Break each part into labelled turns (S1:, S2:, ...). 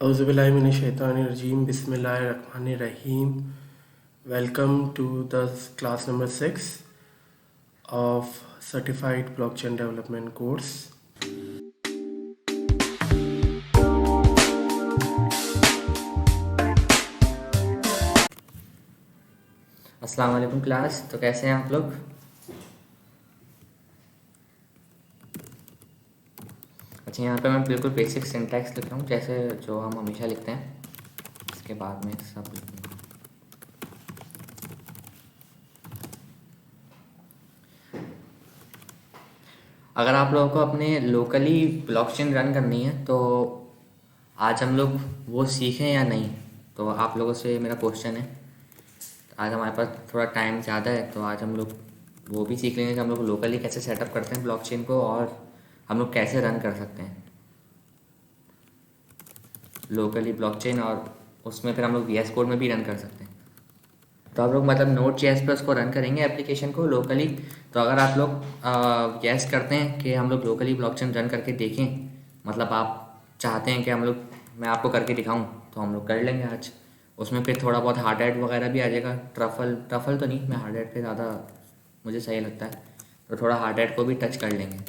S1: Auzubillahiminash-shaytanir-rajeem. Bismillahir-Rahmanir-Rahim. Welcome to the class number 6 of Certified Blockchain Development course.
S2: अस्सलाम वालेकुम class. तो कैसे हैं आप लोग? अच्छा, यहाँ पे मैं बिल्कुल बेसिक सिंटैक्स लिख रहा हूँ, जैसे जो हम हमेशा लिखते हैं। इसके बाद में सब लिखूँगा। अगर आप लोगों को अपने लोकली ब्लॉकचेन रन करनी है तो आज हम लोग वो सीखें या नहीं, तो आप लोगों से मेरा क्वेश्चन है। आज हमारे पास थोड़ा टाइम ज़्यादा है, तो आज हम लोग वो भी सीख लेंगे कि हम लोग लोकली कैसे सेटअप करते हैं ब्लॉकचेन को, और हम लोग कैसे रन कर सकते हैं लोकली ब्लॉकचेन, और उसमें फिर हम लोग VS कोड में भी रन कर सकते हैं। तो आप लोग मतलब Node.js पर उसको रन करेंगे एप्लीकेशन को लोकली। तो अगर आप लोग गैस करते हैं कि हम लोग लोकली ब्लॉकचेन रन करके देखें, मतलब आप चाहते हैं कि हम लोग मैं आपको करके दिखाऊं, तो हम लोग कर लेंगे आज। उसमें फिर थोड़ा बहुत हार्ड हैट वगैरह भी आ जाएगा। ट्रफल तो नहीं, मैं हार्ड हैट पे ज़्यादा मुझे सही लगता है, तो थोड़ा हार्ड हैट को भी टच कर लेंगे।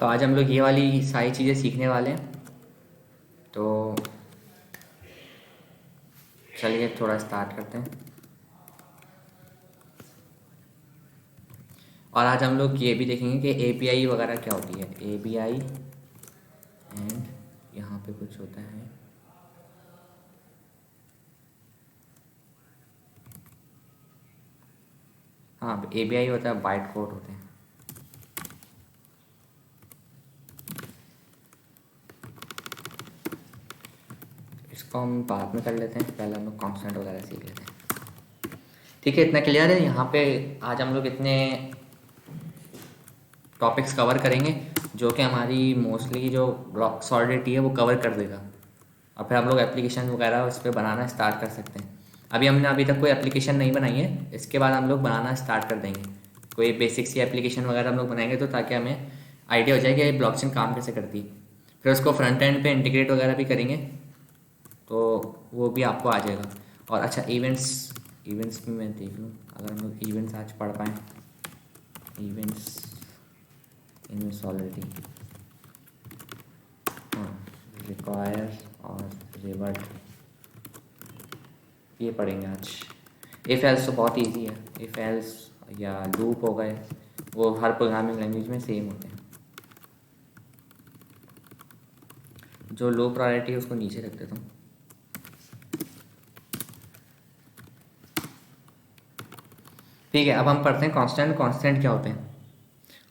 S2: तो आज हम लोग ये वाली सारी चीज़ें सीखने वाले हैं। तो चलिए थोड़ा स्टार्ट करते हैं। और आज हम लोग ये भी देखेंगे कि API वगैरह क्या होती है। API एंड यहाँ पे कुछ होता है, हाँ API होता है, बाइट कोड होते हैं। इसको हम बाद में कर लेते हैं, पहले हम लोग कॉन्स्टेंट वगैरह सीख लेते हैं। ठीक है, इतना क्लियर है। यहाँ पे आज हम लोग इतने टॉपिक्स कवर करेंगे जो कि हमारी मोस्टली जो ब्लॉक सॉलिडिटी है वो कवर कर देगा, और फिर हम लोग एप्लीकेशन वगैरह उस पर बनाना स्टार्ट कर सकते हैं। अभी तक कोई एप्लीकेशन नहीं बनाई है, इसके बाद हम लोग बनाना स्टार्ट कर देंगे। कोई बेसिक सी एप्लीकेशन वगैरह हम लोग बनाएंगे, तो ताकि हमें आइडिया हो जाए कि ब्लॉकचेन काम कैसे करती है। फिर उसको फ्रंट एंड पे इंटीग्रेट वगैरह भी करेंगे, तो वो भी आपको आ जाएगा। और अच्छा, इवेंट्स भी मैं देख लूँ, अगर हम लोग इवेंट्स आज पढ़ पाएँ। इवेंट्स इन सॉलिडिटी, हाँ, रिक्वायर और रिवर्ट, ये पढ़ेंगे आज। इफ एल्स तो बहुत इजी है। इफ एल्स या लूप हो गए, वो हर प्रोग्रामिंग लैंग्वेज में सेम होते हैं। जो लो प्रायोरिटी है उसको नीचे रख देता हूँ। ठीक है, अब हम पढ़ते हैं कांस्टेंट। कांस्टेंट क्या होते हैं?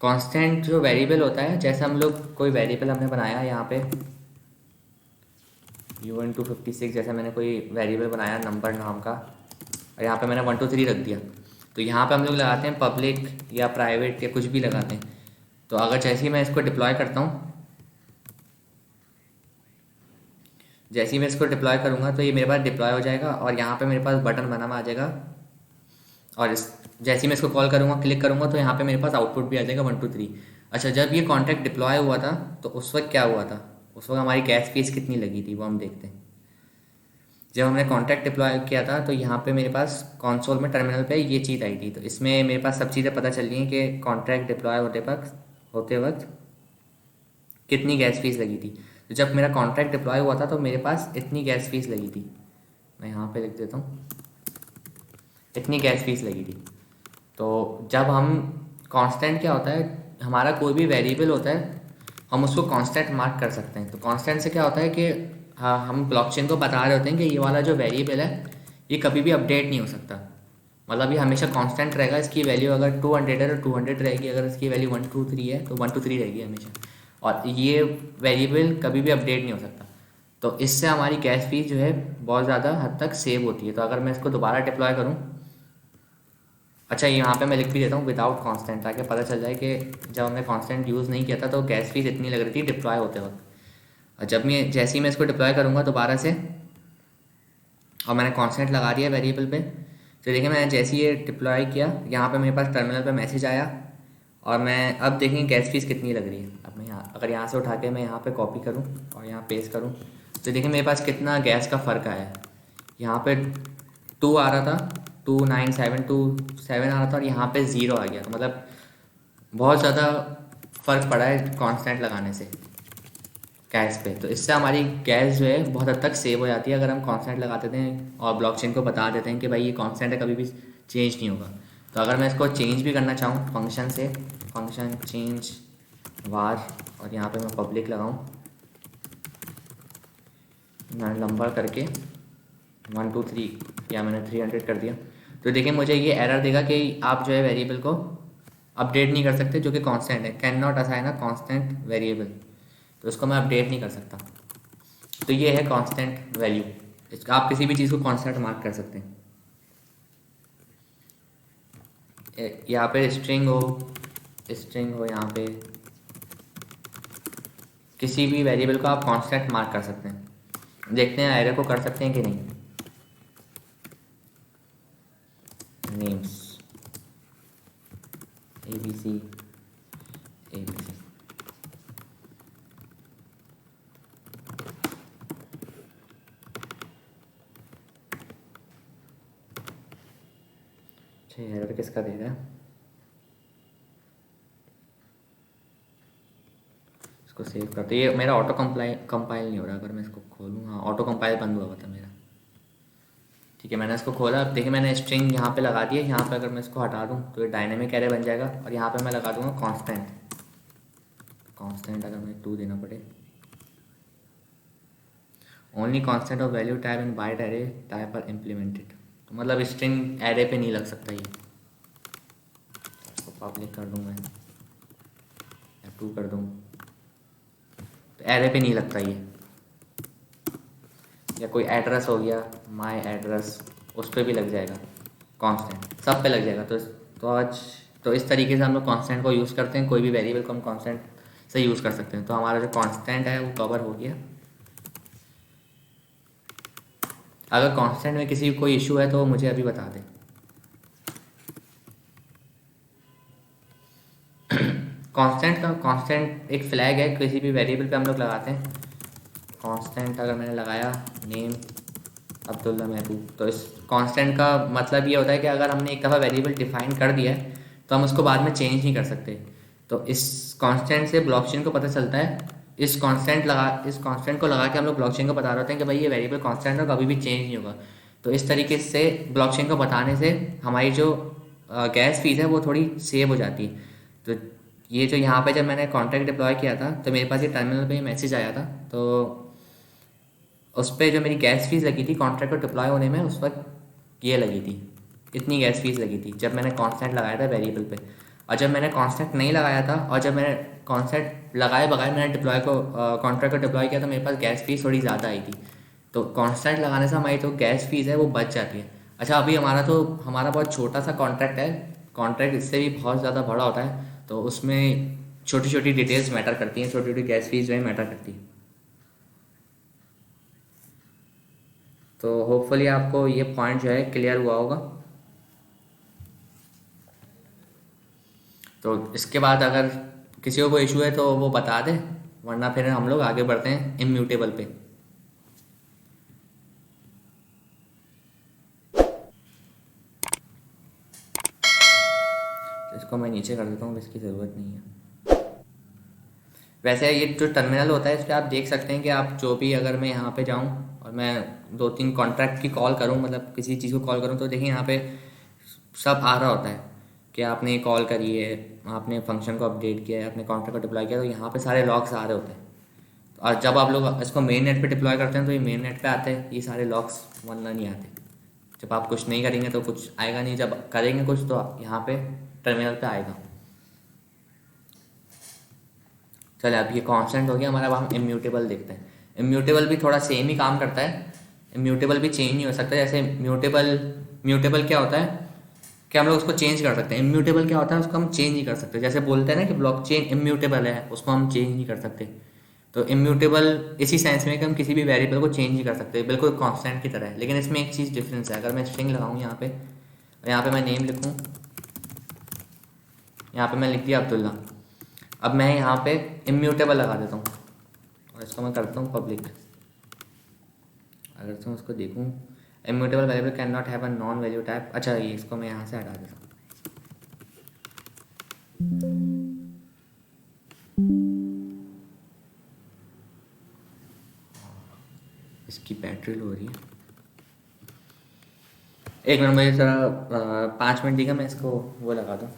S2: कांस्टेंट जो वेरिएबल होता है, जैसे हम लोग कोई वेरिएबल हमने बनाया यहाँ पे U1256, जैसे मैंने कोई वेरिएबल बनाया नंबर नाम का, और यहाँ पे मैंने 1 2 3 रख दिया। तो यहाँ पे हम लोग लगाते हैं पब्लिक या प्राइवेट या कुछ भी लगाते हैं। तो अगर जैसे ही मैं इसको डिप्लॉय करता हूँ, जैसे ही मैं इसको डिप्लॉय करूँगा तो ये मेरे पास डिप्लॉय हो जाएगा, और यहाँ पे मेरे पास बटन बना हुआ आ जाएगा। और जैसे ही मैं इसको कॉल करूँगा, क्लिक करूँगा, तो यहाँ पे मेरे पास आउटपुट भी आ जाएगा 1 2 3। अच्छा, जब ये कॉन्ट्रैक्ट डिप्लॉय हुआ था तो उस वक्त क्या हुआ था, उस वक्त हमारी गैस फीस कितनी लगी थी वो हम देखते हैं। जब हमने कॉन्ट्रैक्ट डिप्लॉय किया था तो यहाँ पे मेरे पास कंसोल में टर्मिनल पे ये चीज़ आई थी, तो इसमें मेरे पास सब चीज़ें पता चल रही हैं कि कॉन्ट्रैक्ट डिप्लॉय होते वक्त कितनी गैस फीस लगी थी। तो जब मेरा कॉन्ट्रैक्ट डिप्लॉय हुआ था तो मेरे पास इतनी गैस फीस लगी थी, मैं यहाँ पे लिख देता हूँ, इतनी गैस फीस लगी थी। तो जब हम कांस्टेंट क्या होता है, हमारा कोई भी वेरिएबल होता है हम उसको कांस्टेंट मार्क कर सकते हैं। तो कांस्टेंट से क्या होता है कि हाँ, हम ब्लॉकचेन को बता रहे होते हैं कि ये वाला जो वेरिएबल है ये कभी भी अपडेट नहीं हो सकता, मतलब ये हमेशा कांस्टेंट रहेगा। इसकी वैल्यू अगर 200 है तो 200 रहेगी, अगर इसकी वैल्यू 123 है तो 123 रहेगी हमेशा, और ये वेरिएबल कभी भी अपडेट नहीं हो सकता। तो इससे हमारी गैस फीस जो है बहुत ज़्यादा हद तक सेव होती है। तो अगर मैं इसको दोबारा डिप्लॉय करूँ, अच्छा यहाँ पे मैं लिख भी देता हूँ विदाउट कांस्टेंट, ताकि पता चल जाए कि जब हमने कांस्टेंट यूज़ नहीं किया था तो गैस फीस इतनी लग रही थी डिप्लॉय होते वक्त। और जैसे ही मैं इसको डिप्लॉय करूँगा दोबारा से, और मैंने कांस्टेंट लगा दिया वेरिएबल पे, तो देखिए मैंने जैसे ही ये डिप्लॉय किया यहाँ पे मेरे पास टर्मिनल पे मैसेज आया, और मैं अब देखेंगे गैस फीस कितनी लग रही है। अब मैं अगर यहाँ से उठा के मैं यहाँ पे कॉपी करूँ और यहाँ पेस्ट करूँ, तो देखिए मेरे पास कितना गैस का फ़र्क आया है। यहाँ पे 2 आ रहा था, 2972 आ रहा था, और यहाँ पे 0 आ गया। तो मतलब बहुत ज़्यादा फ़र्क पड़ा है कांस्टेंट लगाने से गैस पे। तो इससे हमारी गैस जो है बहुत हद तक सेव हो जाती है अगर हम कांस्टेंट लगा देते हैं और ब्लॉकचेन को बता देते हैं कि भाई ये कांस्टेंट है, कभी भी चेंज नहीं होगा। तो अगर मैं इसको चेंज भी करना चाहूँ फंक्शन से, फंक्शन चेंज वार, और यहाँ पे मैं पब्लिक लगाऊँ नंबर करके 123, या मैंने 300 कर दिया, तो देखिए मुझे ये एरर देगा कि आप जो है वेरिएबल को अपडेट नहीं कर सकते जो कि कांस्टेंट है, can not assign a constant variable, तो इसको मैं अपडेट नहीं कर सकता। तो ये है कांस्टेंट वैल्यू, इसका आप किसी भी चीज़ को कांस्टेंट मार्क कर सकते हैं। यहाँ पे स्ट्रिंग हो यहाँ पे किसी भी वेरिएबल को आप कांस्टेंट मार्क कर सकते हैं। देखते हैं एरर को कर सकते हैं कि नहीं। नेम्स ABC अच्छा, एरर किसका दे रहा है, इसको सेव करते। ये मेरा ऑटो कंपाइल नहीं हो रहा, अगर मैं इसको खोलूँ, हाँ ऑटो कंपाइल बंद हुआ था मेरा। ठीक है, मैंने इसको खोला। अब देखिए मैंने स्ट्रिंग यहाँ पे लगा दी है। यहाँ पे अगर मैं इसको हटा दूँ तो ये डायनेमिक एरे बन जाएगा, और यहाँ पे मैं लगा दूँगा कांस्टेंट अगर मुझे 2 देना पड़े, only constant of value type in byte array type are implemented. तो मतलब स्ट्रिंग एरे पे नहीं लग सकता ये, इसको पब्लिक कर दूँ मैं, F2 कर दूँ, तो एरे पे नहीं लगता ये। या कोई एड्रेस हो गया, माय एड्रेस, उस पर भी लग जाएगा कांस्टेंट, सब पे लग जाएगा। तो इस तरीके से हम लोग कांस्टेंट को यूज़ करते हैं, कोई भी वेरिएबल को हम कांस्टेंट से यूज़ कर सकते हैं। तो हमारा जो कांस्टेंट है वो कवर हो गया। अगर कांस्टेंट में किसी कोई इशू है तो मुझे अभी बता दें। कांस्टेंट एक फ्लैग है, किसी भी वेरिएबल पे हम लोग लगाते हैं कांस्टेंट। अगर मैंने लगाया नेम अब्दुल्ला महबूब, तो इस कांस्टेंट का मतलब ये होता है कि अगर हमने एक दफ़ा वेरिएबल डिफाइन कर दिया है तो हम उसको बाद में चेंज नहीं कर सकते। तो इस कांस्टेंट से ब्लॉकचेन को पता चलता है, इस कांस्टेंट को लगा के हम लोग ब्लॉकचेन को बता रहे होते हैं कि भाई ये वेरिएबल कांस्टेंट है, कभी भी चेंज नहीं होगा। तो इस तरीके से ब्लॉकचेन को बताने से हमारी जो गैस फीस है वो थोड़ी सेव हो जाती है। तो ये जो यहाँ पे जब मैंने कॉन्ट्रैक्ट डिप्लॉय किया था तो मेरे पास ये टर्मिनल पे मैसेज आया था, तो उस पर जो मेरी गैस फीस लगी थी कॉन्ट्रैक्ट को डिप्लॉय होने में, उस वक्त ये लगी थी, इतनी गैस फीस लगी थी जब मैंने कांस्टेंट लगाया था वेरिएबल पे। और जब मैंने कांस्टेंट नहीं लगाया था और जब मैंने कांस्टेंट लगाए बगैर मैंने कॉन्ट्रैक्ट को डिप्लॉय किया तो मेरे पास गैस फीस थोड़ी ज़्यादा आई थी। तो कांस्टेंट लगाने से हमारी जो गैस फीस है वो बच जाती है। अच्छा, अभी हमारा बहुत छोटा सा कॉन्ट्रैक्ट है, कॉन्ट्रैक्ट इससे भी बहुत ज़्यादा बड़ा होता है, तो उसमें छोटी छोटी डिटेल्स मैटर करती हैं, छोटी छोटी गैस फीस जो है मैटर करती है। तो होपफुली आपको ये पॉइंट जो है क्लियर हुआ होगा। तो इसके बाद अगर किसी को कोई इशू है तो वो बता दे, वरना फिर हम लोग आगे बढ़ते हैं इम्यूटेबल पे। इसको मैं नीचे कर देता हूँ, इसकी ज़रूरत नहीं है। वैसे ये जो टर्मिनल होता है इस पर आप देख सकते हैं कि आप जो भी, अगर मैं यहाँ पे जाऊँ और मैं 2-3 कॉन्ट्रैक्ट की कॉल करूँ, मतलब किसी चीज़ को कॉल करूँ, तो देखिए यहाँ पे सब आ रहा होता है कि आपने कॉल करी है, आपने फंक्शन को अपडेट किया है, आपने कॉन्ट्रैक्ट को डिप्लॉय किया, तो यहाँ पे सारे लॉग्स आ रहे होते हैं। और जब आप लोग इसको मेन नेट पे डिप्लॉय करते हैं तो ये मेन नेट पे आते हैं, ये सारे लॉग्स वरना नहीं आते। जब आप कुछ नहीं करेंगे तो कुछ आएगा नहीं, जब करेंगे कुछ तो यहाँ पे टर्मिनल पे आएगा। चलिए अब ये कांस्टेंट हो गया हमारा। अब हम इम्यूटेबल देखते हैं। इम्यूटेबल भी थोड़ा सेम ही काम करता है। इम्यूटेबल भी चेंज नहीं हो सकता। जैसे म्यूटेबल क्या होता है कि हम लोग उसको चेंज कर सकते हैं। इम्यूटेबल क्या होता है, उसको हम चेंज नहीं कर सकते। जैसे बोलते हैं ना कि ब्लॉकचेन इम्यूटेबल है, उसको हम चेंज नहीं कर सकते। तो इम्यूटेबल इसी सेंस में कि हम किसी भी वेरिएबल को चेंज नहीं कर सकते, बिल्कुल कांस्टेंट की तरह है। लेकिन इसमें एक चीज़ डिफरेंस है। अगर मैं स्ट्रिंग लगाऊँ यहाँ पे और यहाँ पे मैं नेम लिखूँ, यहाँ पे मैं लिख दिया अब्दुल्ला। अब मैं यहाँ पे इम्यूटेबल लगा देता हूँ और इसको मैं करता हूँ पब्लिक। अगर मैं उसको देखूँ, immutable variable can not have a non value type. अच्छा, ये इसको मैं यहाँ से हटा देता हूँ। इसकी बैटरी लो हो रही है, एक मिनट मुझे ज़रा 5 मिनट देगा, मैं इसको वो लगा दूँ।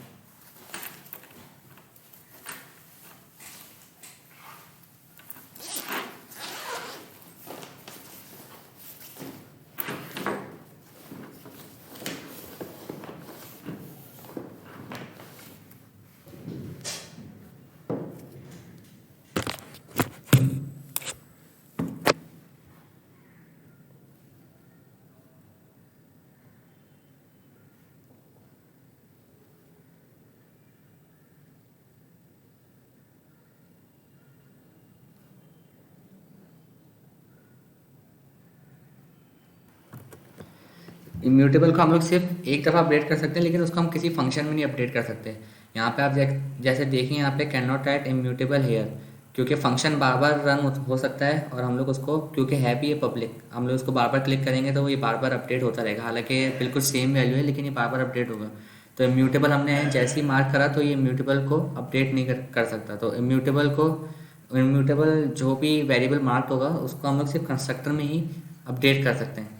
S2: इम्यूटेबल को हम लोग सिर्फ एक दफ़ा अपडेट कर सकते हैं, लेकिन उसको हम किसी फंक्शन में नहीं अपडेट कर सकते। यहाँ पे आप जैसे देखें, यहाँ पे can not write immutable here, क्योंकि फंक्शन बार बार रन हो सकता है और हम लोग उसको, क्योंकि है भी ये पब्लिक, हम लोग उसको बार बार क्लिक करेंगे तो ये बार बार अपडेट होता रहेगा। हालांकि बिल्कुल सेम वैल्यू है, लेकिन ये बार बार अपडेट होगा। तो इम्यूटेबल हमने जैसे ही मार्क करा तो ये इम्यूटेबल को अपडेट नहीं कर सकता। तो इम्यूटेबल जो भी वेरिएबल मार्क होगा उसको हम लोग सिर्फ कंस्ट्रक्टर में ही अपडेट कर सकते हैं,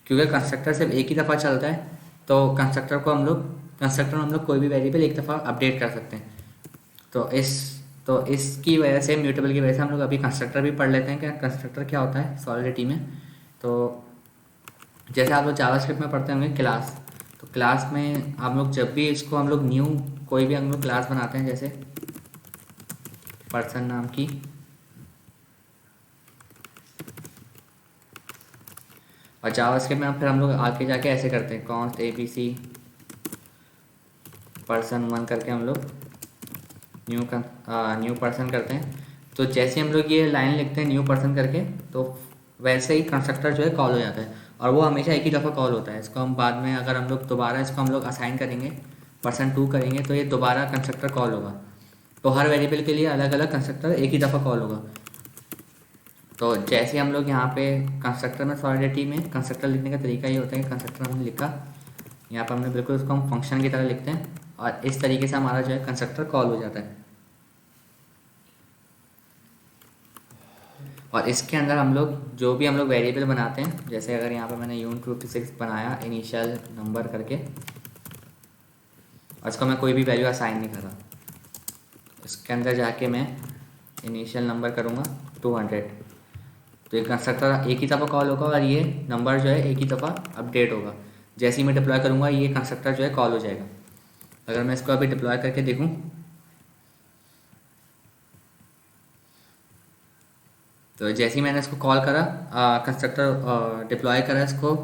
S2: क्योंकि कंस्ट्रक्टर सिर्फ एक ही दफ़ा चलता है। तो कंस्ट्रक्टर में हम लोग कोई भी वेरिएबल एक दफ़ा अपडेट कर सकते हैं। तो इसकी वजह से, म्यूटेबल की वजह से हम लोग अभी कंस्ट्रक्टर भी पढ़ लेते हैं कि कंस्ट्रक्टर क्या होता है सॉलिडिटी में। तो जैसे आप लोग जावास्क्रिप्ट में पढ़ते होंगे क्लास, तो क्लास में हम लोग जब भी इसको हम लोग न्यू कोई भी हम लोग क्लास बनाते हैं, जैसे पर्सन नाम की, और जावास्क्रिप्ट में फिर हम लोग आगे जाके ऐसे करते हैं, कॉन्स्ट abc person1 करके हम लोग न्यू पर्सन करते हैं। तो जैसे हम लोग ये लाइन लिखते हैं न्यू पर्सन करके, तो वैसे ही कंस्ट्रक्टर जो है कॉल हो जाता है, और वो हमेशा एक ही दफ़ा कॉल होता है। इसको हम बाद में, अगर हम लोग दोबारा इसको हम लोग असाइन करेंगे, person2 करेंगे, तो ये दोबारा कंस्ट्रक्टर कॉल होगा। तो हर वेरिएबल के लिए अलग अलग कंस्ट्रक्टर एक ही दफ़ा कॉल होगा। तो जैसे हम लोग यहाँ पे कंस्ट्रक्टर में, सॉलिडिटी में कंस्ट्रक्टर लिखने का तरीका ये होता है कि कंस्ट्रक्टर हमने लिखा, यहाँ पर हमने बिल्कुल उसको हम फंक्शन की तरह लिखते हैं, और इस तरीके से हमारा जो है कंस्ट्रक्टर कॉल हो जाता है। और इसके अंदर हम लोग जो भी हम लोग वेरिएबल बनाते हैं, जैसे अगर यहाँ पर मैंने uint56 बनाया इनिशियल नंबर करके, और इसको मैं कोई भी वैल्यू असाइन नहीं कर रहा, इसके अंदर जाके मैं इनिशियल नंबर करूँगा 200, तो ये कंस्ट्रक्टर एक ही दफ़ा कॉल होगा और ये नंबर जो है एक ही दफ़ा अपडेट होगा। जैसे ही मैं डिप्लॉय करूँगा ये कंस्ट्रक्टर जो है कॉल हो जाएगा। अगर मैं इसको अभी डिप्लॉय करके देखूँ, तो जैसे ही मैंने इसको कॉल करा, कंस्ट्रक्टर डिप्लॉय करा इसको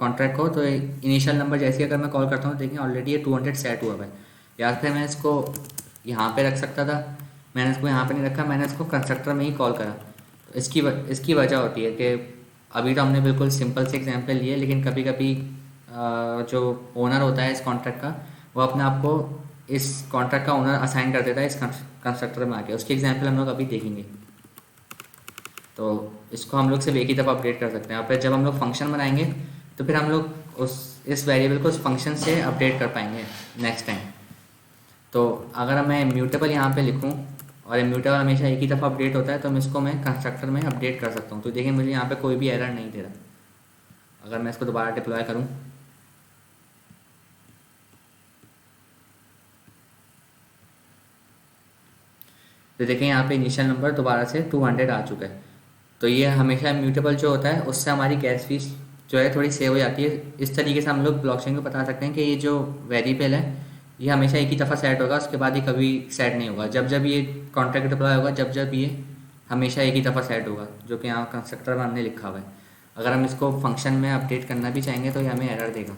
S2: कॉन्ट्रैक्ट को, तो इनिशियल नंबर जैसे ही अगर मैं कॉल करता हूँ, देखिए ऑलरेडी ये 200 सेट हुआ है। या फिर मैं इसको यहाँ पे रख सकता था, मैंने इसको यहाँ पे नहीं रखा, मैंने इसको कंस्ट्रक्टर में ही कॉल करा। तो इसकी वजह होती है कि अभी तो हमने बिल्कुल सिंपल से एग्जांपल लिए, लेकिन कभी कभी जो ओनर होता है इस कॉन्ट्रैक्ट का, वो अपने आप को इस कॉन्ट्रैक्ट का ओनर असाइन कर देता है इस कंस्ट्रक्टर में आके। उसकी एग्जांपल हम लोग अभी देखेंगे। तो इसको हम लोग सिर्फ एक ही दफ़ा अपडेट कर सकते हैं, और फिर जब हम लोग फंक्शन बनाएंगे तो फिर हम लोग इस वेरिएबल को उस फंक्शन से अपडेट कर पाएंगे नेक्स्ट टाइम। तो अगर मैं इम्यूटेबल यहाँ पे लिखूँ और इम्यूटेबल हमेशा एक ही दफ़ा अपडेट होता है, तो मैं इसको मैं कंस्ट्रक्टर में अपडेट कर सकता हूँ। तो देखिए मुझे यहाँ पे कोई भी एरर नहीं दे रहा। अगर मैं इसको दोबारा डिप्लॉय करूँ, तो देखिए यहाँ पे इनिशियल नंबर दोबारा से 200 आ चुका है। तो ये हमेशा इम्यूटेबल जो होता है उससे हमारी गैस फीस जो है थोड़ी सेव हो जाती है। इस तरीके से हम लोग ब्लॉकचेन को बता सकते हैं कि ये जो वेरिएबल है ये हमेशा एक ही दफ़ा सेट होगा, उसके बाद ये कभी सेट नहीं होगा। जब जब ये कॉन्ट्रैक्ट डिप्लॉय होगा, जब जब ये हमेशा एक ही दफ़ा सेट होगा, जो कि यहाँ कंस्ट्रक्टर में हमने लिखा हुआ है। अगर हम इसको फंक्शन में अपडेट करना भी चाहेंगे तो ये हमें एरर देगा।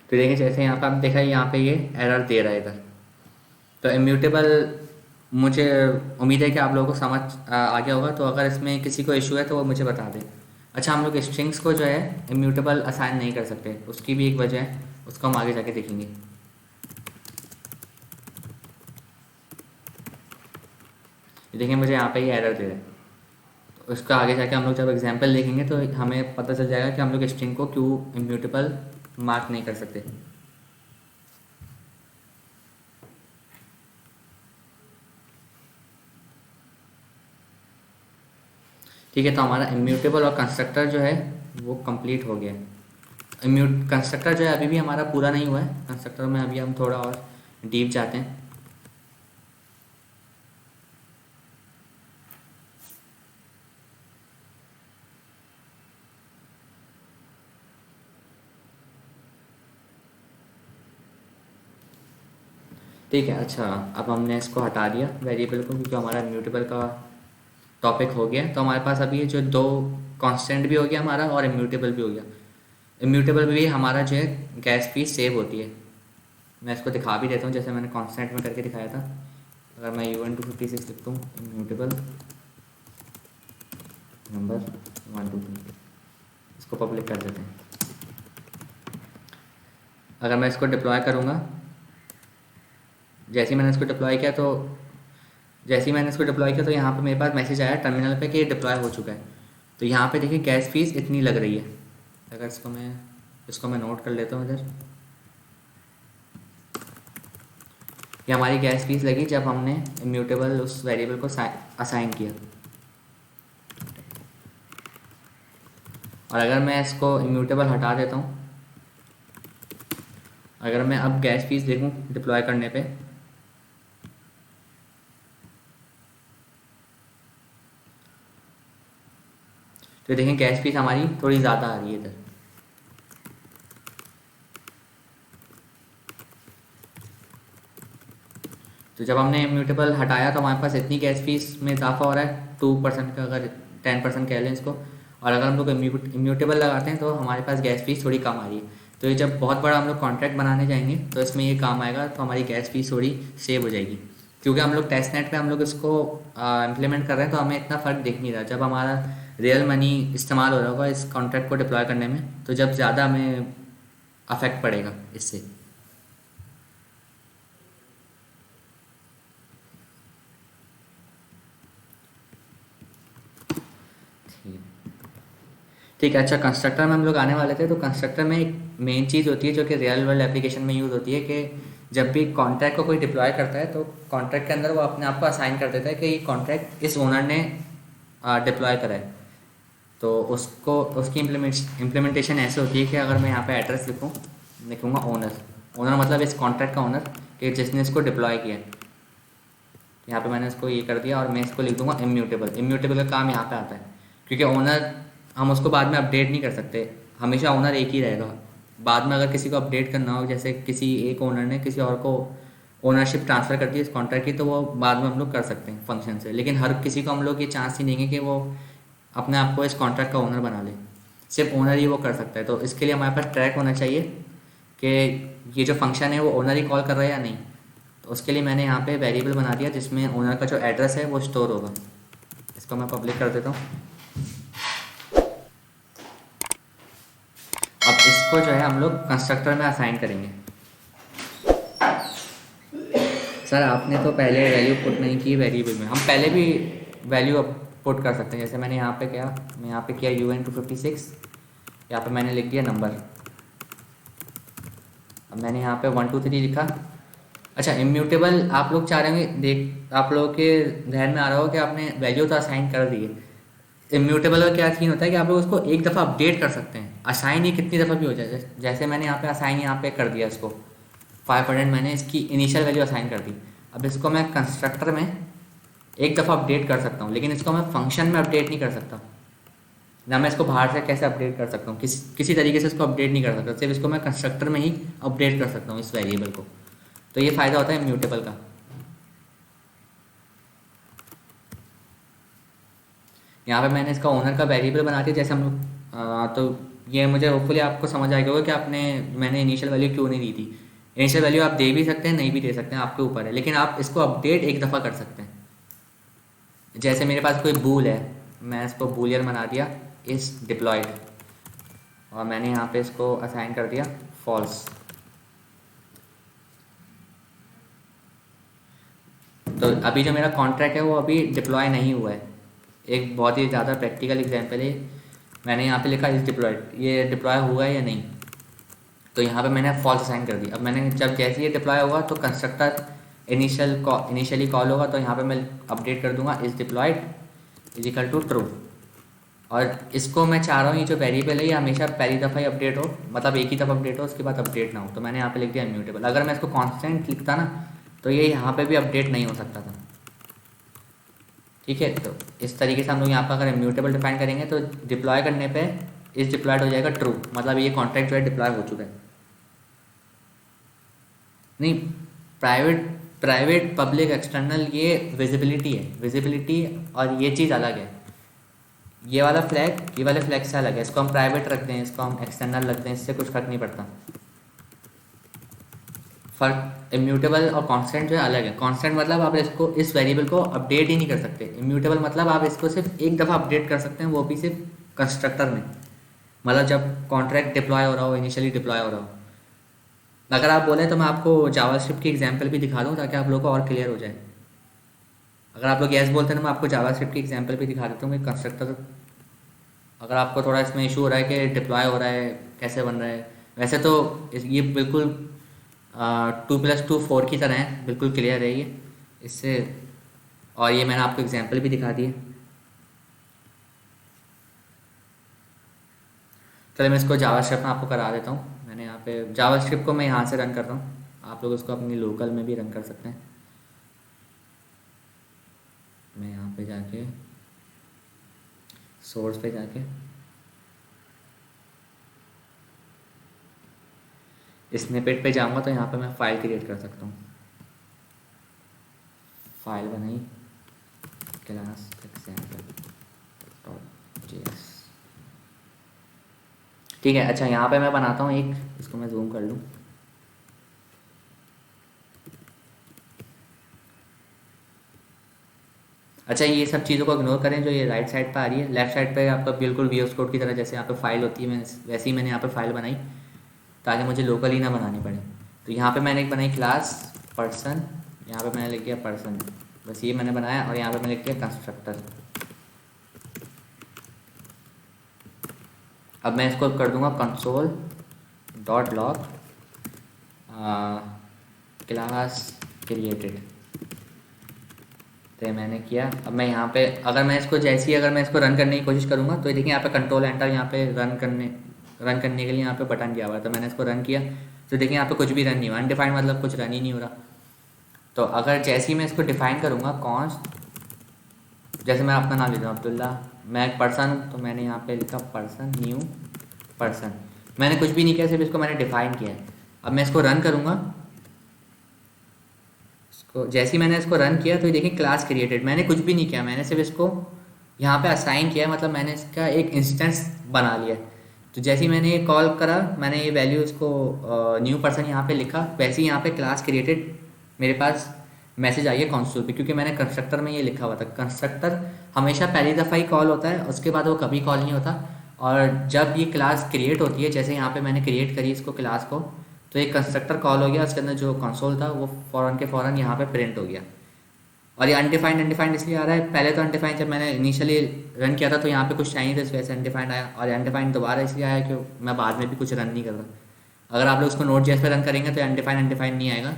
S2: तो देखिए जैसे यहाँ पे आप देखा, यहाँ पे ये एरर दे रहा है इधर। तो इम्यूटेबल मुझे उम्मीद है कि आप लोगों को समझ आ गया होगा। तो अगर इसमें किसी को इशू है तो वो मुझे बता दें। अच्छा, हम लोग स्ट्रिंग्स को जो है इम्यूटेबल असाइन नहीं कर सकते, उसकी भी एक वजह है, उसको हम आगे जाके देखेंगे। देखिए मुझे यहाँ पे ये एरर दे रहा है, तो उसका आगे जाके हम लोग जब एग्जांपल देखेंगे तो हमें पता चल जाएगा कि हम लोग स्ट्रिंग को क्यों इम्यूटेबल मार्क नहीं कर सकते। ठीक है, तो हमारा इम्यूटेबल और कंस्ट्रक्टर जो है वो कंप्लीट हो गया है। कंस्ट्रक्टर जो है अभी भी हमारा पूरा नहीं हुआ है। कंस्ट्रक्टर में अभी हम थोड़ा और डीप जाते हैं। ठीक है, अच्छा अब हमने इसको हटा दिया वेरिएबल को, क्योंकि हमारा इम्यूटेबल का टॉपिक हो गया। तो हमारे पास अभी जो दो कांस्टेंट भी हो गया हमारा और इम्यूटेबल भी हो गया। इम्यूटेबल भी हमारा जो है गैस फीस सेव होती है। मैं इसको दिखा भी देता हूँ, जैसे मैंने कांस्टेंट में करके दिखाया था। अगर मैं UN256 लिखता हूँ, इम्यूटेबल नंबर 123, इसको पब्लिक कर देते हैं। अगर मैं इसको डिप्लॉय करूँगा, जैसे ही मैंने इसको डिप्लॉय किया तो यहाँ पे मेरे पास मैसेज आया टर्मिनल पे कि ये डिप्लॉय हो चुका है। तो यहाँ पे देखिए गैस फीस इतनी लग रही है। अगर इसको मैं नोट कर लेता हूँ इधर। ये हमारी गैस फीस लगी जब हमने इम्यूटेबल उस वेरिएबल को असाइन किया। और अगर मैं इसको इम्यूटेबल हटा देता हूँ, अगर मैं अब गैस फीस देखूँ डिप्लॉय करने पे, तो देखें गैस फीस हमारी थोड़ी ज़्यादा आ रही है इधर। तो जब हमने इम्यूटेबल हटाया तो हमारे पास इतनी गैस फीस में इजाफा हो रहा है 2% का, अगर 10% कह लें इसको। और अगर हम लोग इम्यूटेबल लगाते हैं तो हमारे पास गैस फीस थोड़ी कम आ रही है। तो ये जब बहुत बड़ा हम लोग कॉन्ट्रैक्ट बनाने जाएंगे तो इसमें ये काम आएगा, तो हमारी गैस फीस थोड़ी सेव हो जाएगी। क्योंकि हम लोग टेस्ट नेट पर हम लोग इसको इम्प्लीमेंट कर रहे हैं, तो हमें इतना फ़र्क दिख नहीं रहा। जब हमारा रियल मनी इस्तेमाल हो रहा होगा इस कॉन्ट्रैक्ट को डिप्लॉय करने में, तो जब ज़्यादा हमें अफेक्ट पड़ेगा इससे। ठीक है, अच्छा कंस्ट्रक्टर में हम लोग आने वाले थे। तो कंस्ट्रक्टर में एक मेन चीज़ होती है जो कि रियल वर्ल्ड एप्लीकेशन में यूज़ होती है, कि जब भी कॉन्ट्रैक्ट को कोई डिप्लॉय करता है तो कॉन्ट्रैक्ट के अंदर वो अपने आप को असाइन कर देता है कि ये कॉन्ट्रैक्ट इस ओनर ने डिप्लॉय करा है। तो उसकी इम्प्लीमेंटेशन ऐसे होती है कि अगर मैं यहाँ पे एड्रेस लिखूँगा ओनर मतलब इस कॉन्ट्रैक्ट का ओनर, कि जिसने इसको डिप्लॉय किया है। यहाँ पे मैंने इसको ये कर दिया और मैं इसको लिख दूँगा इम्यूटेबल का काम यहाँ पे आता है, क्योंकि ओनर हम उसको बाद में अपडेट नहीं कर सकते, हमेशा ओनर एक ही रहेगा। बाद में अगर किसी को अपडेट करना हो, जैसे किसी एक ओनर ने किसी और को ओनरशिप ट्रांसफ़र कर दी इस कॉन्ट्रैक्ट की, तो वो बाद में हम लोग कर सकते हैं फंक्शन से। लेकिन हर किसी को हम लोग ये चांस ही देंगे कि वो अपने आप को इस कॉन्ट्रैक्ट का ओनर बना ले, सिर्फ ओनर ही वो कर सकता है। तो इसके लिए हमारे पास ट्रैक होना चाहिए कि ये जो फंक्शन है वो ओनर ही कॉल कर रहा है या नहीं। तो उसके लिए मैंने यहाँ पे वेरिएबल बना दिया जिसमें ओनर का जो एड्रेस है वो स्टोर होगा। इसको मैं पब्लिक कर देता हूँ। अब इसको जो है हम लोग कंस्ट्रक्टर में असाइन करेंगे। सर आपने तो पहले वैल्यू पुट नहीं की वेरिएबल में, हम पहले भी वैल्यू पुट कर सकते हैं। जैसे मैंने यहाँ पे क्या, मैं यहाँ पे किया UN256, यहाँ पे मैंने लिख दिया नंबर। अब मैंने यहाँ पे 1 2 3 लिखा। अच्छा, इम्यूटेबल आप लोग चाह रहे होंगे, देख आप लोगों के ध्यान में आ रहा हो कि आपने वैल्यू तो असाइन कर दी है। इम्यूटेबल का क्या सीन होता है कि आप लोग उसको एक दफ़ा अपडेट कर सकते हैं, असाइन ये कितनी दफ़ा भी हो जाए। जैसे मैंने यहाँ पे असाइन यहाँ पे कर दिया इसको 500, मैंने इसकी इनिशियल वैल्यू असाइन कर दी। अब इसको मैं कंस्ट्रक्टर में एक दफ़ा अपडेट कर सकता हूँ, लेकिन इसको मैं फंक्शन में अपडेट नहीं कर सकता। ना मैं इसको बाहर से कैसे अपडेट कर सकता हूँ, किसी तरीके से इसको अपडेट नहीं कर सकता, सिर्फ इसको मैं कंस्ट्रक्टर में ही अपडेट कर सकता हूँ इस वेरिएबल को। तो ये फ़ायदा होता है इम्यूटेबल का। यहाँ पे मैंने इसका ओनर का वेरिएबल बना दिया। जैसे हम लोग तो ये मुझे होपफुली आपको समझ आएगा होगा कि मैंने इनिशियल वैल्यू क्यों नहीं दी थी। इनिशियल वैल्यू आप दे भी सकते हैं, नहीं भी दे सकते हैं, आपके ऊपर है, लेकिन आप इसको अपडेट एक दफ़ा कर सकते हैं। जैसे मेरे पास कोई बूल है, मैं इसको बूलियन बना दिया इस डिप्लॉयड, और मैंने यहाँ पे इसको असाइन कर दिया फॉल्स। तो अभी जो मेरा कॉन्ट्रैक्ट है वो अभी डिप्लॉय नहीं हुआ है। एक बहुत ही ज़्यादा प्रैक्टिकल एग्जांपल है, मैंने यहाँ पे लिखा इस डिप्लॉयड, ये डिप्लॉय हुआ है या नहीं, तो यहाँ पे मैंने फॉल्स असाइन कर दी। अब मैंने जब जैसे ये डिप्लॉय होगा तो कंस्ट्रक्टर इनिशियली कॉल होगा, तो यहाँ पे मैं अपडेट कर दूंगा इस deployed is equal to true. और इसको मैं चाह रहा हूँ ये जो वेरिएबल है ये हमेशा पहली दफ़ा ही अपडेट हो, मतलब एक ही दफ़ा अपडेट हो, उसके बाद अपडेट ना हो। तो मैंने यहाँ पे लिख दिया इम्यूटेबल। अगर मैं इसको कांस्टेंट लिखता ना तो ये यहाँ पे भी अपडेट नहीं हो सकता था। ठीक है, तो इस तरीके से हम लोग यहाँ पर अगर इम्यूटेबल डिफाइन करेंगे तो डिप्लॉय करने पे इस डिप्लॉयड हो जाएगा ट्रू, मतलब ये कॉन्ट्रैक्ट जो है डिप्लॉय हो चुका है। नहीं, प्राइवेट पब्लिक एक्सटर्नल ये विजिबिलिटी है, विजिबिलिटी और ये चीज़ अलग है। ये वाला फ्लैग ये वाले फ्लैग से अलग है, इसको हम प्राइवेट रखते हैं, इसको हम एक्सटर्नल रखते हैं, इससे कुछ फर्क नहीं पड़ता। फर्क इम्यूटेबल और कांस्टेंट जो है अलग है। कांस्टेंट मतलब आप इसको इस वेरिएबल को अपडेट ही नहीं कर सकते। इम्यूटेबल मतलब आप इसको सिर्फ एक दफ़ा अपडेट कर सकते हैं, वो भी सिर्फ कंस्ट्रक्टर में, मतलब जब कॉन्ट्रैक्ट डिप्लॉय हो रहा हो, इनिशियली डिप्लॉय हो रहा हो। अगर आप बोलें तो मैं आपको जावास्क्रिप्ट की एग्जांपल भी दिखा दूँ ताकि आप लोगों को और क्लियर हो जाए। अगर आप लोग यस बोलते हैं तो मैं आपको जावास्क्रिप्ट की एग्जांपल भी दिखा देता हूँ कि कंस्ट्रक्टर, अगर आपको थोड़ा इसमें इशू हो रहा है कि डिप्लॉय हो रहा है कैसे बन रहा है। वैसे तो ये बिल्कुल 2+2 4 की तरह है, बिल्कुल क्लियर है ये इससे। और ये मैंने आपको एग्जांपल भी दिखा दी है। चलिए मैं इसको जावास्क्रिप्ट में आपको करा देता हूँ। मैंने यहाँ पे जावास्क्रिप्ट को मैं यहाँ से रन कर रहा हूँ, आप लोग इसको अपनी लोकल में भी रन कर सकते हैं। मैं यहाँ पे जाके सोर्स पे जाके स्निपेट पे जाऊँगा तो यहाँ पे मैं फ़ाइल क्रिएट कर सकता हूँ। फाइल बनाई क्लास example.js। ठीक है, अच्छा यहाँ पे मैं बनाता हूँ एक, इसको मैं जूम कर लूँ। अच्छा, ये सब चीज़ों को इग्नोर करें जो ये राइट साइड पे आ रही है। लेफ्ट साइड पे आपका बिल्कुल VS कोड की तरह जैसे यहाँ पे फाइल होती है, मैं वैसे ही मैंने यहाँ पे फाइल बनाई ताकि मुझे लोकली ना बनानी पड़े। तो यहाँ पे मैंने एक बनाई क्लास पर्सन, यहाँ पे मैंने लिख दिया पर्सन, बस ये मैंने बनाया, और यहाँ पे मैंने लिख दिया कंस्ट्रक्टर। अब मैं इसको कर दूंगा console.log क्लास क्रिएटेड। तो मैंने किया। अब मैं यहाँ पे अगर मैं इसको जैसे ही अगर मैं इसको रन करने की कोशिश करूँगा तो देखिए यहाँ पे कंट्रोल एंटर, यहाँ पे रन करने के लिए यहाँ पे बटन दिया हुआ है। तो मैंने इसको रन किया तो देखिए यहाँ पे कुछ भी रन नहीं हुआ, अनडिफाइंड मतलब कुछ रन ही नहीं हो रहा। तो अगर जैसे ही मैं इसको डिफाइन करूँगा कॉन्स्ट, जैसे मैं अपना नाम लेता हूँ अब्दुल्ला, मैं एक पर्सन हूँ तो मैंने यहाँ पे लिखा पर्सन न्यू पर्सन, मैंने कुछ भी नहीं किया, सिर्फ इसको मैंने डिफाइन किया है। अब मैं इसको रन करूँगा, इसको जैसे ही मैंने इसको रन किया तो देखिए क्लास क्रिएटेड, मैंने कुछ भी नहीं किया, मैंने सिर्फ इसको यहाँ पे असाइन किया, मतलब मैंने इसका एक इंस्टेंस बना लिया। तो जैसे ही मैंने ये कॉल करा, मैंने ये वैल्यू इसको न्यू पर्सन यहाँ पे लिखा, वैसे ही यहाँ पे क्लास क्रिएटेड मेरे पास मैसेज आई है कंसोल पे, क्योंकि मैंने कंस्ट्रक्टर में ये लिखा हुआ था। कंस्ट्रक्टर हमेशा पहली दफ़ा ही कॉल होता है, उसके बाद वो कभी कॉल नहीं होता। और जब ये क्लास क्रिएट होती है, जैसे यहाँ पे मैंने क्रिएट करी इसको क्लास को, तो एक कंस्ट्रक्टर कॉल हो गया, उसके अंदर जो कंसोल था वो फ़ौरन के फ़ौरन यहाँ पे प्रिंट हो गया। और ये अनडिफाइंड अनडिफाइंड इसलिए आ रहा है, पहले तो अनडिफाइंड जब मैंने इनिशियली रन किया था तो यहाँ पे कुछ चाहिए था, इस वजह से अनडिफाइंड आया, और अनडिफाइंड दोबारा इसलिए आया कि मैं बाद में भी कुछ रन नहीं कर रहा। अगर आप लोग उसको नोट जेएस पे रन करेंगे तो अनडिफाइंड अनडिफाइंड नहीं आएगा,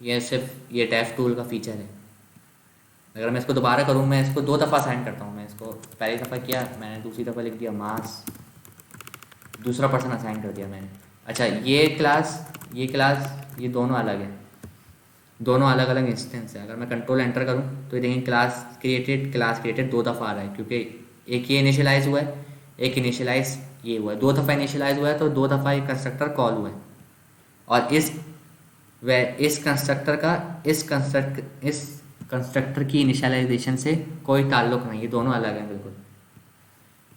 S2: ये सिर्फ ये डेफ टूल का फीचर है। अगर मैं इसको दोबारा करूँ, मैं इसको 2 दफ़ा असाइन करता हूँ, मैं इसको पहली दफ़ा किया मैंने, दूसरी दफ़ा लिख दिया मास, दूसरा पर्सन असाइन कर दिया मैंने। अच्छा ये क्लास ये दोनों अलग है, दोनों अलग अलग इंस्टेंस है। अगर मैं कंट्रोल एंटर करूँ तो ये देखें क्लास क्रिएटेड 2 दफ़ा आ रहा है, क्योंकि एक ये इनिशियलाइज हुआ है, एक इनिशियलाइज ये हुआ है, 2 दफ़ा इनिशियलाइज हुआ है तो 2 दफ़ा ये कंस्ट्रक्टर कॉल हुआ है। और इस कंस्ट्रक्टर की इनिशियलाइजेशन से कोई ताल्लुक़ नहीं, ये दोनों अलग हैं बिल्कुल।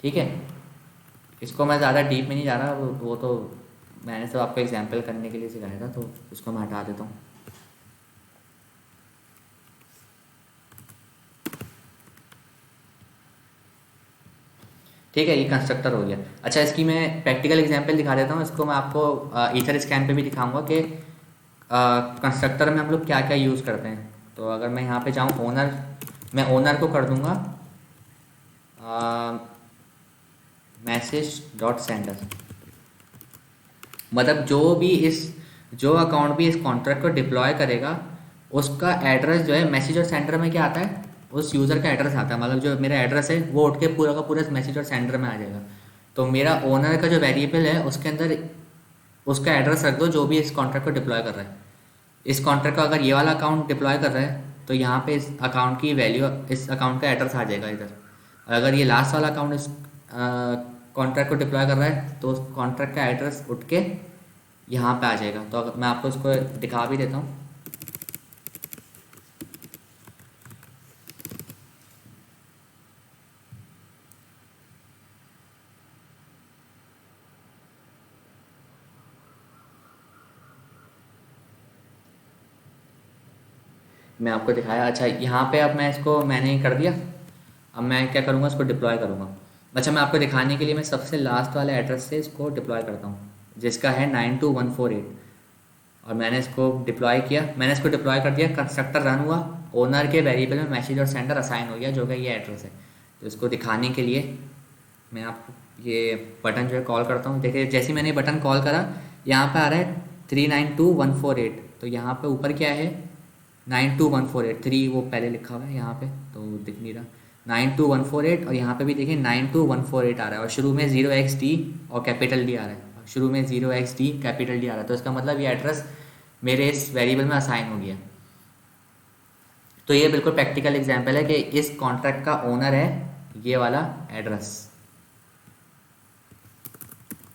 S2: ठीक है, इसको मैं ज़्यादा डीप में नहीं जा रहा, वो तो मैंने सब आपको एग्जांपल करने के लिए सिखाया था, तो उसको मैं हटा देता हूँ। ठीक है, ये कंस्ट्रक्टर हो गया। अच्छा, इसकी मैं प्रैक्टिकल एग्जांपल दिखा देता हूँ। इसको मैं आपको ईथर स्कैन पे भी दिखाऊंगा कि कंस्ट्रक्टर में हम लोग क्या क्या यूज़ करते हैं। तो अगर मैं यहाँ पे जाऊँ ओनर, मैं ओनर को कर दूँगा मैसेज डॉट सेंडर, मतलब जो अकाउंट भी इस कॉन्ट्रैक्ट को डिप्लॉय करेगा उसका एड्रेस जो है, मैसेज और सेंडर में क्या आता है, उस यूज़र का एड्रेस आता है। मतलब जो मेरा एड्रेस है वो उठ के पूरा का पूरा मैसेज और सेंडर में आ जाएगा। तो मेरा ओनर का जो वेरिएबल है उसके अंदर उसका एड्रेस रख दो जो भी इस कॉन्ट्रैक्ट को डिप्लॉय कर रहा है। इस कॉन्ट्रैक्ट को अगर ये वाला अकाउंट डिप्लॉय कर रहा है तो यहाँ पे इस अकाउंट की वैल्यू, इस अकाउंट का एड्रेस आ जाएगा इधर। और अगर ये लास्ट वाला अकाउंट इस कॉन्ट्रैक्ट को डिप्लॉय कर रहा है तो उस कॉन्ट्रैक्ट का एड्रेस उठ के यहाँ पे आ जाएगा। तो अगर मैं आपको इसको दिखा भी देता हूँ। मैं आपको दिखाया। अच्छा, यहाँ पे अब मैंने कर दिया। अब मैं क्या करूँगा, इसको डिप्लॉय करूँगा। अच्छा, मैं आपको दिखाने के लिए मैं सबसे लास्ट वाले एड्रेस से इसको डिप्लॉय करता हूँ, जिसका है 92148। और मैंने इसको डिप्लॉय किया, मैंने इसको डिप्लॉय कर दिया, कंस्ट्रक्टर रन हुआ, ओनर के वेरिएबल में मैसेज और सेंडर असाइन हो गया, जो कि ये एड्रेस है। तो इसको दिखाने के लिए मैं आपको ये बटन जो है कॉल करता हूँ। देखिए, जैसे ही मैंने बटन कॉल करा यहाँ पे आ रहा है 392148। तो यहाँ पे ऊपर क्या है, 92148, 3 वो पहले लिखा हुआ है यहाँ पे तो दिख नहीं रहा, 92148। और यहाँ पे भी देखिए 92148 आ रहा है, और शुरू में 0xD और कैपिटल डी आ रहा है, शुरू में 0xD कैपिटल डी आ रहा है। तो इसका मतलब ये एड्रेस मेरे इस वेरिएबल में असाइन हो गया। तो ये बिल्कुल प्रैक्टिकल एग्जांपल है कि इस कॉन्ट्रैक्ट का ओनर है ये वाला एड्रेस,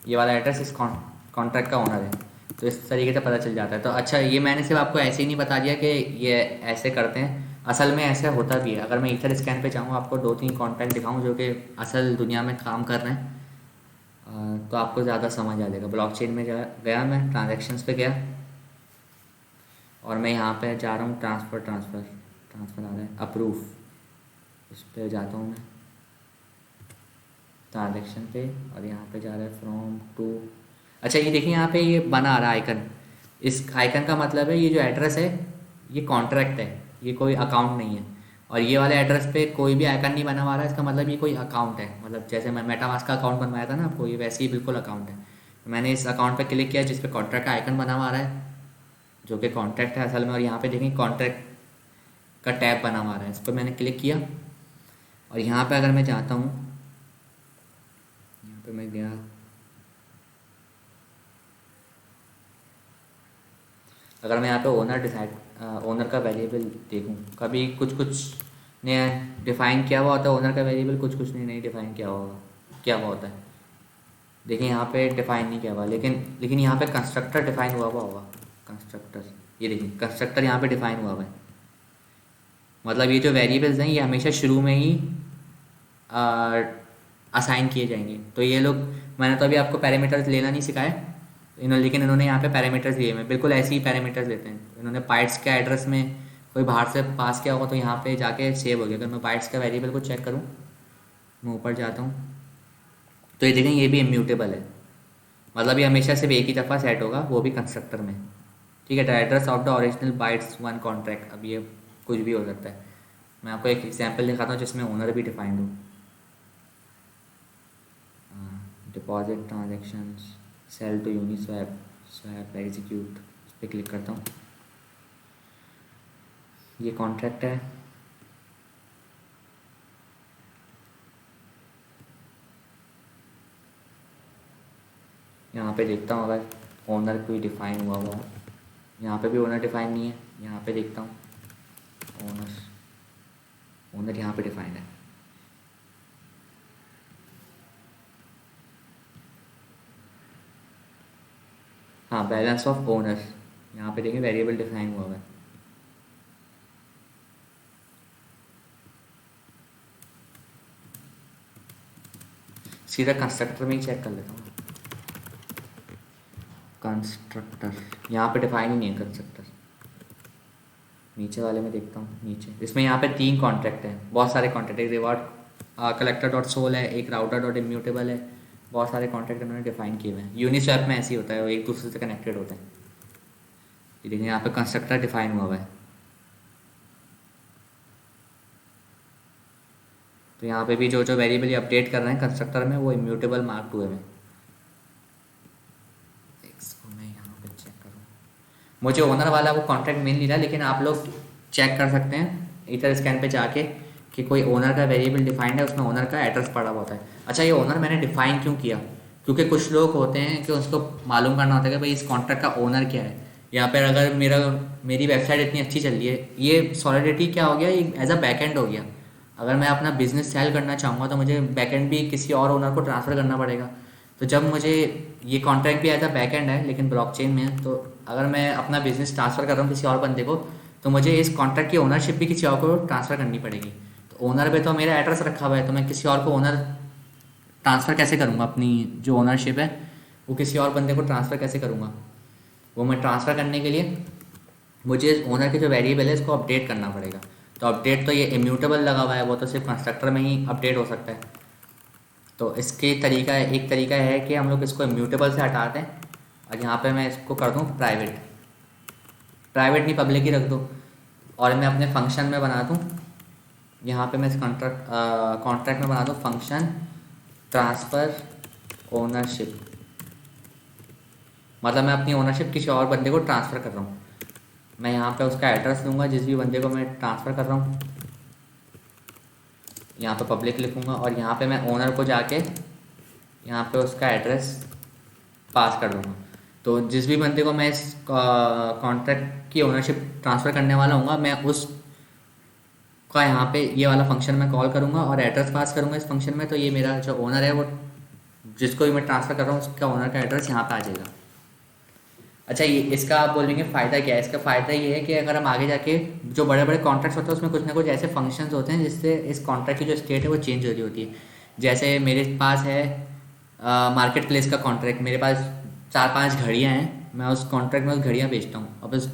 S2: ये वाला एड्रेस इस कॉन्ट्रैक्ट का ओनर है। तो इस तरीके से पता चल जाता है। तो अच्छा, ये मैंने सिर्फ आपको ऐसे ही नहीं बता दिया कि ये ऐसे करते हैं, असल में ऐसा होता भी है। अगर मैं ईथर स्कैन पे चाहूँ आपको 2-3 कॉन्ट्रैक्ट दिखाऊँ जो कि असल दुनिया में काम कर रहे हैं, तो आपको ज़्यादा समझ आ जाएगा। ब्लॉकचेन में गया मैं, ट्रांजैक्शंस पे गया और मैं यहाँ पे जा रहा हूँ ट्रांसफ़र आ रहा है, अप्रूव, उस पर जाता हूँ मैं ट्रांजैक्शन पे, और यहाँ पे जा रहा है फ्रॉम टू। अच्छा, ये देखिए यहाँ पे ये बना आ रहा है आइकन। इस आइकन का मतलब है ये जो एड्रेस है ये कॉन्ट्रैक्ट है, ये कोई अकाउंट नहीं है। और ये वाले एड्रेस पे कोई भी आइकन नहीं बना हुआ है, इसका मतलब ये कोई अकाउंट है। मतलब जैसे मैं मेटामास्क का अकाउंट बनवाया था ना आपको, ये वैसे ही बिल्कुल अकाउंट है। तो मैंने इस अकाउंट पे क्लिक किया जिस पे कॉन्ट्रैक्ट का आइकन बना हुआ आ रहा है, जो कि कॉन्ट्रैक्ट है असल में। और यहाँ पे देखें कॉन्ट्रैक्ट का टैब बना हुआ आ रहा है, इस पर मैंने क्लिक किया। और यहाँ पे अगर मैं जाता हूँ, यहाँ पे मैं गया, अगर मैं यहाँ पे ओनर का वेरिएबल देखूँ, कभी कुछ ने डिफ़ाइन किया हुआ होता है ओनर का वेरिएबल, कुछ ने नहीं डिफ़ाइन किया हुआ होता है। देखिए यहाँ पे डिफ़ाइन नहीं किया हुआ, लेकिन यहाँ पे कंस्ट्रक्टर डिफ़ाइन हुआ होगा। कंस्ट्रक्टर, ये देखिए कंस्ट्रक्टर यहाँ पे डिफ़ाइन हुआ है। मतलब ये जो वेरिएबल्स हैं ये हमेशा शुरू में ही असाइन किए जाएंगे। तो ये लोग, मैंने तो अभी आपको पैरामीटर्स लेना नहीं सिखाया लेकिन इन्होंने यहाँ पे पैरामीटर्स लिए हैं, बिल्कुल ऐसे ही पैरामीटर्स लेते हैं। इन्होंने बाइट्स के एड्रेस में कोई बाहर से पास किया होगा तो यहाँ पे जाके सेव हो गया। अगर मैं बाइट्स का वेरिएबल को चेक करूँ, मैं ऊपर जाता हूँ तो ये देखें ये भी इम्यूटेबल है, मतलब ये हमेशा सिर्फ एक ही दफ़ा सेट होगा, वो भी कंस्ट्रक्टर में। ठीक है, the address of the original bytes one contract, अब ये कुछ भी हो सकता है। मैं आपको एक एग्जांपल दिखाता हूँ जिसमें ओनर भी डिफाइंड हो। Deposit transactions, sell to Uniswap, swap execute, इस पर क्लिक करता हूँ। ये कॉन्ट्रैक्ट है, यहाँ पे देखता हूँ अगर ओनर कोई डिफाइन हुआ हुआ है। यहाँ पे भी ओनर डिफाइन नहीं है। यहाँ पे देखता हूँ ओनर, ओनर यहाँ पे डिफाइंड है। हाँ, बैलेंस ऑफ ओनर, यहाँ पे देखें वेरिएबल डिफाइन हुआ है। सीधा कंस्ट्रक्टर में ही चेक कर लेता हूँ। कंस्ट्रक्टर यहाँ पे डिफाइन ही नहीं है कंस्ट्रक्टर। नीचे वाले में देखता हूँ, नीचे इसमें यहाँ पे 3 कॉन्ट्रैक्ट हैं, बहुत सारे कॉन्ट्रैक्ट, एक रिवॉर्ड कलेक्टर डॉट सोल है, एक राउटर डॉट इम्यूटेबल है, बहुत सारे कॉन्ट्रैक्ट उन्होंने डिफाइन किए हुए हैं। यूनिस्वैप में ऐसे ही होता है, वो एक दूसरे से कनेक्टेड होते हैं। ये देखिए यहाँ पे कंस्ट्रक्टर डिफाइन हुआ हुआ है। तो यहाँ पे भी जो जो वेरिएबल अपडेट कर रहे हैं कंस्ट्रक्टर में वो इम्यूटेबल मार्क हुए हैं। इसको मैं यहाँ पे चेक करूँ, मुझे ओनर वाला वो कॉन्ट्रैक्ट मिल नहीं रहा, लेकिन आप लोग चेक कर सकते हैं ईथर स्कैन पे जाके कि कोई ओनर का वेरिएबल डिफाइंड है, उसमें ओनर का एड्रेस पड़ा हुआ होता है। अच्छा, ये ओनर मैंने डिफाइन क्यों किया? क्योंकि कुछ लोग होते हैं कि उसको मालूम करना होता है कि भाई इस कॉन्ट्रैक्ट का ओनर क्या है। यहाँ पर अगर मेरी वेबसाइट इतनी अच्छी चल रही है, ये सॉलिडिटी क्या हो गया, ये एज अ बैकएंड हो गया। अगर मैं अपना बिजनेस सेल करना चाहूँगा तो मुझे बैकएंड भी किसी और ओनर को ट्रांसफ़र करना पड़ेगा। तो जब मुझे ये कॉन्ट्रैक्ट भी एज अ बैकएंड है लेकिन ब्लॉकचेन में है, तो अगर मैं अपना बिजनेस ट्रांसफ़र कर रहा हूँ किसी और बंदे को, तो मुझे इस कॉन्ट्रैक्ट की ओनरशिप भी किसी और को ट्रांसफ़र करनी पड़ेगी। तो ओनर पे तो मेरा एड्रेस रखा हुआ है, तो मैं किसी और को ओनर ट्रांसफ़र कैसे करूँगा? अपनी जो ओनरशिप है वो किसी और बंदे को ट्रांसफ़र कैसे करूँगा? वो मैं ट्रांसफ़र करने के लिए मुझे ओनर के जो वेरिएबल है इसको अपडेट करना पड़ेगा। तो अपडेट तो ये इम्यूटेबल लगा हुआ है, वो तो सिर्फ कंस्ट्रक्टर में ही अपडेट हो सकता है। तो इसके तरीका एक तरीका है कि हम लोग इसको इम्यूटेबल से हटा दें और यहाँ पे मैं इसको कर दूँ प्राइवेट। प्राइवेट नहीं, पब्लिक ही रख दूँ, और मैं अपने फंक्शन में बना दूँ, यहाँ पे मैं इस कॉन्ट्रैक्ट में बना दूँ फंक्शन ट्रांसफ़र ओनरशिप। मतलब मैं अपनी ओनरशिप किसी और बंदे को ट्रांसफ़र कर रहा हूँ। मैं यहाँ पे उसका एड्रेस दूंगा जिस भी बंदे को मैं ट्रांसफ़र कर रहा हूँ, यहाँ पे पब्लिक लिखूँगा और यहाँ पे मैं ओनर को जाके यहाँ पे उसका एड्रेस पास कर दूँगा। तो जिस भी बंदे को मैं इस कॉन्ट्रैक्ट की ओनरशिप ट्रांसफ़र करने वाला हूँ, मैं उस का यहाँ पे ये वाला फंक्शन मैं कॉल करूँगा और एड्रेस पास करूँगा इस फंक्शन में। तो ये मेरा जो ओनर है, वो जिसको भी मैं ट्रांसफ़र कर रहा हूँ उसका ओनर का एड्रेस यहाँ पे आ जाएगा। अच्छा, ये इसका आप बोलेंगे फ़ायदा क्या है? इसका फ़ायदा ये है कि अगर हम आगे जाके जो बड़े बड़े कॉन्ट्रैक्ट्स होते हैं उसमें कुछ ना कुछ ऐसे फंक्शंस होते हैं जिससे इस कॉन्ट्रैक्ट की जो स्टेट है वो चेंज हो रही होती है। जैसे मेरे पास है मार्केट प्लेस का कॉन्ट्रैक्ट, मेरे पास 4-5 घड़ियाँ हैं, मैं उस कॉन्ट्रैक्ट में उस घड़ियाँ बेचता हूँ। अब उस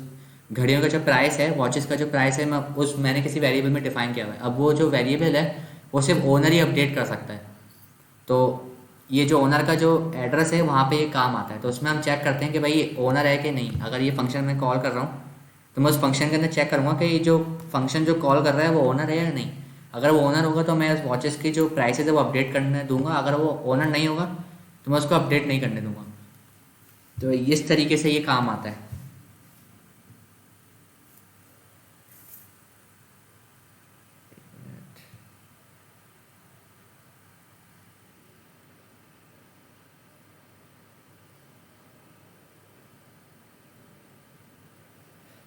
S2: घड़ियों का जो प्राइस है, वॉचेस का जो प्राइस है, मैंने किसी वेरिएबल में डिफाइन किया हुआ है। अब वो जो वेरिएबल है वो सिर्फ ओनर ही अपडेट कर सकता है। तो ये जो ओनर का जो एड्रेस है वहाँ पे ये काम आता है। तो उसमें हम चेक करते हैं कि भाई ये ओनर है कि नहीं। अगर ये फंक्शन मैं कॉल कर रहा हूँ तो मैं उस फंक्शन के अंदर चेक करूँगा कि ये जो फंक्शन जो कॉल कर रहा है वो ओनर है या नहीं। अगर वो ओनर होगा तो मैं उस वॉचेस की जो प्राइसेस है वो अपडेट करने दूंगा। अगर वो ओनर नहीं होगा तो मैं उसको अपडेट नहीं करने दूंगा। तो इस तरीके से ये काम आता है।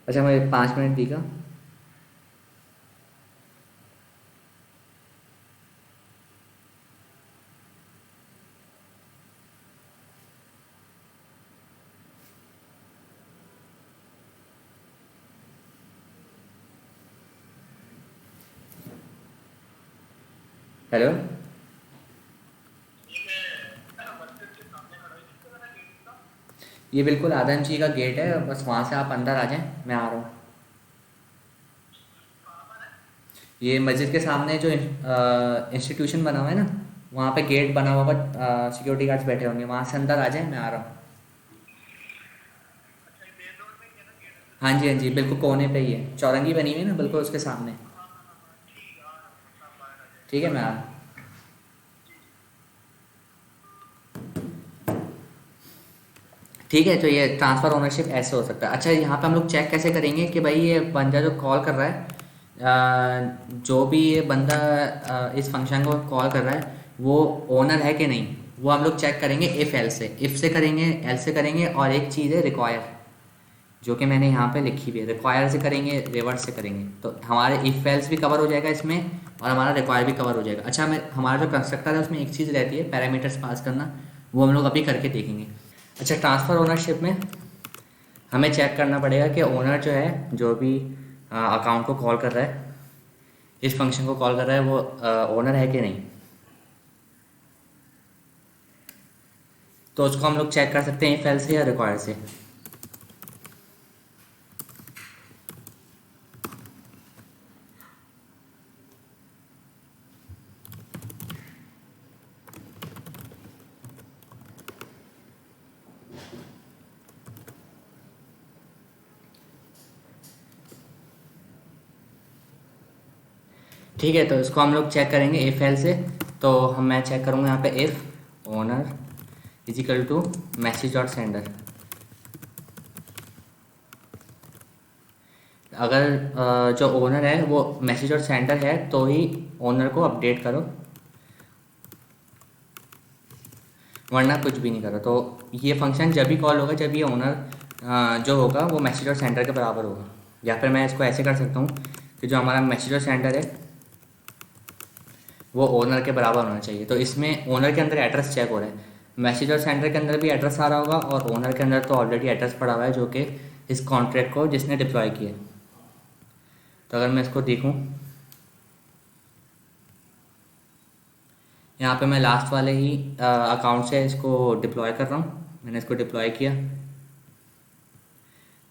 S2: अच्छा, मुझे 5 मिनट देगा। हेलो, ये बिल्कुल आदम जी का गेट है, बस वहाँ से आप अंदर आ जाएं, मैं आ रहा हूँ। ये मस्जिद के सामने जो इंस्टीट्यूशन बना हुआ है ना, वहाँ पे गेट बना हुआ होगा, सिक्योरिटी गार्ड्स बैठे होंगे, वहाँ से अंदर आ जाए, मैं आ रहा हूँ। हाँ जी, हाँ जी, बिल्कुल कोने पे ही है, चौरंगी बनी हुई है ना बिल्कुल उसके सामने। ठीक है मैं ठीक है, तो ये ट्रांसफ़र ओनरशिप ऐसे हो सकता है। अच्छा, यहाँ पे हम लोग चेक कैसे करेंगे कि भाई ये बंदा जो कॉल कर रहा है, जो भी ये बंदा इस फंक्शन को कॉल कर रहा है वो ओनर है कि नहीं, वो हम लोग चेक करेंगे इफ़ से करेंगे, एल से करेंगे, और एक चीज़ है रिक्वायर, जो कि मैंने यहाँ पे लिखी भी है। रिक्वायर से करेंगे, रिवर्ट से करेंगे, तो हमारे इफ़ एल्स भी कवर हो जाएगा इसमें और हमारा रिक्वायर भी कवर हो जाएगा। अच्छा, मैं हमारा जो कंस्ट्रक्टर है उसमें एक चीज़ रहती है पैरामीटर्स पास करना, वो हम लोग अभी करके देखेंगे। अच्छा, ट्रांसफ़र ओनरशिप में हमें चेक करना पड़ेगा कि ओनर जो है, जो भी अकाउंट को कॉल कर रहा है, इस फंक्शन को कॉल कर रहा है, वो ओनर है कि नहीं। तो उसको हम लोग चेक कर सकते हैं इफ एल्स से या रिक्वायर से। ठीक है, तो इसको हम लोग चेक करेंगे इफ एल से। तो मैं चेक करूँगा यहाँ पे if owner is equal to message dot sender. अगर जो ओनर है वो मैसेज डॉट सेंडर है तो ही ओनर को अपडेट करो, वरना कुछ भी नहीं करो। तो ये फंक्शन जब भी कॉल होगा जब ये ओनर जो होगा वो मैसेज डॉट सेंडर के बराबर होगा। या फिर मैं इसको ऐसे कर सकता हूँ कि जो हमारा मैसेज डॉट सेंडर है वो ओनर के बराबर होना चाहिए। तो इसमें ओनर के अंदर एड्रेस चेक हो रहा है, मैसेज और सेंडर के अंदर भी एड्रेस आ रहा होगा और ओनर के अंदर तो ऑलरेडी एड्रेस पड़ा हुआ है जो कि इस कॉन्ट्रैक्ट को जिसने डिप्लॉय किया है। तो अगर मैं इसको देखूं, यहाँ पे मैं लास्ट वाले ही अकाउंट से इसको डिप्लॉय कर रहा हूँ। मैंने इसको डिप्लॉय किया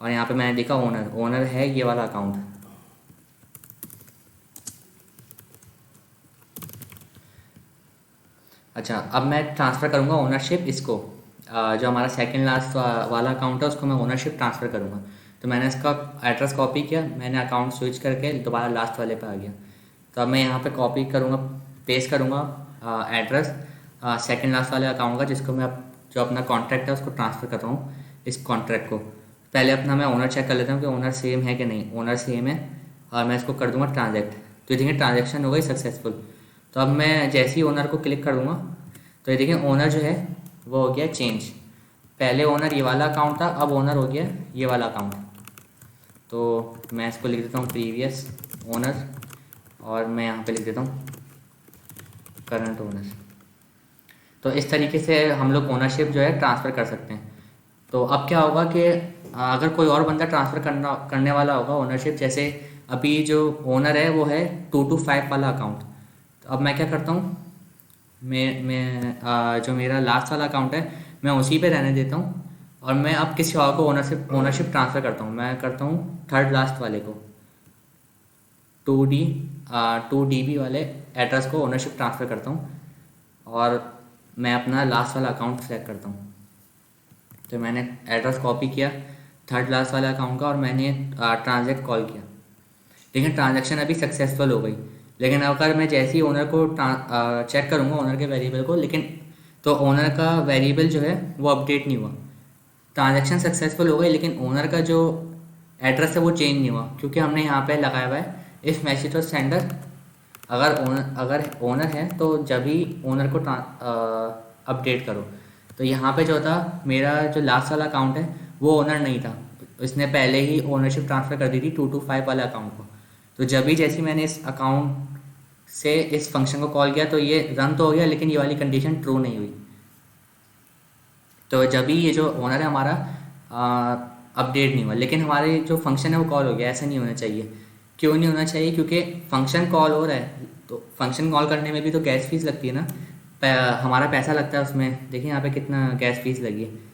S2: और यहाँ पे मैंने देखा ओनर है ये वाला अकाउंट। अच्छा, अब मैं ट्रांसफ़र करूँगा ओनरशिप इसको, जो हमारा सेकंड लास्ट वाला अकाउंट है उसको मैं ओनरशिप ट्रांसफ़र करूँगा। तो मैंने इसका एड्रेस कॉपी किया, मैंने अकाउंट स्विच करके दोबारा लास्ट वाले पे आ गया। तो अब मैं यहाँ पे कॉपी करूँगा, पेस्ट करूँगा एड्रेस सेकंड लास्ट वाले अकाउंट का, जिसको मैं जो अपना कॉन्ट्रैक्ट है उसको ट्रांसफ़र कर रहा हूँ इस कॉन्ट्रैक्ट को। पहले अपना मैं ओनर चेक कर लेता हूँ कि ओनर सेम है कि नहीं। ओनर सेम है और मैं इसको कर दूँगा ट्रांजैक्ट। तो देखिए ट्रांजैक्शन हो गई सक्सेसफुल। तो अब मैं जैसे ही ओनर को क्लिक कर दूँगा तो ये देखिए ओनर जो है वो हो गया चेंज। पहले ओनर ये वाला अकाउंट था, अब ओनर हो गया ये वाला अकाउंट। तो मैं इसको लिख देता हूँ प्रीवियस ओनर और मैं यहाँ पे लिख देता हूँ करंट ओनर। तो इस तरीके से हम लोग ओनरशिप जो है ट्रांसफ़र कर सकते हैं। तो अब क्या होगा कि अगर कोई और बंदा ट्रांसफ़र करने वाला होगा ओनरशिप, जैसे अभी जो ओनर है वो है 225 वाला अकाउंट। तो अब मैं क्या करता हूँ, मैं जो मेरा लास्ट वाला अकाउंट है मैं उसी पे रहने देता हूँ और मैं अब किसी और को ओनरशिप ट्रांसफ़र करता हूँ। मैं करता हूँ थर्ड लास्ट वाले को 2DB वाले एड्रेस को ओनरशिप ट्रांसफ़र करता हूँ और मैं अपना लास्ट वाला अकाउंट सेलेक्ट करता हूँ। तो मैंने एड्रेस कॉपी किया थर्ड लास्ट वाले अकाउंट का और मैंने ट्रांजैक्ट कॉल किया। लेकिन ट्रांजैक्शन अभी सक्सेसफुल हो गई। लेकिन अगर मैं जैसे ही ओनर को चेक करूँगा ओनर के वेरिएबल को, लेकिन तो ओनर का वेरिएबल जो है वो अपडेट नहीं हुआ। ट्रांजैक्शन सक्सेसफुल हो गई लेकिन ओनर का जो एड्रेस है वो चेंज नहीं हुआ, क्योंकि हमने यहाँ पे लगाया हुआ है इफ़ मैसेज और सेंडर। अगर ओनर है तो जब ही ओनर को अपडेट करो। तो यहाँ पे जो था मेरा जो लास्ट वाला अकाउंट है वो ओनर नहीं था, इसने पहले ही ओनरशिप ट्रांसफ़र कर दी थी 225 वाले अकाउंट को। तो जब भी जैसे मैंने इस अकाउंट से इस फंक्शन को कॉल किया तो ये रन तो हो गया लेकिन ये वाली कंडीशन ट्रू नहीं हुई। तो जब भी ये जो ओनर है हमारा अपडेट नहीं हुआ, लेकिन हमारे जो फंक्शन है वो कॉल हो गया। ऐसा नहीं होना चाहिए। क्यों नहीं होना चाहिए? क्योंकि फंक्शन कॉल हो रहा है तो फंक्शन कॉल करने में भी तो गैस फीस लगती है ना, हमारा पैसा लगता है उसमें। देखिए यहाँ पे कितना गैस फीस लगी है।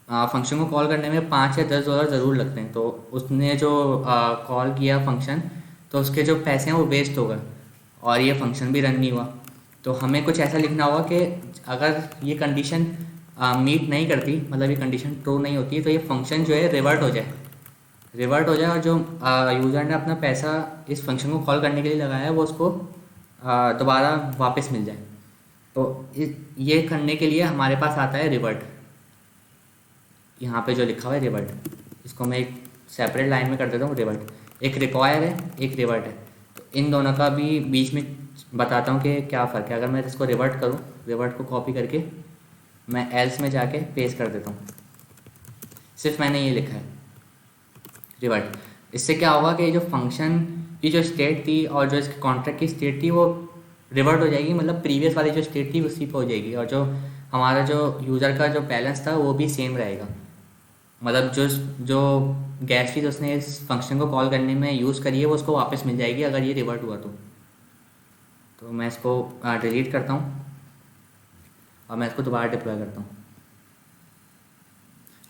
S2: फंक्शन को कॉल करने में $5 या $10 ज़रूर लगते हैं। तो उसने जो कॉल किया फंक्शन तो उसके जो पैसे हैं वो वेस्ट हो गए और ये फंक्शन भी रन नहीं हुआ। तो हमें कुछ ऐसा लिखना होगा कि अगर ये कंडीशन मीट नहीं करती, मतलब ये कंडीशन ट्रू नहीं होती है, तो ये फंक्शन जो है रिवर्ट हो जाए और जो यूज़र ने अपना पैसा इस फंक्शन को कॉल करने के लिए लगाया है वो उसको दोबारा वापस मिल जाए। तो ये करने के लिए हमारे पास आता है रिवर्ट। यहाँ पे जो लिखा हुआ है रिवर्ट, इसको मैं एक सेपरेट लाइन में कर देता हूँ रिवर्ट। एक रिक्वायर है, एक रिवर्ट है। तो इन दोनों का भी बीच में बताता हूँ कि क्या फ़र्क है। अगर मैं इसको रिवर्ट करूँ, रिवर्ट को कॉपी करके मैं एल्स में जाके पेस्ट कर देता हूँ। सिर्फ मैंने ये लिखा है रिवर्ट। इससे क्या होगा कि जो फंक्शन की जो स्टेट थी और जो इसके कॉन्ट्रैक्ट की स्टेट थी वो रिवर्ट हो जाएगी, मतलब प्रीवियस वाली जो स्टेट थी उसी पे हो जाएगी। और जो हमारा जो यूज़र का जो बैलेंस था वो भी सेम रहेगा। मतलब जो जो गैस फीस उसने इस फंक्शन को कॉल करने में यूज़ करी है वो उसको वापस मिल जाएगी अगर ये रिवर्ट हुआ तो मैं इसको डिलीट करता हूँ और मैं इसको दोबारा डिप्लॉय करता हूँ।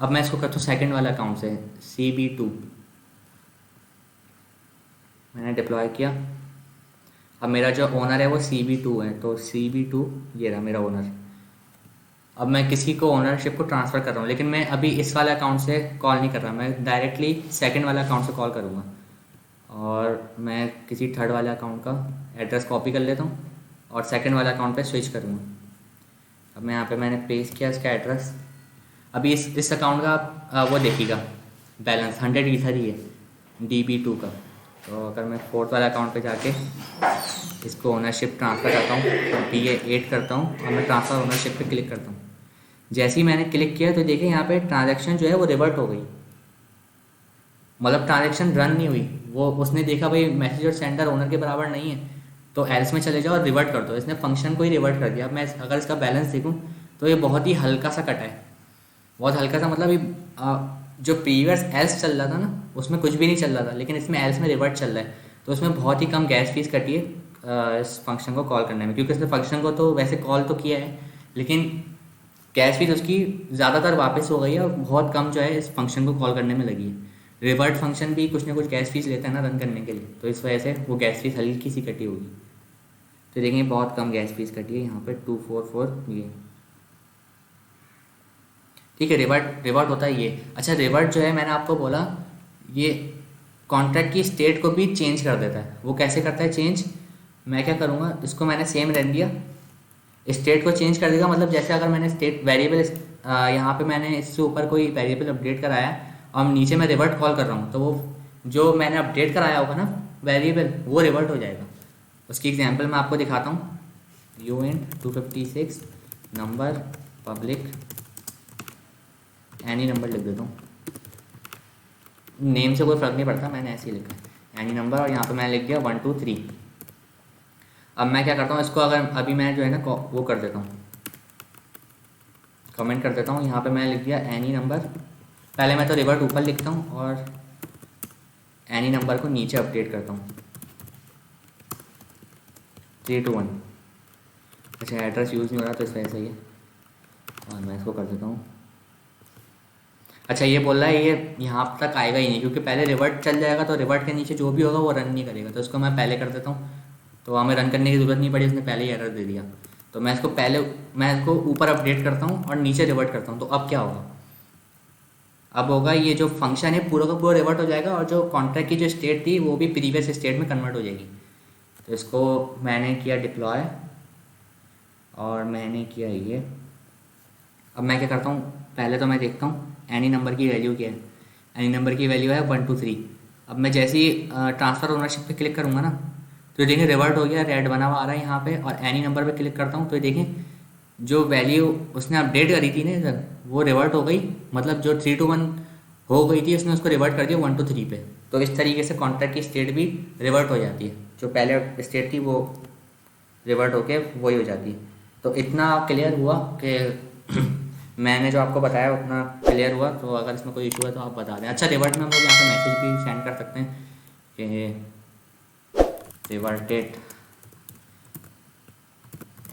S2: अब मैं इसको करता हूँ सेकंड वाला अकाउंट से, CB2 मैंने डिप्लॉय किया। अब मेरा जो ओनर है वो CB2 है, तो CB2 ये रहा मेरा ओनर। अब मैं किसी को ओनरशिप को ट्रांसफ़र कर रहा हूँ, लेकिन मैं अभी इस वाले अकाउंट से कॉल नहीं कर रहा, मैं डायरेक्टली सेकंड वाला अकाउंट से कॉल करूँगा। और मैं किसी थर्ड वाले अकाउंट का एड्रेस कॉपी कर लेता हूँ और सेकंड वाले अकाउंट पे स्विच करूँगा। अब मैं यहाँ पे मैंने पेस्ट किया इसका एड्रेस। अभी इस अकाउंट का वो देखिएगा बैलेंस 100 ईथर ही है DB2 का। तो अगर मैं फोर्थ वाले अकाउंट पे जाके इसको ओनरशिप ट्रांसफ़र करता हूँ तो BA8 करता हूँ और मैं ट्रांसफ़र ओनरशिप पे क्लिक करता हूँ। जैसे ही मैंने क्लिक किया तो देखिए यहाँ पे ट्रांजैक्शन जो है वो रिवर्ट हो गई, मतलब ट्रांजैक्शन रन नहीं हुई। वो उसने देखा भाई मैसेज और सेंडर ओनर के बराबर नहीं है, तो एल्स में चले जाओ और रिवर्ट कर दो। इसने फंक्शन को ही रिवर्ट कर दिया। अब मैं अगर इसका बैलेंस देखूँ तो ये बहुत ही हल्का सा कटा है, बहुत हल्का सा। मतलब ये जो प्रीवियस एल्स चल रहा था ना उसमें कुछ भी नहीं चल रहा था, लेकिन इसमें एल्स में रिवर्ट चल रहा है। तो उसमें बहुत ही कम गैस फीस कटी है इस फंक्शन को कॉल करने में, क्योंकि इसने फंक्शन को तो वैसे कॉल तो किया है लेकिन गैस फीस उसकी ज़्यादातर वापस हो गई है और बहुत कम जो है इस फंक्शन को कॉल करने में लगी है। रिवर्ट फंक्शन भी कुछ ना कुछ गैस फीस लेता है ना रन करने के लिए, तो इस वजह से वो गैस फीस हल्की सी कटी होगी। तो देखेंगे बहुत कम गैस फीस कटी है यहाँ पे 244 ये। ठीक है, रिवर्ट रिवर्ट होता है ये। अच्छा, रिवर्ट जो है मैंने आपको बोला ये कॉन्ट्रैक्ट की स्टेट को भी चेंज कर देता है। वो कैसे करता है चेंज, मैं क्या करूँगा, इसको मैंने सेम रख दिया, स्टेट को चेंज कर देगा। मतलब जैसे अगर मैंने स्टेट वेरिएबल यहाँ पे मैंने इससे ऊपर कोई वेरिएबल अपडेट कराया और नीचे मैं रिवर्ट कॉल कर रहा हूँ, तो वो जो मैंने अपडेट कराया होगा ना वेरिएबल वो रिवर्ट हो जाएगा। उसकी एग्जांपल मैं आपको दिखाता हूँ। UN256 number public any number लिख देता हूँ, नेम से कोई फ़र्क नहीं पड़ता, मैंने ऐसे ही लिखा है एनी नंबर और यहाँ पे मैंने लिख दिया 1 2 3। अब मैं क्या करता हूँ, इसको अगर अभी मैं जो है ना वो कर देता हूँ, कमेंट कर देता हूँ। यहाँ पे मैंने लिख दिया एनी नंबर, पहले मैं तो रिवर्ट ऊपर लिखता हूँ और एनी नंबर को नीचे अपडेट करता हूँ 3 2 1। अच्छा, एड्रेस यूज़ नहीं हो रहा तो इस वजह से ये, और मैं इसको कर देता हूँ। अच्छा, ये बोल रहा है ये यहाँ तक आएगा ही नहीं, क्योंकि पहले रिवर्ट चल जाएगा तो रिवर्ट के नीचे जो भी होगा वो रन नहीं करेगा। तो इसको मैं पहले कर देता हूँ, तो हमें रन करने की ज़रूरत नहीं पड़ी, उसने पहले ही एरर दे दिया। तो मैं इसको ऊपर अपडेट करता हूँ और नीचे रिवर्ट करता हूँ। तो अब क्या होगा, अब होगा ये जो फंक्शन है पूरा का पूरा रिवर्ट हो जाएगा और जो कॉन्ट्रैक्ट की जो स्टेट थी वो भी प्रीवियस स्टेट में कन्वर्ट हो जाएगी। तो इसको मैंने किया डिप्लॉय और मैंने किया ये। अब मैं क्या करता हूँ, पहले तो मैं देखता हूँ एनी नंबर की वैल्यू क्या है। एनी नंबर की वैल्यू है 1 2 3। अब मैं जैसे ही ट्रांसफ़र ओनरशिप पे क्लिक करूँगा ना तो देखें रिवर्ट हो गया, रेड बना हुआ आ रहा है यहाँ पे। और एनी नंबर पे क्लिक करता हूँ तो देखें जो वैल्यू उसने अपडेट करी थी ना इधर वो रिवर्ट हो गई, मतलब जो 3 2 1 हो गई थी उसने उसको रिवर्ट कर दिया 1 2 3 पे। तो इस तरीके से कॉन्ट्रैक्ट की स्टेट भी रिवर्ट हो जाती है, जो पहले स्टेट थी वो रिवर्ट होके वही हो जाती है। तो इतना क्लियर हुआ कि मैंने जो आपको बताया उतना क्लियर हुआ। तो अगर इसमें कोई इशू है तो आप बता दें। अच्छा, रिवर्ट में हम लोग यहाँ पे मैसेज भी सेंड कर सकते हैं कि रिवर्टेड,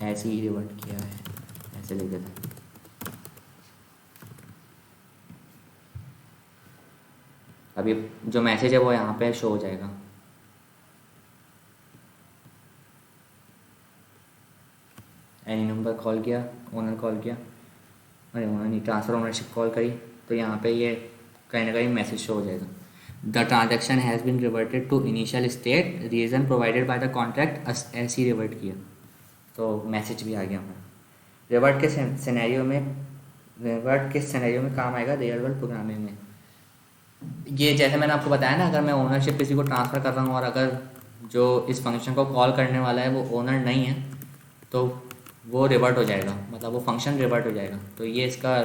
S2: ऐसे ही रिवर्ट किया है, ऐसे लिख देते हैं। अभी जो मैसेज है वो यहाँ पे शो हो जाएगा। एनी नंबर कॉल किया, ओनर कॉल किया, अरे ओनर नहीं ट्रांसफ़र ओनरशिप कॉल करी, तो यहाँ पे ये कहीं ना कहीं मैसेज शो हो जाएगा। The transaction has been reverted to initial state, reason provided by the contract, ऐसे ही रिवर्ट किया, तो मैसेज भी आ गया हमारा। रिवर्ट के सिनेरियो में काम आएगा रियल वर्ल्ड प्रोग्रामिंग में। ये जैसे मैंने आपको बताया ना, अगर मैं ओनरशिप किसी को ट्रांसफ़र कर रहा हूँ और अगर जो इस फंक्शन को कॉल करने वाला है वो ओनर नहीं है, तो वो रिवर्ट हो जाएगा, मतलब वो फंक्शन रिवर्ट हो जाएगा। तो ये इसका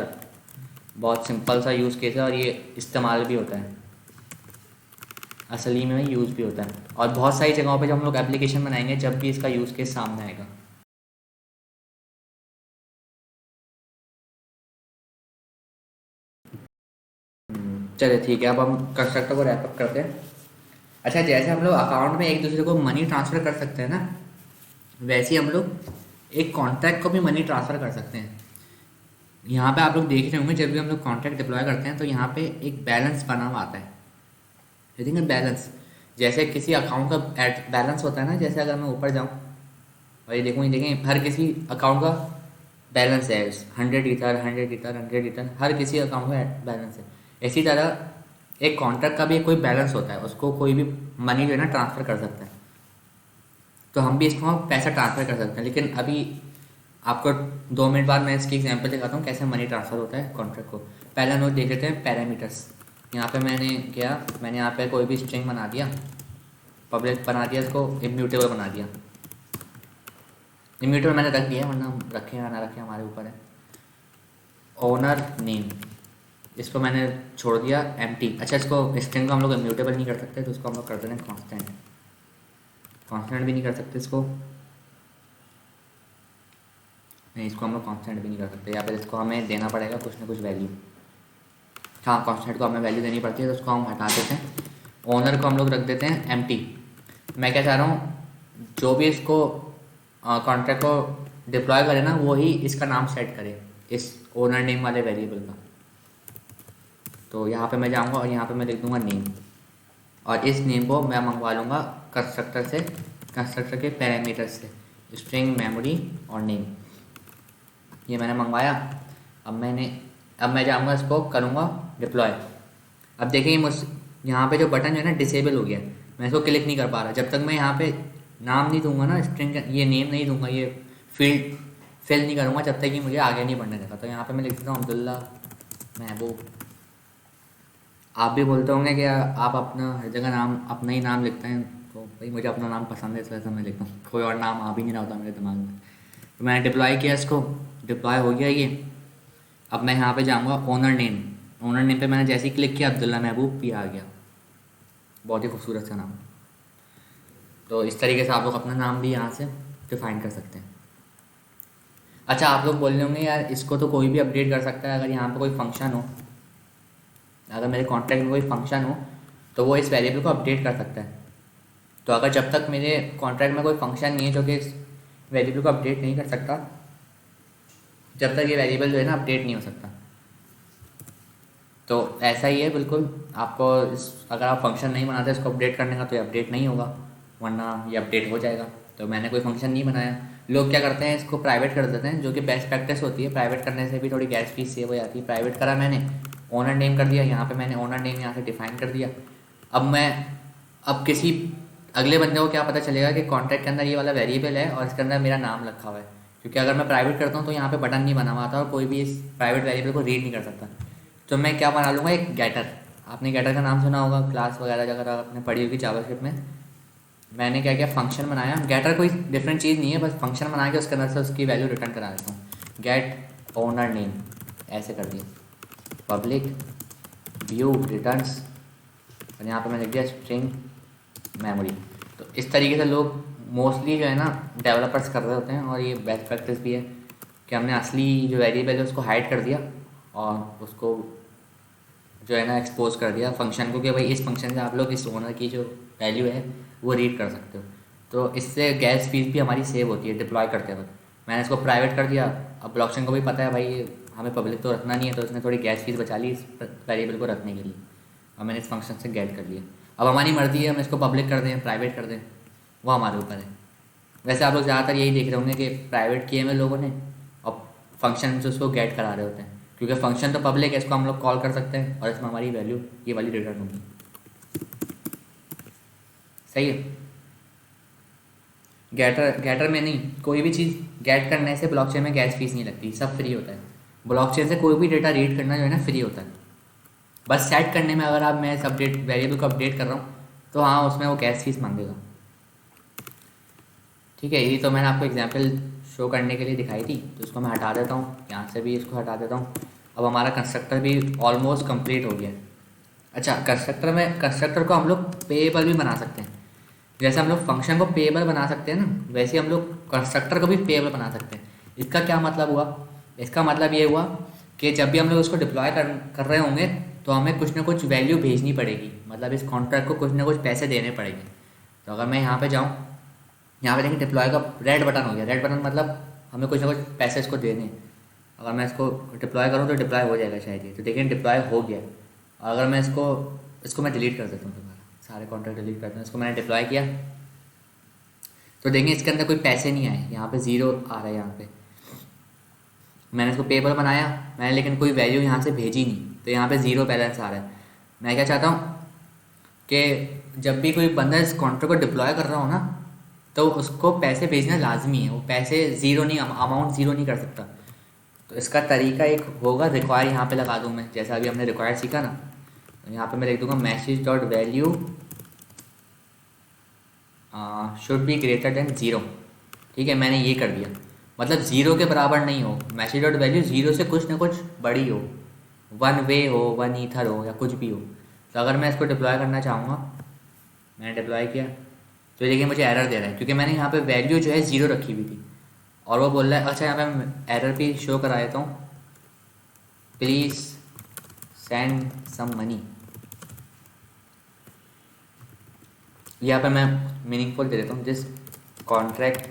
S2: बहुत सिंपल सा यूज़ केस है और ये इस्तेमाल भी होता है, असली में यूज़ भी होता है। और बहुत सारी जगहों पे जब हम लोग एप्लीकेशन बनाएंगे, जब भी इसका यूज़ केस सामने आएगा। चलिए ठीक है, अब हम कंस्ट्रक्टर को रैप अप करते हैं। अच्छा, जैसे हम लोग अकाउंट में एक दूसरे को मनी ट्रांसफ़र कर सकते हैं ना, वैसे ही हम लोग एक कॉन्ट्रैक्ट को भी मनी ट्रांसफ़र कर सकते हैं। यहाँ पे आप लोग देख रहे होंगे, जब भी हम लोग कॉन्ट्रैक्ट डिप्लॉय करते हैं तो यहाँ पे एक बैलेंस बना हुआ आता है, ठीक है। बैलेंस जैसे किसी अकाउंट का बैलेंस होता है ना, जैसे अगर मैं ऊपर जाऊँ और ये देखूँ, ये देखें हर किसी अकाउंट का बैलेंस है, 100 ईथर 100 ईथर 100 ईथर, हर किसी अकाउंट का बैलेंस है। इसी तरह एक कॉन्ट्रैक्ट का भी कोई बैलेंस होता है, उसको कोई भी मनी जो है ना ट्रांसफ़र कर सकता है। तो हम भी इसको पैसा ट्रांसफ़र कर सकते हैं, लेकिन अभी आपको 2 मिनट बाद मैं इसकी एग्जांपल दिखाता हूँ कैसे मनी ट्रांसफ़र होता है कॉन्ट्रैक्ट को। पहले हम लोग देख लेते हैं पैरामीटर्स। यहाँ पे मैंने यहाँ पे कोई भी स्ट्रिंग बना दिया, पब्लिक बना दिया, इसको इम्यूटेबल बना दिया। इम्यूटेबल मैंने रख दिया, वरना रखें या ना रखें हमारे ऊपर है। ओनर नेम, इसको मैंने छोड़ दिया एम्प्टी। अच्छा, इसको स्ट्रिंग को हम लोग इम्यूटेबल नहीं कर सकते, तो इसको हम लोग कर देते हैं कांस्टेंट। कांस्टेंट भी नहीं कर सकते इसको, नहीं, इसको हम लोग कांस्टेंट भी नहीं कर सकते, या फिर इसको हमें देना पड़ेगा कुछ ना कुछ वैल्यू। हाँ, कांस्टेंट को हमें वैल्यू देनी पड़ती है, तो उसको हम हटा देते हैं। ओनर को हम लोग रख देते हैं एम्प्टी। मैं क्या चाह रहा हूँ, जो भी इसको कॉन्ट्रैक्ट को डिप्लॉय करे ना, वो ही इसका नाम सेट करे, इस ओनर नेम वाले वेरिएबल का। तो यहाँ पे मैं जाऊँगा और यहाँ पे मैं लिख दूँगा नेम, और इस नेम को मैं मंगवा लूँगा कंस्ट्रक्टर से, कंस्ट्रक्टर के पैरामीटर से, स्ट्रिंग मेमोरी और नेम। ये मैंने मंगवाया। अब मैं जाऊँगा, इसको करूँगा डिप्लॉय। अब देखिए यहाँ पे जो बटन है ना डिसेबल हो गया, मैं इसको क्लिक नहीं कर पा रहा। जब तक मैं यहाँ पे नाम नहीं दूंगा ना, स्ट्रिंग ये नेम नहीं दूंगा, ये फील्ड फिल नहीं करूँगा, जब तक ये मुझे आगे नहीं बढ़ने देगा। तो यहाँ पे मैं लिख देता हूँ अब्दुल्ला महबूब। आप भी बोलते होंगे कि आप अपना हर जगह नाम, अपना ही नाम लिखते हैं, तो भाई मुझे अपना नाम पसंद है, इसलिए तो मैं लिखता हूँ, कोई और नाम आ भी नहीं रहा होता मेरे दिमाग में। तो मैंने डिप्लॉय किया, इसको डिप्लॉय हो गया ये। अब मैं यहाँ पे जाऊँगा ओनर नेम, ओनर नेम पे मैंने जैसे ही क्लिक किया, अब्दुल्ला महबूब भी आ गया, बहुत ही खूबसूरत सा नाम। तो इस तरीके से आप लोग अपना नाम भी यहाँ से डिफाइन कर सकते हैं। अच्छा, आप लोग बोल रहे होंगे यार इसको तो कोई भी अपडेट कर सकता है, अगर यहाँ पे कोई फंक्शन हो, अगर मेरे कॉन्ट्रैक्ट में कोई फंक्शन हो तो वो इस वेरिएबल को अपडेट कर सकता है। तो अगर जब तक मेरे कॉन्ट्रैक्ट में कोई फंक्शन नहीं है जो कि इस वेरिएबल को अपडेट नहीं कर सकता, जब तक ये वेरिएबल जो है ना अपडेट नहीं हो सकता। तो ऐसा ही है बिल्कुल, आपको अगर आप फंक्शन नहीं बनाते इसको अपडेट करने का, तो ये अपडेट नहीं होगा, वरना ये अपडेट हो जाएगा। तो मैंने कोई फंक्शन नहीं बनाया। लोग क्या करते हैं, इसको प्राइवेट कर देते हैं, जो कि बेस्ट प्रैक्टिस होती है। प्राइवेट करने से भी थोड़ी गैस फीस सेव हो जाती है। प्राइवेट करा मैंने, ओनर नेम कर दिया, यहाँ पे मैंने ओनर नेम यहाँ से डिफाइन कर दिया। अब किसी अगले बंदे को क्या पता चलेगा कि कॉन्ट्रैक्ट के अंदर ये वाला वेरिएबल है और इसके अंदर मेरा नाम रखा हुआ है, क्योंकि अगर मैं प्राइवेट करता हूँ तो यहाँ पे बटन नहीं बना हुआ था और कोई भी इस प्राइवेट वेरिएबल को रीड नहीं कर सकता। तो मैं क्या बना लूँगा, एक गेटर। आपने गेटर का नाम सुना होगा, क्लास वगैरह अगर आपने पढ़ी होगी जावास्क्रिप्ट में। मैंने क्या किया, फंक्शन बनाया। गेटर कोई डिफरेंट चीज़ नहीं है, बस फंक्शन बना के उसके अंदर से उसकी वैल्यू रिटर्न करा देता हूँ। गेट ओनर नेम ऐसे कर दिया, पब्लिक व्यू रिटर्न्स, और यहाँ पे मैंने लिख दिया स्ट्रिंग मेमोरी। तो इस तरीके से लोग मोस्टली जो है ना डेवलपर्स कर रहे होते हैं, और ये बेस्ट प्रैक्टिस भी है कि हमने असली जो वेरिएबल है उसको हाइड कर दिया और उसको जो है ना एक्सपोज कर दिया फंक्शन को, कि भाई इस फंक्शन से आप लोग इस ओनर की जो वैल्यू है वो रीड कर सकते हो। तो इससे गैस फीस भी हमारी सेव होती है डिप्लॉय करते वक्त। मैंने इसको प्राइवेट कर दिया। अब ब्लॉकचेन को भी पता है भाई हमें पब्लिक तो रखना नहीं है, तो उसने थोड़ी गैस फीस बचा ली इस वेरिएबल को रखने के लिए, और मैंने इस फंक्शन से गेट कर लिया। अब हमारी मर्जी है हम इसको पब्लिक कर दें प्राइवेट कर दें, वो हमारे ऊपर है। वैसे आप लोग ज़्यादातर यही देख रहे होंगे कि प्राइवेट किए हुए लोगों ने और फंक्शन से उसको गेट करा रहे होते हैं, क्योंकि फंक्शन तो पब्लिक है, इसको हम लोग कॉल कर सकते हैं और इसमें हमारी वैल्यू ये वाली रिटर्न होगी। सही है। गेटर में नहीं, कोई भी चीज़ गेट करने से ब्लॉकचेन में गैस फीस नहीं लगती, सब फ्री होता है। ब्लॉकचेन से कोई भी डेटा रीड करना जो है ना फ्री होता है। बस सेट करने में अगर आप मैं इस अपडेट वेरिएबल को अपडेट कर रहा हूँ तो हाँ उसमें वो गैस फीस मांगेगा। ठीक है, ये तो मैंने आपको एग्जांपल शो करने के लिए दिखाई थी, तो इसको मैं हटा देता हूँ, यहाँ से भी इसको हटा देता हूँ। अब हमारा कंस्ट्रक्टर भी ऑलमोस्ट कंप्लीट हो गया। अच्छा, कंस्ट्रक्टर को हम लोग पेएबल भी बना सकते हैं। जैसे हम लोग फंक्शन को पेएबल बना सकते हैं ना, वैसे हम लोग कंस्ट्रक्टर को भी पेएबल बना सकते हैं। इसका क्या मतलब हुआ? इसका मतलब ये हुआ कि जब भी हम लोग उसको डिप्लॉय कर रहे होंगे तो हमें कुछ ना कुछ वैल्यू भेजनी पड़ेगी, मतलब इस कॉन्ट्रैक्ट को कुछ ना कुछ पैसे देने पड़ेंगे। तो अगर मैं यहाँ पे जाऊँ, यहाँ पे देखिए डिप्लॉय का रेड बटन हो गया। रेड बटन मतलब हमें कुछ ना कुछ पैसे इसको देने। अगर मैं इसको डिप्लॉय करूँ तो डिप्लॉय हो जाएगा शायद ये, तो देखिए डिप्लॉय हो गया। अगर मैं इसको मैं डिलीट कर देता हूँ, दोबारा सारे कॉन्ट्रैक्ट डिलीट करता हूँ। इसको मैंने डिप्लॉय किया तो देखिए इसके अंदर कोई पैसे नहीं आए, यहाँ पे ज़ीरो आ रहा है। यहाँ पे मैंने इसको पेपर बनाया मैंने, लेकिन कोई वैल्यू यहाँ से भेजी नहीं, तो यहाँ पे ज़ीरो बैलेंस आ रहा है। मैं क्या चाहता हूँ कि जब भी कोई बंदा इस कॉन्ट्रैक्ट को डिप्लॉय कर रहा हो ना, तो उसको पैसे भेजना लाजमी है। वो पैसे ज़ीरो नहीं, अमाउंट ज़ीरो नहीं कर सकता। तो इसका तरीका एक होगा, रिक्वायर यहाँ पे लगा दूँ मैं, जैसा अभी हमने रिक्वायर सीखा ना। तो यहाँ पे मैं लिख दूँगा message dot value should be greater than zero. ठीक है, मैंने ये कर दिया, मतलब ज़ीरो के बराबर नहीं हो। मैसेज डॉट वैल्यू ज़ीरो से कुछ ना कुछ बड़ी हो, वन वे हो, वन ईथर हो, या कुछ भी हो। तो अगर मैं इसको डिप्लॉय करना चाहूँगा, मैंने डिप्लॉय किया तो देखिए मुझे एरर दे रहा है, क्योंकि मैंने यहाँ पे वैल्यू जो है ज़ीरो रखी हुई थी। और वो बोल रहा है, अच्छा यहाँ पे मैं एरर भी शो करा देता हूँ, प्लीज़ सेंड सम मनी। यहाँ पे मैं मीनिंगफुल दे देता हूँ, this contract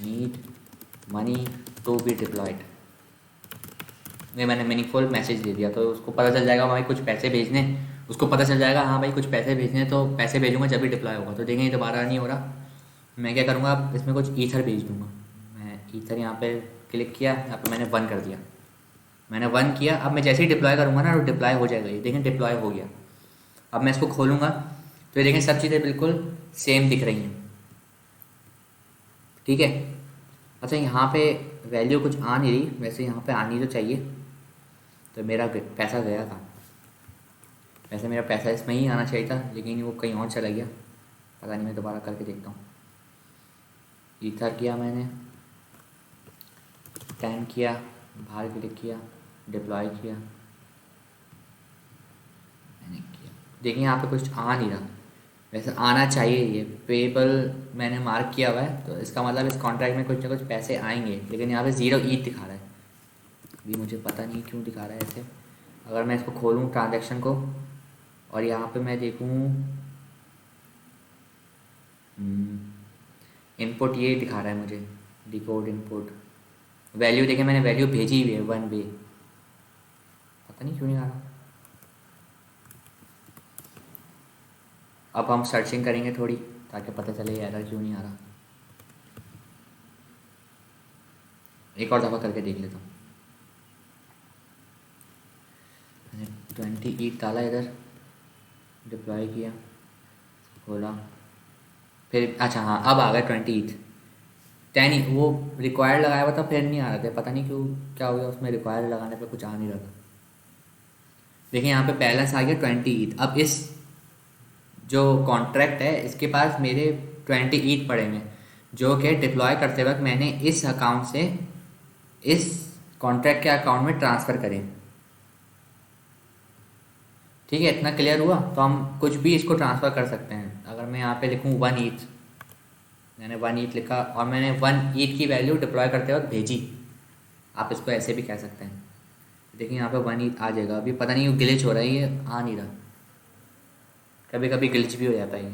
S2: need money to be deployed. ये मैंने मीनिंगफुल मैसेज दे दिया, तो उसको पता चल जाएगा भाई कुछ पैसे भेजने। उसको पता चल जाएगा हाँ भाई कुछ पैसे भेजने, तो पैसे भेजूंगा जब भी डिप्लॉय होगा। तो देखेंगे दोबारा नहीं हो रहा, मैं क्या करूँगा, अब इसमें कुछ ईथर भेज दूँगा। मैं ईथर यहाँ पे क्लिक किया, यहाँ पे मैंने वन कर दिया। मैंने वन किया, अब मैं जैसे ही डिप्लॉय करूँगा ना तो डिप्लॉय हो जाएगा। ये देखें डिप्लॉय हो गया। अब मैं इसको खोलूँगा तो ये देखें सब चीज़ें बिल्कुल सेम दिख रही हैं। ठीक है। अच्छा, यहाँ पे वैल्यू कुछ आ नहीं रही, वैसे यहाँ पे आनी तो चाहिए। तो मेरा पैसा गया था, वैसे मेरा पैसा इसमें ही आना चाहिए था, लेकिन वो कहीं और चला गया, पता नहीं। मैं दोबारा करके देखता हूँ। ईथर किया मैंने, 10 किया, बाहर क्लिक किया, डिप्लॉय किया, मैंने किया। देखिए यहाँ पे कुछ आ नहीं रहा, वैसे आना चाहिए। ये पेबल मैंने मार्क किया हुआ है, तो इसका मतलब इस कॉन्ट्रैक्ट में कुछ ना कुछ पैसे आएंगे, लेकिन यहाँ पे ज़ीरो ईथ दिखा रहा है। अभी मुझे पता नहीं क्यों दिखा रहा है ऐसे। अगर मैं इसको खोलूँ ट्रांजैक्शन को और यहाँ पे मैं देखूँ इनपुट, ये दिखा रहा है मुझे डिकोड इनपुट वैल्यू। देखें मैंने वैल्यू भेजी हुई है वन वे, पता नहीं क्यों नहीं आ रहा। अब हम सर्चिंग करेंगे थोड़ी, ताकि पता चले एरर क्यों नहीं आ रहा। एक और दफ़ा करके देख लेता हूँ। 20 ईथ डाला इधर, डिप्लॉय किया, खोला, फिर अच्छा हाँ अब आ गया 20 ईथ। 10 ही वो रिक्वायर्ड लगाया हुआ था, फिर नहीं आ रहा था, पता नहीं क्यों क्या हो गया उसमें। रिक्वायर्ड लगाने पे कुछ आ नहीं रहा था। देखिए यहाँ पे बैलेंस आ गया 20 ईथ। अब इस जो कॉन्ट्रैक्ट है इसके पास मेरे 20 ईथ पड़े हैं, जो कि डिप्लॉय करते वक्त मैंने इस अकाउंट से इस कॉन्ट्रैक्ट के अकाउंट में ट्रांसफ़र करें। ठीक है, इतना क्लियर हुआ। तो हम कुछ भी इसको ट्रांसफ़र कर सकते हैं। अगर मैं यहाँ पे लिखूँ 1 ईथ, मैंने 1 ईथ लिखा और मैंने 1 ईथ की वैल्यू डिप्लॉय करते वक्त भेजी। आप इसको ऐसे भी कह सकते हैं। देखिए यहाँ पे 1 ईथ आ जाएगा। अभी पता नहीं ग्लिच हो रहा है, ये आ नहीं रहा, कभी कभी ग्लिच भी हो जाता है ये।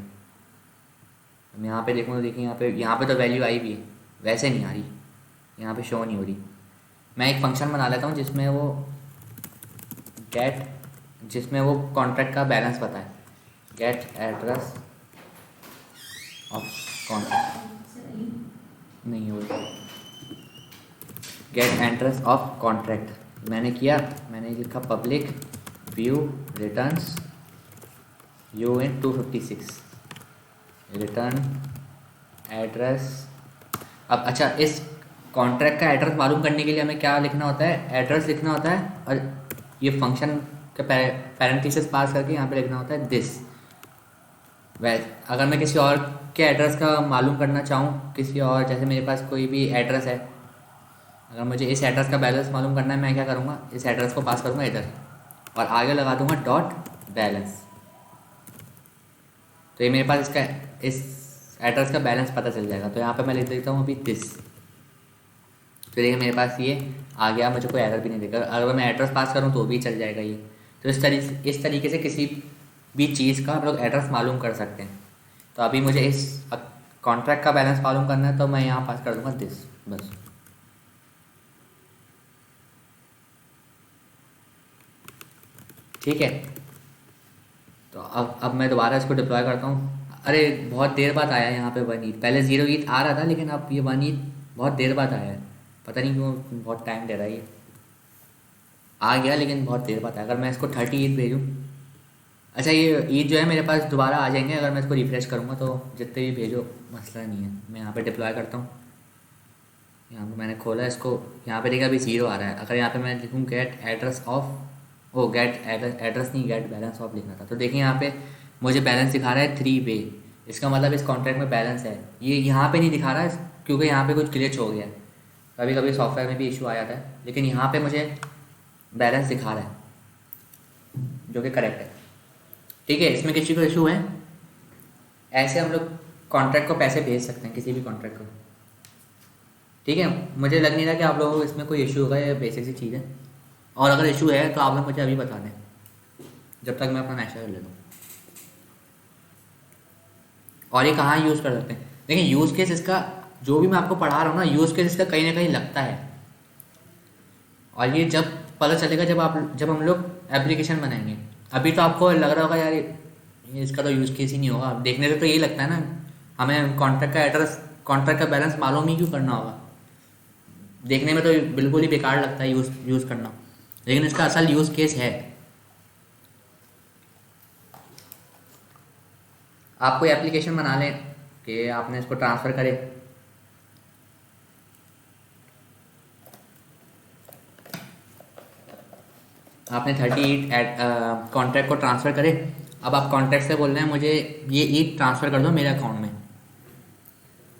S2: हम यहाँ पे देखूँ तो देखिए यहाँ पे तो वैल्यू आई भी है, वैसे नहीं आ रही, यहाँ पे शो नहीं हो रही। मैं एक फंक्शन बना लेता हूँ जिसमें वो कॉन्ट्रैक्ट का बैलेंस बताए। गेट एड्रेस ऑफ कॉन्ट्रैक्ट नहीं हो रही, गेट एड्रेस ऑफ कॉन्ट्रैक्ट मैंने किया। मैंने लिखा public view returns UN256 return address. अब अच्छा, इस कॉन्ट्रैक्ट का एड्रेस मालूम करने के लिए हमें क्या लिखना होता है? एड्रेस लिखना होता है, और ये फंक्शन का पैरेंथेसिस पास करके यहाँ पे लिखना होता है दिस। अगर मैं किसी और के एड्रेस का मालूम करना चाहूँ, किसी और, जैसे मेरे पास कोई भी एड्रेस है, अगर मुझे इस एड्रेस का बैलेंस मालूम करना है, मैं क्या करूँगा, इस एड्रेस को पास करूँगा इधर और आगे लगा दूँगा डॉट बैलेंस। तो ये मेरे पास इसका इस एड्रेस का बैलेंस पता चल जाएगा। तो यहाँ पे मैं लिख देता हूँ अभी दिस। तो देखिए मेरे पास ये आ गया, मुझे कोई एरर भी नहीं देगा। अगर मैं एड्रेस पास करूँ तो भी चल जाएगा ये। तो इस तरीके से किसी भी चीज़ का हम लोग एड्रेस मालूम कर सकते हैं। तो अभी मुझे इस कॉन्ट्रैक्ट का बैलेंस मालूम करना है, तो मैं यहाँ पास कर दूँगा दिस, बस। ठीक है, तो अब मैं दोबारा इसको डिप्लॉय करता हूँ। अरे बहुत देर बाद आया है यहाँ पे 1 ETH। पहले 0 ETH आ रहा था, लेकिन अब ये 1 ETH बहुत देर बाद आया है, पता नहीं क्यों, बहुत टाइम ले रहा है ये। आ गया लेकिन बहुत देर बाद आया। अगर मैं इसको 30 ETH भेजूँ, अच्छा ये ETH जो है मेरे पास दोबारा आ जाएंगे अगर मैं इसको रिफ्रेश करूँगा, तो जितने भी भेजो मसला नहीं है। मैं यहाँ पर डिप्लॉय करता हूँ, यहाँ पर मैंने खोला इसको, यहाँ पर देखा अभी 0 आ रहा है। अगर यहाँ पर मैं लिखूँ get address of, oh get address नहीं, गेट बैलेंस ऑफ लिखना था। तो देखिए यहाँ पे मुझे बैलेंस दिखा रहा है 3 वे। इसका मतलब इस कॉन्ट्रैक्ट में बैलेंस है। ये यहाँ पे नहीं दिखा रहा है क्योंकि यहाँ पे कुछ ग्लिच हो गया है। कभी कभी सॉफ्टवेयर में भी इशू आ जाता है, लेकिन यहाँ पे मुझे बैलेंस दिखा रहा है, जो कि करेक्ट है। ठीक है, इसमें किसी को इशू है, ऐसे हम लोग कॉन्ट्रैक्ट को पैसे भेज सकते हैं, किसी भी कॉन्ट्रैक्ट को। ठीक है, मुझे लग नहीं रहा कि आप लोगों को इसमें कोई इशू होगा, ये बेसिक सी चीज़ है। और अगर इशू है तो आप लोग मुझे अभी बता दें, जब तक मैं अपना नेक्स्ट कर लेता हूँ। और ये कहाँ यूज़ कर सकते हैं? देखिए यूज़ केस इसका, जो भी मैं आपको पढ़ा रहा हूँ ना, यूज़ केस इसका कहीं ना कहीं लगता है। और ये जब पता चलेगा जब हम लोग एप्लीकेशन बनाएंगे। अभी तो आपको लग रहा होगा यार ये इसका तो यूज़ केस ही नहीं होगा। देखने से तो यही लगता है ना, हमें कॉन्ट्रैक्ट का एड्रेस, कॉन्ट्रैक्ट का बैलेंस मालूम ही क्यों करना होगा। देखने में तो बिल्कुल ही बेकार लगता है यूज़ करना, लेकिन इसका असल यूज़ केस है। आप कोई एप्लीकेशन बना लें कि आपने इसको ट्रांसफ़र करे, आपने 38 कॉन्ट्रैक्ट को ट्रांसफ़र करे। अब आप कॉन्ट्रैक्ट से बोल रहे हैं मुझे ये ईथ ट्रांसफ़र कर दो मेरे अकाउंट में।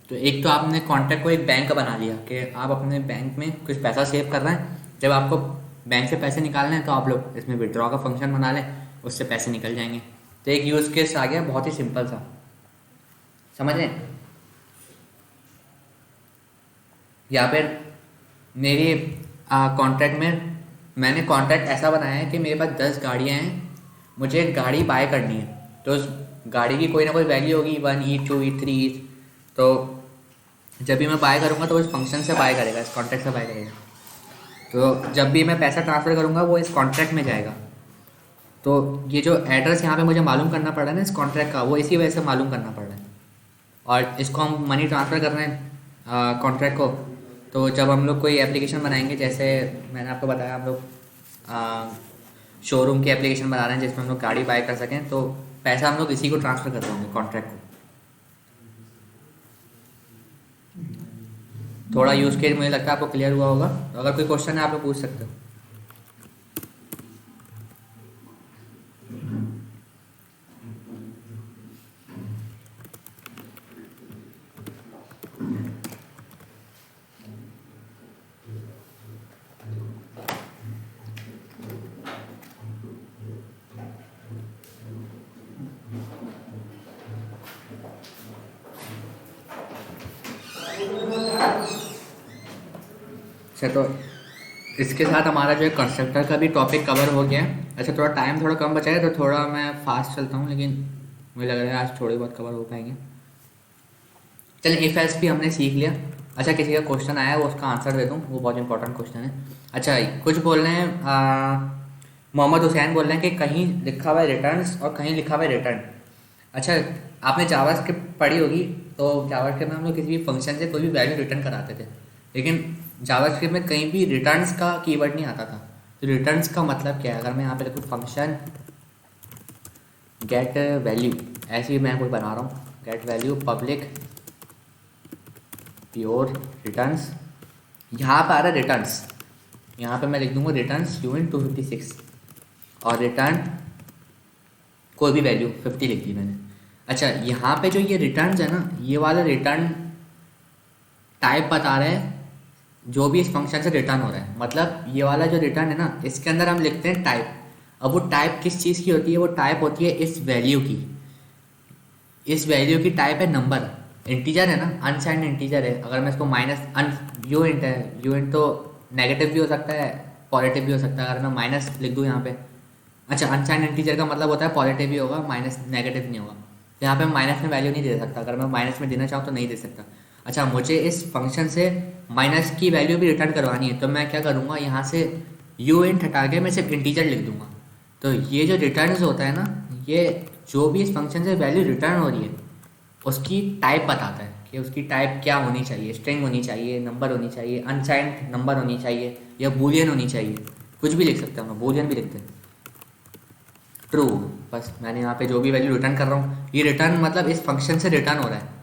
S2: तो एक तो आपने कॉन्ट्रैक्ट को एक बैंक बना लिया कि आप अपने बैंक में कुछ पैसा सेव कर रहे हैं, जब आपको बैंक से पैसे निकालने हैं तो आप लोग इसमें विड्रॉ का फंक्शन बना लें, उससे पैसे निकल जाएंगे। तो एक यूज़ केस आ गया, बहुत ही सिंपल सा, समझ रहे हैं। या फिर मेरी कॉन्ट्रैक्ट में मैंने कॉन्ट्रैक्ट ऐसा बनाया है कि मेरे पास 10 गाड़ियाँ हैं, मुझे एक गाड़ी बाय करनी है, तो उस गाड़ी की कोई ना कोई वैल्यू होगी, 1 ETH 2 ETH 3 ETH। तो जब भी मैं बाय करूँगा तो इस फंक्शन से बाय करेगा, इस कॉन्ट्रैक्ट से बाय करेगा। तो जब भी मैं पैसा ट्रांसफ़र करूँगा वो इस कॉन्ट्रैक्ट में जाएगा। तो ये जो एड्रेस यहाँ पे मुझे मालूम करना पड़ रहा है ना इस कॉन्ट्रैक्ट का, वो इसी वजह से मालूम करना पड़ रहा है। और इसको हम मनी ट्रांसफ़र कर रहे हैं कॉन्ट्रैक्ट को। तो जब हम लोग कोई एप्लीकेशन बनाएंगे, जैसे मैंने आपको बताया हम लोग शोरूम की एप्लीकेशन बना रहे हैं जिसमें हम लोग गाड़ी बाय कर सकें, तो पैसा हम लोग इसी को ट्रांसफ़र कर रहे होंगे, कॉन्ट्रैक्ट को। थोड़ा यूज़ केस मुझे लगता है आपको क्लियर हुआ होगा। तो अगर कोई क्वेश्चन है आप लोग पूछ सकते हो। अच्छा, तो इसके साथ हमारा जो है कंस्ट्रक्टर का भी टॉपिक कवर हो गया है। अच्छा, थोड़ा टाइम थोड़ा कम बचा है तो थोड़ा मैं फास्ट चलता हूँ, लेकिन मुझे लग रहा है आज थोड़े बहुत कवर हो पाएंगे। चलिए, इफ एल्स भी हमने सीख लिया। अच्छा, किसी का क्वेश्चन आया है वो उसका आंसर दे दूँ, वो बहुत इंपॉर्टेंट क्वेश्चन है। अच्छा, कुछ बोल रहे हैं, मोहम्मद हुसैन बोल रहे हैं कि कहीं लिखा हुआ है रिटर्न्स और कहीं लिखा हुआ है रिटर्न। अच्छा, आपने जावास्क्रिप्ट पढ़ी होगी, तो जावास्क्रिप्ट में हम लोग किसी भी फंक्शन से कोई भी वैल्यू रिटर्न कराते थे, लेकिन जावास्क्रिप्ट में कहीं भी रिटर्न्स का कीवर्ड नहीं आता था। तो रिटर्न्स का मतलब क्या है? अगर मैं यहाँ पे लिखूँ फंक्शन गेट वैल्यू, ऐसे ही मैं कोई बना रहा हूँ, get value public pure returns, यहाँ पे आ रहा है रिटर्न्स, यहाँ पे मैं लिख दूंगा रिटर्न्स यूनिट 256 और रिटर्न कोई भी वैल्यू 50 लिख दी मैंने। अच्छा, यहाँ पे जो ये रिटर्न्स है ना, ये वाला रिटर्न टाइप बता रहे हैं जो भी इस फंक्शन से रिटर्न हो रहा है। मतलब ये वाला जो रिटर्न है ना, इसके अंदर हम लिखते हैं टाइप। अब वो टाइप किस चीज़ की होती है? वो टाइप होती है इस वैल्यू की। इस वैल्यू की टाइप है नंबर, इंटीजर है ना, अनसाइंड इंटीजर है। अगर मैं इसको माइनस यू इंट है, यू इंट तो नेगेटिव भी हो सकता है पॉजिटिव भी हो सकता है। अगर मैं माइनस लिख दूँ यहाँ पे, अच्छा अनसाइंड इंटीजर का मतलब होता है पॉजिटिव भी होगा, माइनस नेगेटिव नहीं होगा। तो यहाँ पे माइनस में वैल्यू नहीं दे सकता, अगर मैं माइनस में देना चाहूँ तो नहीं दे सकता। अच्छा, मुझे इस फंक्शन से माइनस की वैल्यू भी रिटर्न करवानी है, तो मैं क्या करूँगा, यहाँ से यू इंट हटा के मैं सिर्फ इंटीजर लिख दूँगा। तो ये जो रिटर्न होता है ना, ये जो भी इस फंक्शन से वैल्यू रिटर्न हो रही है उसकी टाइप बताता है कि उसकी टाइप क्या होनी चाहिए। स्ट्रिंग होनी चाहिए, नंबर होनी चाहिए, अनसाइंड नंबर होनी चाहिए, या बूलियन होनी चाहिए। कुछ भी लिख सकता हूँ मैं, बूलियन भी लिखते हैं, ट्रू। बस मैंने यहाँ पे जो भी वैल्यू रिटर्न कर रहा हूँ, ये रिटर्न मतलब इस फंक्शन से रिटर्न हो रहा है।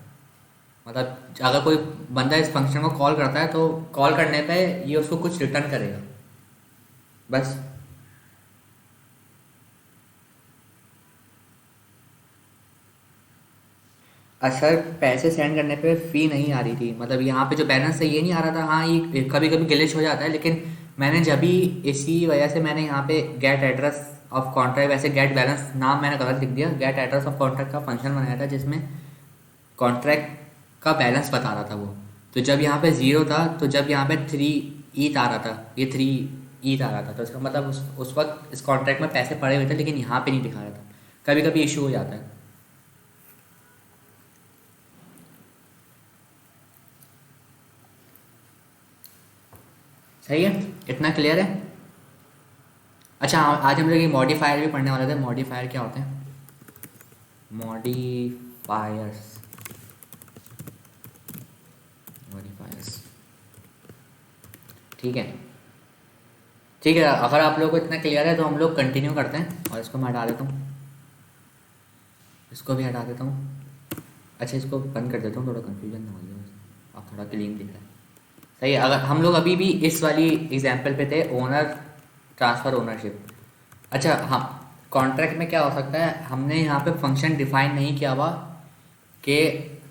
S2: मतलब अगर कोई बंदा इस फंक्शन को कॉल करता है तो कॉल करने पे ये उसको कुछ रिटर्न करेगा, बस। सर पैसे सेंड करने पे फ़ी नहीं आ रही थी, मतलब यहाँ पे जो बैलेंस है ये नहीं आ रहा था। हाँ, ये कभी कभी ग्लिच हो जाता है, लेकिन मैंने जब भी इसी वजह से मैंने यहाँ पे गेट एड्रेस ऑफ कॉन्ट्रैक्ट, वैसे गेट बैलेंस नाम मैंने गलत लिख दिया, गेट एड्रेस ऑफ कॉन्ट्रैक्ट का फंक्शन बनाया था जिसमें कॉन्ट्रैक्ट का बैलेंस बता रहा था वो। तो जब यहाँ पे 0 था, तो जब यहाँ पे 3 ETH आ रहा था, ये 3 ETH आ रहा था, तो इसका मतलब उस वक्त इस कॉन्ट्रैक्ट में पैसे पड़े हुए थे, लेकिन यहाँ पे नहीं दिखा रहा था। कभी कभी इशू हो जाता है। सही है, इतना क्लियर है। अच्छा, आज हम लोग ये मॉडिफायर भी पढ़ने वाले थे। मॉडिफायर क्या होते हैं? मॉडिफायर्स, मॉडिफायर्स, ठीक है। ठीक है, अगर आप लोगों को इतना क्लियर है तो हम लोग कंटिन्यू करते हैं। और इसको मैं हटा देता हूँ, इसको भी हटा देता हूँ। अच्छा, इसको बंद कर देता हूँ, थोड़ा कन्फ्यूजन ना हो जाए, आप थोड़ा क्लीन दिख रहा है। सही है। अगर हम लोग अभी भी इस वाली एग्जाम्पल पे थे, ओनर ट्रांसफ़र ओनरशिप। अच्छा हाँ, कॉन्ट्रैक्ट में क्या हो सकता है, हमने यहाँ पे फंक्शन डिफाइन नहीं किया हुआ कि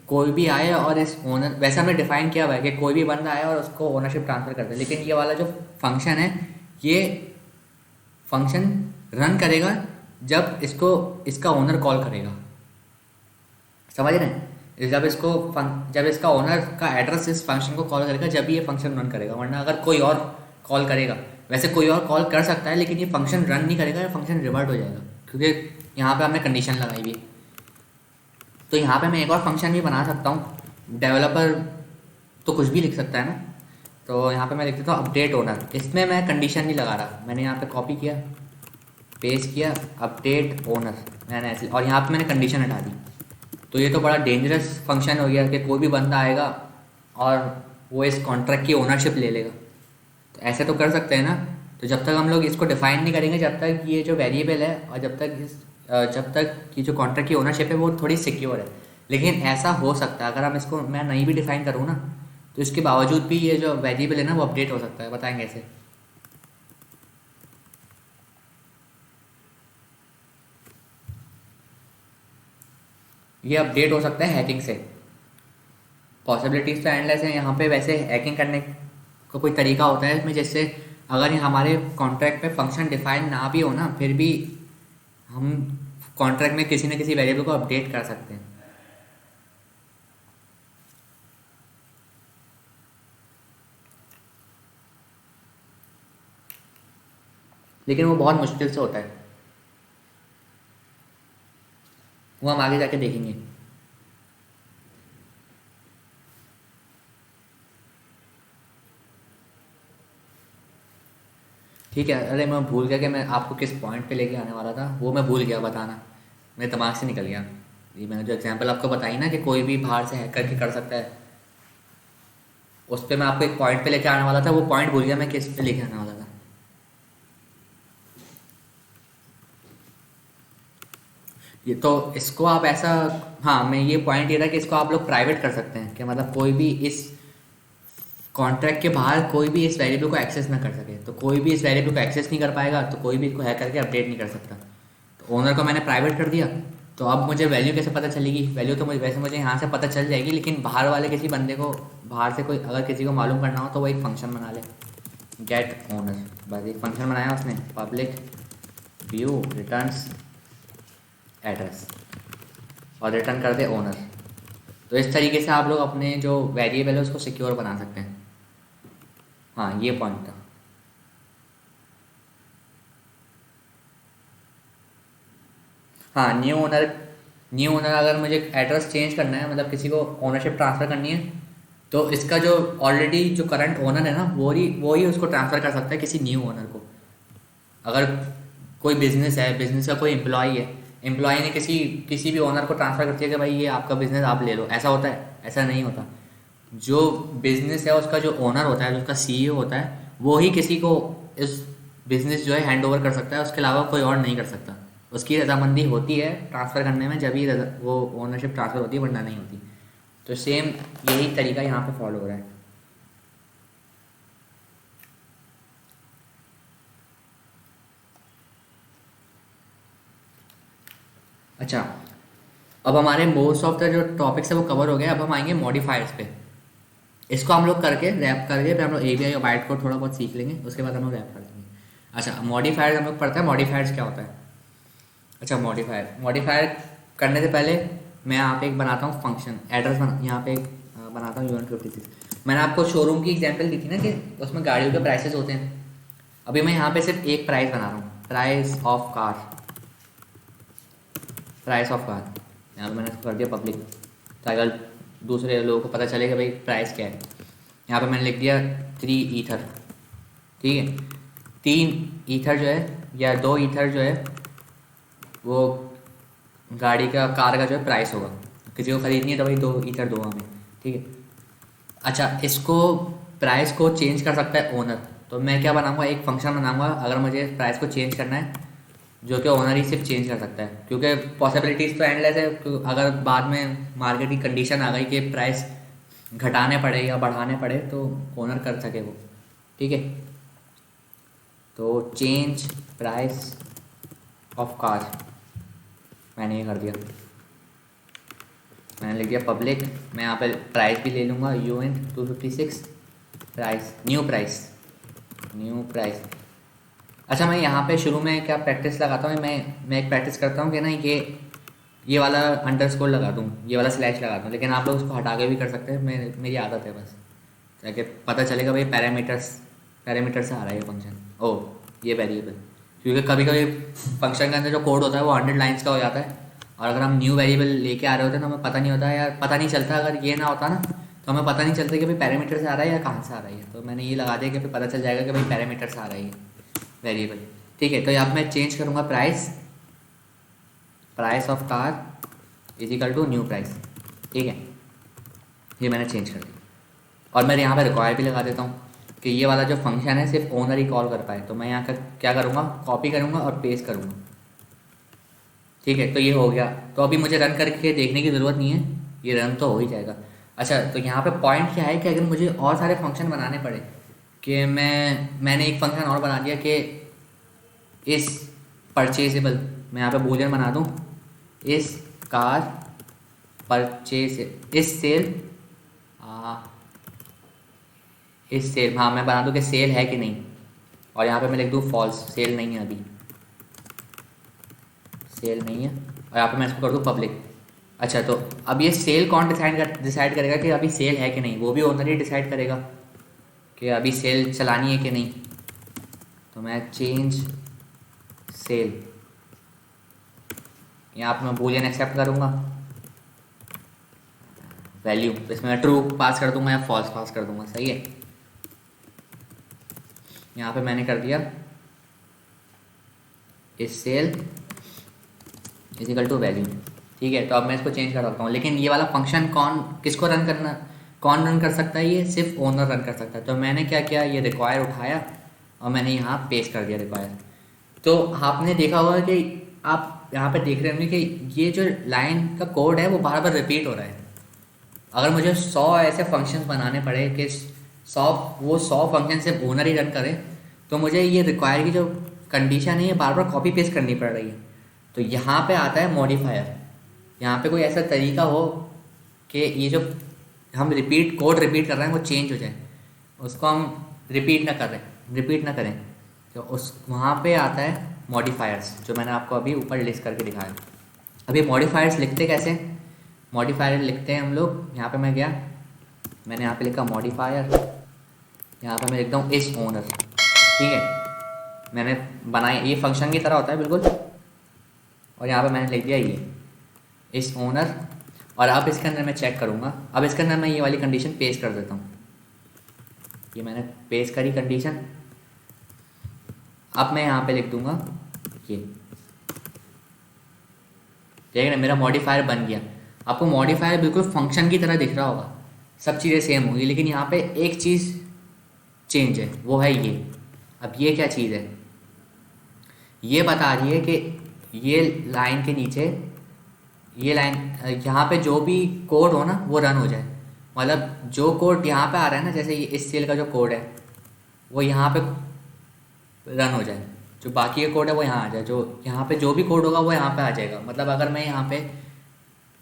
S2: कोई भी आए और इस ओनर, वैसे हमने डिफाइन किया हुआ है कि कोई भी बंदा आए और उसको ओनरशिप ट्रांसफ़र कर दे, लेकिन ये वाला जो फंक्शन है, ये फंक्शन रन करेगा जब इसको इसका ओनर कॉल करेगा। समझ रहे हैं? जब इसका ओनर का एड्रेस इस फंक्शन को कॉल करेगा, जब भी ये फंक्शन रन करेगा। वरना अगर कोई और कॉल करेगा, वैसे कोई और कॉल कर सकता है, लेकिन ये फंक्शन रन नहीं करेगा, ये फंक्शन रिवर्ट हो जाएगा, क्योंकि यहाँ पे हमने कंडीशन लगाई हुई है। तो यहाँ पे मैं एक और फंक्शन भी बना सकता हूँ। डेवलपर तो कुछ भी लिख सकता है ना, तो यहाँ पे मैं लिख देता हूँ अपडेट ओनर। इसमें मैं कंडीशन नहीं लगा रहा, मैंने यहाँ पे कॉपी किया, पेस्ट किया, अपडेट ओनर मैंने ऐसे, और यहाँ पे मैंने कंडीशन हटा दी। तो ये तो बड़ा डेंजरस फंक्शन हो गया कि कोई भी बंदा आएगा और वो इस कॉन्ट्रैक्ट की ओनरशिप ले लेगा। तो ऐसे तो कर सकते हैं ना। तो जब तक हम लोग इसको डिफाइन नहीं करेंगे, जब तक ये जो वेरिएबल है और जब तक ये जो कॉन्ट्रैक्ट की ओनरशिप है वो थोड़ी सिक्योर है। लेकिन ऐसा हो सकता है अगर हम इसको मैं नहीं भी डिफाइन करूँ ना, तो इसके बावजूद भी ये जो वेरिएबल है ना वो अपडेट हो सकता है। बताएंगे कैसे? ये अपडेट हो सकता है हैकिंग से। पॉसिबिलिटीज़ तो एंडलेस है यहाँ पे। वैसे हैकिंग करने का कोई तरीका होता है इसमें, जैसे अगर ये हमारे कॉन्ट्रैक्ट पे फंक्शन डिफाइन ना भी हो ना, फिर भी हम कॉन्ट्रैक्ट में किसी न किसी वेरिएबल को अपडेट कर सकते हैं। लेकिन वो बहुत मुश्किल से होता है, वो हम आगे जाके देखेंगे। ठीक है। अरे मैं भूल गया कि मैं आपको किस पॉइंट पे लेके आने वाला था, वो मैं भूल गया बताना, मेरे दिमाग से निकल गया। ये मैंने जो एग्जांपल आपको बताई ना कि कोई भी बाहर से हैक करके कर सकता है, उस पर मैं आपको एक पॉइंट पे लेके आने वाला था, वो पॉइंट भूल गया मैं किस पे लेके आने वाला था। ये तो इसको आप ऐसा, हाँ मैं ये पॉइंट ये था कि इसको आप लोग प्राइवेट कर सकते हैं कि मतलब कोई भी इस कॉन्ट्रैक्ट के बाहर कोई भी इस वेरिएबल को एक्सेस ना कर सके, तो कोई भी इस वेरिएबल को एक्सेस नहीं कर पाएगा, तो कोई भी इसको हैक करके अपडेट नहीं कर सकता। तो ओनर को मैंने प्राइवेट कर दिया, तो अब मुझे वैल्यू कैसे पता चलेगी? वैल्यू तो मुझे वैसे मुझे यहाँ से पता चल जाएगी, लेकिन बाहर वाले किसी बंदे को, बाहर से कोई अगर किसी को मालूम करना हो तो वो एक फंक्शन बना ले, गेट ओनर, बस एक फंक्शन बनाया उसने, पब्लिक व्यू रिटर्न्स एड्रेस और रिटर्न कर दे ओनर। तो इस तरीके से आप लोग अपने जो वेरिएबल है उसको सिक्योर बना सकते हैं। हाँ ये पॉइंट था। हाँ न्यू ओनर अगर मुझे एड्रेस चेंज करना है, मतलब किसी को ओनरशिप ट्रांसफ़र करनी है, तो इसका जो ऑलरेडी जो करंट ओनर है ना, वो ही उसको ट्रांसफ़र कर सकता है किसी न्यू ओनर को। अगर कोई बिजनेस है, बिजनेस का कोई एम्प्लॉई है, एम्प्लॉई ने किसी भी ओनर को ट्रांसफ़र कर दिया कि भाई ये आपका बिज़नेस आप ले लो, ऐसा होता है? ऐसा नहीं होता। जो बिज़नेस है उसका जो ओनर होता है, जो उसका सीईओ होता है, वो ही किसी को इस बिज़नेस जो है हैंड ओवर कर सकता है, उसके अलावा कोई और नहीं कर सकता। उसकी रजामंदी होती है ट्रांसफ़र करने में, जब ही वो ओनरशिप ट्रांसफ़र होती है, वरना नहीं होती। तो सेम यही तरीका यहाँ पे फॉलो हो रहा है। अच्छा, अब हमारे मोस्ट ऑफ द जो टॉपिक्स है वो कवर हो गए। अब हम आएंगे मॉडिफायर्स पे। इसको हम लोग करके रैप करके फिर हम लोग एपीआई और बाइट कोड थोड़ा बहुत सीख लेंगे, उसके बाद हम लोग रैप कर लेंगे। अच्छा, मॉडिफायर्स हम लोग पढ़ते हैं। मॉडिफायर्स क्या होता है? अच्छा, मॉडिफायर करने से पहले मैं यहाँ पे एक बनाता हूँ फंक्शन एड्रेस यहाँ पे एक बनाता हूँ U156। मैंने आपको शोरूम की एग्जांपल दी थी ना कि उसमें गाड़ियों के प्राइसेस होते हैं। अभी मैं यहाँ पे सिर्फ एक प्राइस बना रहा हूँ, प्राइस ऑफ कार। यहाँ पे मैंने इसको कर दिया पब्लिक, ताकि दूसरे लोगों को पता चले कि भाई प्राइस क्या है। यहाँ पे मैंने लिख दिया 3 ईथर, ठीक है। 3 ईथर जो है या 2 ईथर जो है वो गाड़ी का, कार का जो है प्राइस होगा। किसी को ख़रीदनी है तो भाई 2 ईथर दो हमें, ठीक है। अच्छा, इसको प्राइस को चेंज कर सकता है ओनर। तो मैं क्या बनाऊंगा, एक फंक्शन बनाऊंगा अगर मुझे प्राइस को चेंज करना है, जो कि ओनर ही सिर्फ चेंज कर सकता है, क्योंकि पॉसिबिलिटीज़ तो एंडलेस है। अगर बाद में मार्केट की कंडीशन आ गई कि प्राइस घटाने पड़े या बढ़ाने पड़े तो ओनर कर सके वो, ठीक है। तो चेंज प्राइस ऑफ कार मैंने ये कर दिया, मैंने लिख दिया पब्लिक। मैं यहाँ पे प्राइस भी ले लूँगा UN256 प्राइस, न्यू प्राइस। अच्छा, मैं यहाँ पे शुरू में क्या प्रैक्टिस लगाता हूँ, मैं एक प्रैक्टिस करता हूँ कि ना ये वाला अंडरस्कोर लगा दूँ, ये वाला स्लैश लगा दूँ, लेकिन आप लोग उसको हटा के भी कर सकते हैं। मेरी आदत है बस, ताकि पता चलेगा भाई पैरामीटर से आ रहा है ये फंक्शन, ओह ये वेरिएबल। क्योंकि कभी कभी फंक्शन के अंदर जो कोड होता है वो 100 लाइन्स का हो जाता है, और अगर हम न्यू वेरिएबल लेके आ रहे होते हैं तो हमें पता नहीं होता है यार, पता नहीं चलता। अगर ये ना होता ना तो हमें पता नहीं चलता कि भाई पैरामीटर से आ रहा है या कहाँ से आ रहा है। तो मैंने ये लगा दिया कि फिर पता चल जाएगा कि भाई पैरामीटर से आ रहा है वेरिएबल, ठीक है। तो यहाँ मैं चेंज करूँगा price of car equal to new price, ठीक है। ये मैंने चेंज कर दिया, और मैं यहाँ पे रिक्वायर भी लगा देता हूँ कि ये वाला जो फंक्शन है सिर्फ ओनर ही कॉल कर पाए। तो मैं यहाँ का क्या करूँगा, कॉपी करूँगा और पेस्ट करूँगा, ठीक है। तो ये हो गया। तो अभी मुझे रन करके देखने की ज़रूरत नहीं है, ये रन तो हो ही जाएगा। अच्छा, तो यहाँ पे पॉइंट क्या है कि अगर मुझे और सारे फंक्शन बनाने पड़े, कि मैंने एक फंक्शन और बना दिया कि इस परचेजेबल, मैं यहाँ पे बूलियन बना दूँ, इस कार परचेज, इस सेल हाँ मैं बना दूँ कि सेल है कि नहीं, और यहाँ पे मैं लिख दूँ फॉल्स, सेल नहीं है, अभी सेल नहीं है, और यहाँ पे मैं इसको कर दूँ पब्लिक। अच्छा, तो अब ये सेल कौन डिसाइड करेगा कि अभी सेल है कि नहीं? वो भी ओनर ही डिसाइड करेगा कि अभी सेल चलानी है कि नहीं। तो मैं चेंज सेल, यहाँ पर मैं बूलियन एक्सेप्ट करूँगा, वैल्यू इसमें मैं ट्रू पास कर दूँगा या फॉल्स पास कर दूँगा, सही है। यहाँ पे मैंने कर दिया इस सेल इजिकल टू वैल्यू, ठीक है। तो अब मैं इसको चेंज कर सकता हूँ, लेकिन ये वाला फंक्शन कौन रन कर सकता है? ये सिर्फ ओनर रन कर सकता है। तो मैंने क्या किया, ये रिक्वायर उठाया और मैंने यहाँ पेस्ट कर दिया रिक्वायर। तो आपने देखा होगा कि आप यहाँ पे देख रहे होंगे कि ये जो लाइन का कोड है वो बार बार रिपीट हो रहा है। अगर मुझे 100 ऐसे फंक्शंस बनाने पड़े कि 100 फंक्शन से ओनर ही रन करे, तो मुझे ये रिक्वायर की जो कंडीशन है ये बार बार कॉपी पेस्ट करनी पड़ रही है। तो यहाँ पे आता है मॉडिफायर। यहाँ पे कोई ऐसा तरीका हो कि ये जो हम कोड रिपीट कर रहे हैं वो चेंज हो जाए, उसको हम रिपीट ना करें। तो उस वहाँ पे आता है मॉडिफायर्स, जो मैंने आपको अभी ऊपर लिस्ट करके दिखाया। अभी मॉडिफायर्स लिखते कैसे? मॉडिफायर लिखते हैं हम लोग, यहाँ पे मैं गया, मैंने यहाँ पे लिखा मॉडिफायर, यहाँ पे मैं लिखता हूँ इस ओनर। ठीक है, मैंने बनाया, ये फंक्शन की तरह होता है बिल्कुल, और यहाँ पे मैंने लिख दिया ये इस ओनर। और अब इसके अंदर मैं चेक करूँगा, अब इसके अंदर मैं ये वाली कंडीशन पेस्ट कर देता हूँ। ये मैंने पेस्ट करी कंडीशन। अब मैं यहाँ पे लिख दूँगा ये, ठीक है ना, मेरा मॉडिफायर बन गया। आपको मॉडिफायर बिल्कुल फंक्शन की तरह दिख रहा होगा, सब चीज़ें सेम होंगी, लेकिन यहाँ पे एक चीज़ चेंज है, वो है ये। अब ये क्या चीज़ है? ये बता रही है कि ये लाइन के नीचे, ये लाइन, यहाँ पे जो भी कोड हो ना वो रन हो जाए। मतलब जो कोड यहाँ पे आ रहा है ना, जैसे ये इस सेल का जो कोड है वो यहाँ पे रन हो जाए, जो बाकी का कोड है वो यहाँ आ जाए, जो यहाँ पे जो भी कोड होगा वो यहाँ पे आ जाएगा। मतलब अगर मैं यहाँ पे,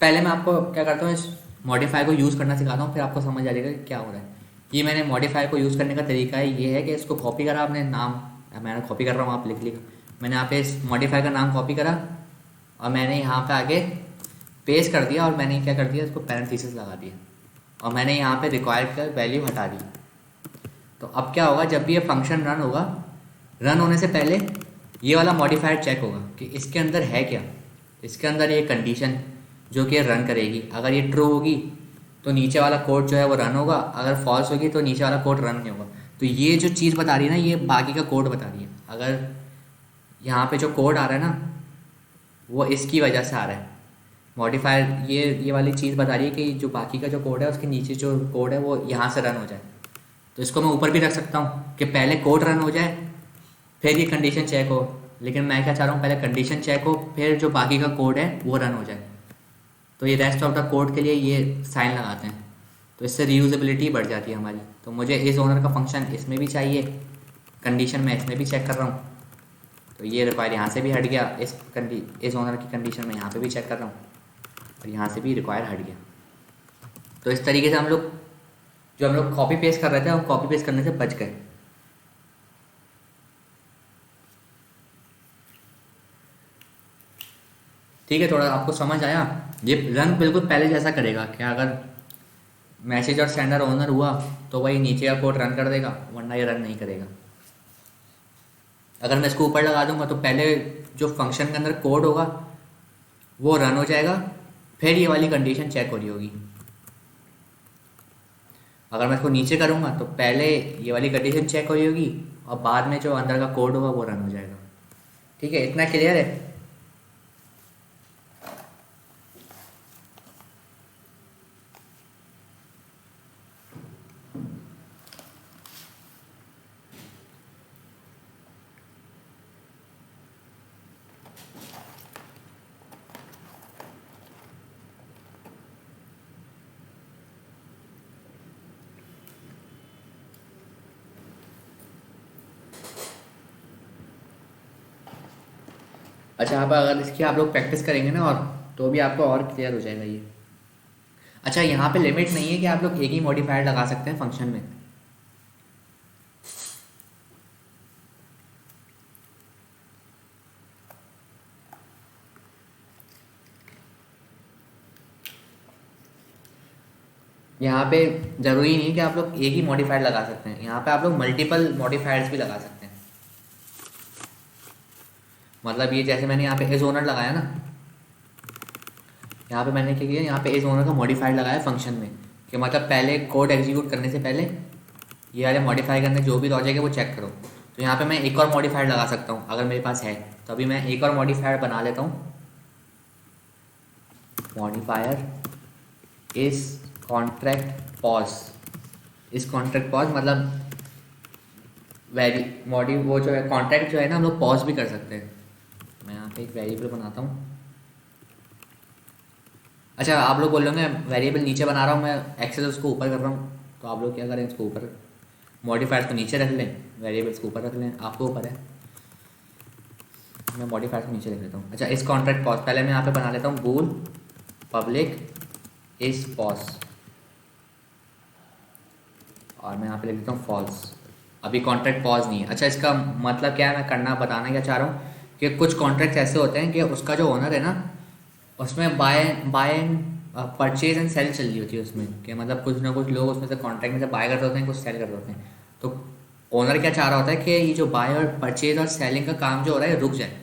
S2: पहले मैं आपको क्या करता हूँ, इस मॉडिफायर को यूज़ करना सिखाता हूँ, फिर आपको समझ आ जाएगा कि क्या हो रहा है। ये मैंने मॉडिफायर को यूज़ करने का तरीका है, ये है कि इसको कॉपी करा आपने नाम, मैंने कॉपी कर रहा हूँ, आप लिख लिखा, मैंने यहाँ पे इस मॉडिफायर का नाम कॉपी करा और मैंने यहाँ पे आगे पेस्ट कर दिया, और मैंने क्या कर दिया, इसको पैरेंथेसिस लगा दिया, और मैंने यहाँ पे रिक्वायर्ड का वैल्यू हटा दी। तो अब क्या होगा, जब भी ये फंक्शन रन होगा, रन होने से पहले ये वाला मॉडिफायर चेक होगा कि इसके अंदर है क्या। इसके अंदर ये कंडीशन जो कि रन करेगी, अगर ये ट्रू होगी तो नीचे वाला कोड जो है वो रन होगा, अगर फॉल्स होगी तो नीचे वाला कोड रन नहीं होगा। तो ये जो चीज़ बता रही है ना, ये बाकी का कोड बता रही है। अगर यहाँ पे जो कोड आ रहा है ना वो इसकी वजह से आ रहा है, मॉडिफायर ये वाली चीज़ बता रही है कि जो बाकी का जो कोड है उसके नीचे जो कोड है वो यहाँ से रन हो जाए। तो इसको मैं ऊपर भी रख सकता हूँ कि पहले कोड रन हो जाए फिर ये कंडीशन चेक हो, लेकिन मैं क्या चाह रहा हूँ, पहले कंडीशन चेक हो फिर जो बाकी का कोड है वो रन हो जाए। तो ये रेस्ट ऑफ द कोड के लिए ये साइन लगाते हैं, तो इससे रीयूजेबिलिटी बढ़ जाती है हमारी। तो मुझे इस ओनर का फंक्शन इसमें भी चाहिए, कंडीशन मैं इसमें भी चेक कर रहा हूँ, तो ये रिक्वायर यहाँ से भी हट गया, इस ओनर की कंडीशन में यहाँ पे भी चेक कर रहा हूँ, और यहाँ से भी रिक्वायर हट गया। तो इस तरीके से हम लोग कॉपी पेस्ट कर रहे थे, हम कॉपी पेस्ट करने से बच गए। ठीक है, थोड़ा आपको समझ आया? ये रन बिल्कुल पहले जैसा करेगा कि अगर मैसेज और सेंडर ओनर हुआ तो वही नीचे का कोड रन कर देगा, वरना ये रन नहीं करेगा। अगर मैं इसको ऊपर लगा दूंगा तो पहले जो फंक्शन के अंदर कोड होगा वो रन हो जाएगा, फिर ये वाली कंडीशन चेक हो रही होगी। अगर मैं इसको नीचे करूँगा तो पहले ये वाली कंडीशन चेक हो रही होगी और बाद में जो अंदर का कोड होगा वो रन हो जाएगा। ठीक है, इतना क्लियर है? अच्छा, आप अगर इसकी आप लोग प्रैक्टिस करेंगे ना, और तो भी आपको और क्लियर हो जाएगा ये। अच्छा, यहाँ पे लिमिट नहीं है कि आप लोग एक ही मॉडिफायर लगा सकते हैं फंक्शन में। यहाँ पे ज़रूरी नहीं है कि आप लोग एक ही मॉडिफायर लगा सकते हैं, यहाँ पे आप लोग मल्टीपल मॉडिफायर्स भी लगा सकते हैं। मतलब ये जैसे मैंने यहाँ पे एज ओनर लगाया ना, यहाँ पे मैंने क्या किया, यहाँ पे एज ओनर का मॉडिफायर लगाया फंक्शन में, कि मतलब पहले कोड एग्जीक्यूट करने से पहले ये वाले मॉडिफाई करने जो भी लॉजिक है वो चेक करो। तो यहाँ पे मैं एक और मॉडिफायर लगा सकता हूँ अगर मेरे पास है, तो अभी मैं एक और मॉडिफायर बना लेता हूँ। मॉडिफायर इस कॉन्ट्रैक्ट पॉज, इस कॉन्ट्रैक्ट पॉज मतलब वो जो है कॉन्ट्रैक्ट जो है ना, हम लोग पॉज भी कर सकते हैं। मैं यहाँ पे एक वेरिएबल बनाता हूँ। अच्छा, आप लोग बोल रहे होंगे वेरिएबल नीचे बना रहा हूँ मैं, एक्सेस उसको ऊपर कर रहा हूँ, तो आप लोग क्या करें, इसको ऊपर मॉडिफायर को नीचे रख लें, वेरिएबल्स को ऊपर रख लें, आपको ऊपर है। मैं मॉडिफायर को नीचे रख लेता हूँ। अच्छा, इस कॉन्ट्रैक्ट पॉज पहले मैं यहाँ पे बना लेता हूँ, बूल पब्लिक इस पॉज, और मैं यहाँ पे लिख देता हूँ फॉल्स। अभी कॉन्ट्रैक्ट पॉज नहीं है। अच्छा, इसका मतलब क्या है, मैं करना बताना क्या चाह रहा हूँ कि कुछ कॉन्ट्रैक्ट ऐसे होते हैं कि उसका जो ओनर है ना, उसमें buy buy and purchase and sale चल रही होती है उसमें, कि मतलब कुछ ना कुछ लोग उसमें से कॉन्ट्रैक्ट में से बाय कर रहे होते हैं, कुछ सेल कर रहे होते हैं। तो ओनर क्या चाह रहा होता है कि ये जो बाय और परचेज और सेलिंग का काम जो हो रहा है रुक जाए,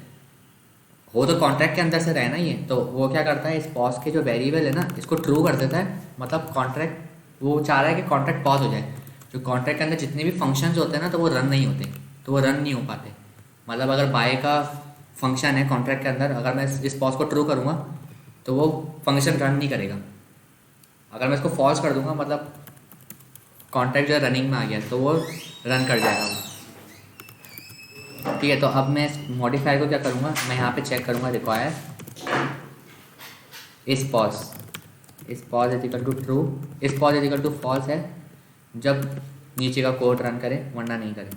S2: वो तो कॉन्ट्रैक्ट के अंदर से रहना ही है। तो वो क्या करता है, इस पॉज के जो वेरिएबल है ना, इसको ट्रू कर देता है, मतलब कॉन्ट्रैक्ट वो चाह रहा है कि कॉन्ट्रैक्ट पॉज हो जाए। जो कॉन्ट्रैक्ट के अंदर जितने भी फंक्शंस होते हैं ना, तो वो रन नहीं होते, तो वो रन नहीं हो पाते। मतलब अगर बाय का फंक्शन है कॉन्ट्रैक्ट के अंदर, अगर मैं इस पॉज को ट्रू करूँगा तो वो फंक्शन रन नहीं करेगा। अगर मैं इसको फॉल्स कर दूंगा, मतलब कॉन्ट्रैक्ट जो है रनिंग में आ गया, तो वो रन कर जाएगा वो। ठीक है, तो अब मैं इस मॉडिफायर को क्या करूँगा, मैं यहाँ पे चेक करूँगा रिक्वायर इस पॉज इजिकल टू ट्रू, इस पॉज इजिकल टू फॉल्स है जब नीचे का कोड रन करे, वरना नहीं करे।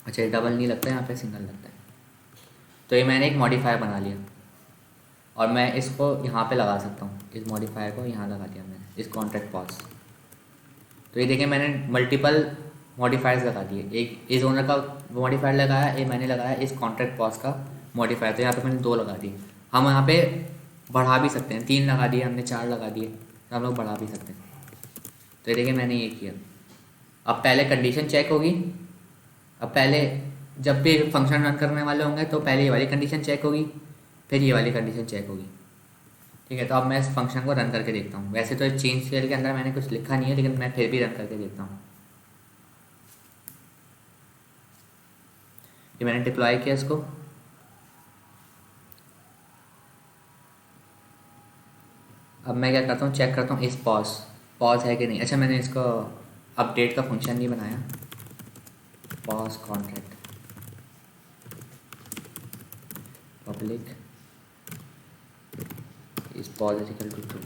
S2: अच्छा, ये डबल नहीं लगता है, यहाँ पे सिंगल लगता है। तो ये मैंने एक मॉडिफायर बना लिया, और मैं इसको यहाँ पे लगा सकता हूँ, इस मॉडिफायर को यहाँ लगा दिया मैंने, इस कॉन्ट्रैक्ट पॉज। तो ये देखिए, मैंने मल्टीपल मॉडिफायर्स लगा दिए, एक इस ओनर का मॉडिफायर लगाया, ये मैंने लगाया इस कॉन्ट्रैक्ट पॉज का मॉडिफायर, तो यहाँ पे मैंने 2 लगा दिए। हम यहाँ पे बढ़ा भी सकते हैं, 3 लगा दिए हमने, 4 लगा दिए, तो हम लोग बढ़ा भी सकते हैं। तो ये देखिए, मैंने ये किया। अब पहले कंडीशन चेक होगी, अब पहले जब भी फंक्शन रन करने वाले होंगे तो पहले ये वाली कंडीशन चेक होगी, फिर ये वाली कंडीशन चेक होगी। ठीक है, तो अब मैं इस फंक्शन को रन करके देखता हूँ। वैसे तो चेंज स्केल के अंदर मैंने कुछ लिखा नहीं है, लेकिन मैं फिर भी रन करके देखता हूँ। ये मैंने डिप्लॉय किया इसको। अब मैं क्या करता हूँ, चेक करता हूँ इस पॉज है कि नहीं। अच्छा, मैंने इसको अपडेट का फंक्शन नहीं बनाया, पॉज कॉन्ट्रैक्ट पब्लिक इस पॉज इक्वल टू ट्रू,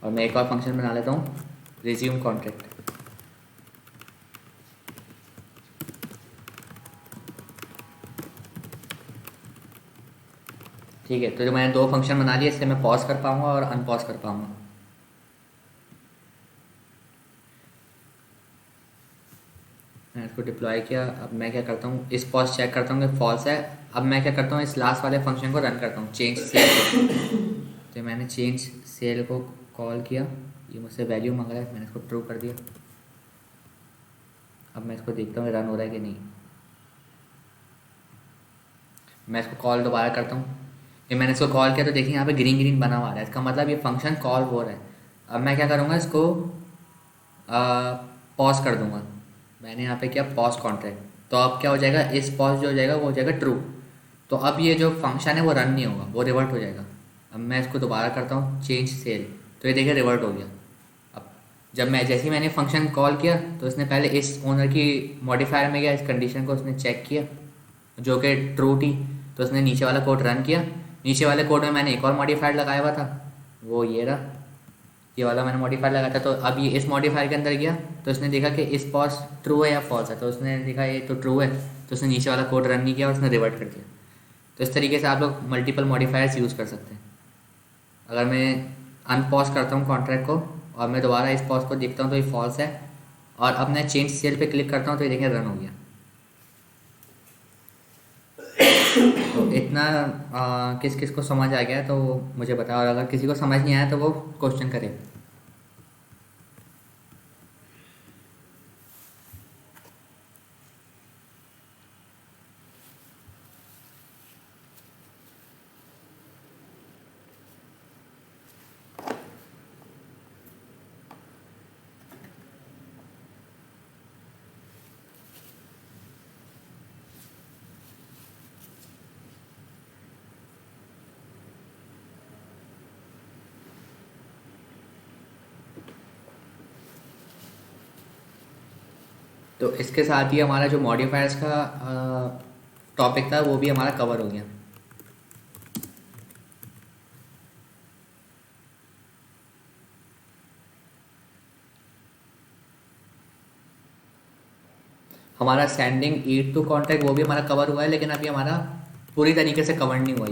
S2: और मैं एक और फंक्शन बना लेता हूँ, रिज्यूम कॉन्ट्रैक्ट। ठीक है, तो जो मैंने 2 फंक्शन बना लिए, इससे मैं पॉज कर पाऊँगा और अनपॉज कर पाऊँगा। मैंने इसको डिप्लॉय किया। अब मैं क्या करता हूँ, इस पॉज चेक करता हूँ कि फॉल्स है। अब मैं क्या करता हूँ, इस लास्ट वाले फंक्शन को रन करता हूँ, चेंज सेल को। तो मैंने चेंज सेल को कॉल किया, ये मुझसे वैल्यू मांग रहा है, मैंने इसको ट्रू कर दिया। अब मैं इसको देखता हूँ रन हो रहा है कि नहीं। मैं इसको कॉल दोबारा करता हूँ, ये मैंने इसको कॉल किया तो देखिए यहाँ पे ग्रीन ग्रीन बना हुआ है, इसका मतलब ये फंक्शन कॉल हो रहा है। अब मैं क्या करूँगा, इसको पॉज कर दूँगा। मैंने यहाँ पे किया पॉज कॉन्ट्रैक्ट, तो अब क्या हो जाएगा, इस पॉज जो हो जाएगा वो हो जाएगा ट्रू। तो अब ये जो फंक्शन है वो रन नहीं होगा, वो रिवर्ट हो जाएगा। अब मैं इसको दोबारा करता हूँ, चेंज सेल, तो ये देखिए रिवर्ट हो गया। अब जब मैं जैसे ही मैंने फंक्शन कॉल किया, तो इसने पहले इस ओनर की मॉडिफायर में गया, इस कंडीशन को उसने चेक किया जो कि ट्रू थी, तो उसने नीचे वाला कोड रन किया। नीचे वाले कोड में मैंने एक और मॉडिफायर लगाया हुआ था, वो ये रहा, ये वाला मैंने मॉडिफायर लगाया था। तो अब ये इस मॉडिफायर के अंदर गया, तो उसने देखा कि इस पॉज ट्रू है या फॉल्स है, तो उसने देखा ये तो ट्रू है, तो उसने नीचे वाला कोड रन नहीं किया और उसने रिवर्ट कर दिया। तो इस तरीके से आप लोग मल्टीपल मॉडिफायर्स यूज़ कर सकते हैं। अगर मैं अनपॉज करता हूँ कॉन्ट्रैक्ट को और मैं दोबारा इस पॉज को देखता हूँ तो ये फॉल्स है, और अब मैं चेंज सेल पे क्लिक करता हूँ तो ये देखिए रन हो गया। तो इतना किस किस को समझ आ गया तो मुझे बताओ, और अगर किसी को समझ नहीं आया तो वो क्वेश्चन करे। तो इसके साथ ही हमारा जो मॉडिफायर्स का टॉपिक था वो भी हमारा कवर हो गया। हमारा सेंडिंग ईट टू कॉन्टैक्ट वो भी हमारा कवर हुआ है, लेकिन अभी हमारा पूरी तरीके से कवर नहीं हुआ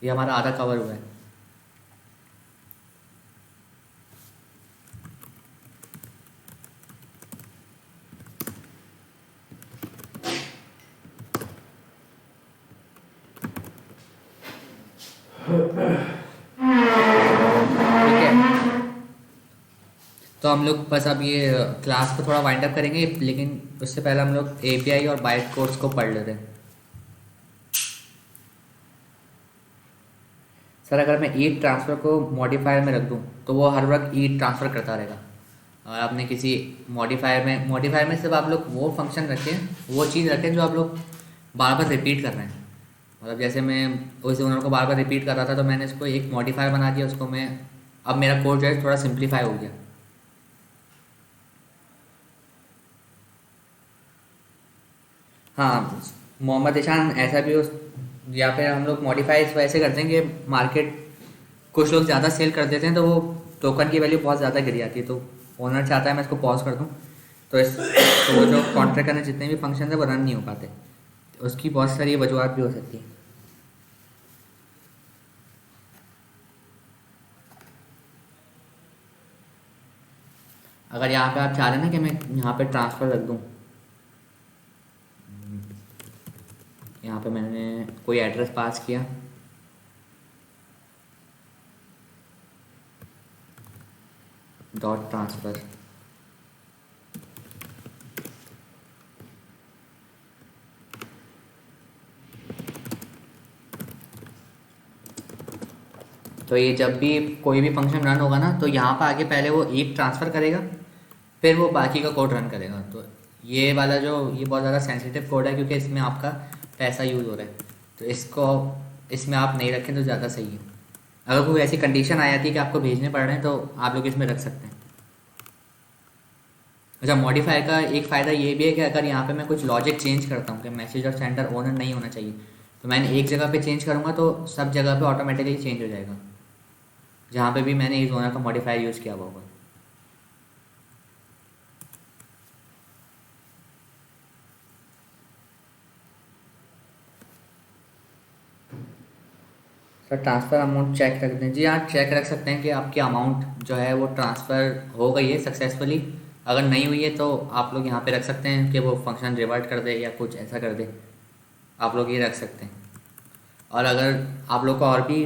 S2: ये हमारा आधा कवर हुआ है। ठीक है, तो हम लोग बस अब ये क्लास को थोड़ा वाइंड अप करेंगे, लेकिन उससे पहले हम लोग एपीआई और बाइट कोड्स को पढ़ लेते हैं। सर अगर मैं ईट ट्रांसफ़र को मॉडिफायर में रख दूं तो वो हर वक्त ईट ट्रांसफ़र करता रहेगा। और आपने किसी मॉडिफायर में सिर्फ आप लोग वो फंक्शन रखें, वो चीज़ रखें जो आप लोग बार बार रिपीट कर रहे हैं। मतलब जैसे मैं उस ओनर को बार बार रिपीट कर रहा था तो मैंने इसको एक मॉडिफायर बना दिया, उसको मैं अब मेरा कोड जो है थोड़ा सिंप्लीफाई हो गया। हाँ मोहम्मद ईशान, ऐसा भी उस या फिर हम लोग मॉडिफाइज वैसे करते हैं कि मार्केट कुछ लोग ज़्यादा सेल कर देते हैं तो वो टोकन की वैल्यू बहुत ज़्यादा गिर जाती है, तो ओनर चाहता है मैं इसको पॉज कर दूँ, तो वो जो कॉन्ट्रैक्ट करने जितने भी फंक्शन है वो रन नहीं हो पाते। तो उसकी बहुत सारी वजूहत भी हो सकती है। अगर यहाँ पे आप चाह रहे हैं ना कि मैं यहाँ पे ट्रांसफ़र रख दूँ, यहाँ पे मैंने कोई एड्रेस पास किया, डॉट ट्रांसफ़र, तो ये जब भी कोई भी फंक्शन रन होगा ना तो यहाँ पर आके पहले वो एक ट्रांसफ़र करेगा, फिर वो बाकी का कोड रन करेगा। तो ये वाला जो ये बहुत ज़्यादा सेंसिटिव कोड है क्योंकि इसमें आपका पैसा यूज़ हो रहा है, तो इसको इसमें आप नहीं रखें तो ज़्यादा सही है। अगर कोई ऐसी कंडीशन आ जाती है कि आपको भेजने पड़ रहे हैं तो आप लोग इसमें रख सकते हैं। अच्छा, मॉडिफायर का एक फ़ायदा ये भी है कि अगर यहाँ पे मैं कुछ लॉजिक चेंज करता हूँ कि मैसेज और सेंडर ओनर नहीं होना चाहिए, तो मैंने एक जगह पे चेंज करूँगा तो सब जगह पे ऑटोमेटिकली चेंज हो जाएगा जहाँ पे भी मैंने इस ओनर का मॉडिफायर यूज़ किया हुआ होगा। सर ट्रांसफ़र अमाउंट चेक रख दें, जी हाँ चेक रख सकते हैं कि आपकी अमाउंट जो है वो ट्रांसफ़र हो गई है सक्सेसफुली। अगर नहीं हुई है तो आप लोग यहाँ पे रख सकते हैं कि वो फंक्शन रिवर्ट कर दे या कुछ ऐसा कर दे, आप लोग ये रख सकते हैं। और अगर आप लोग को और भी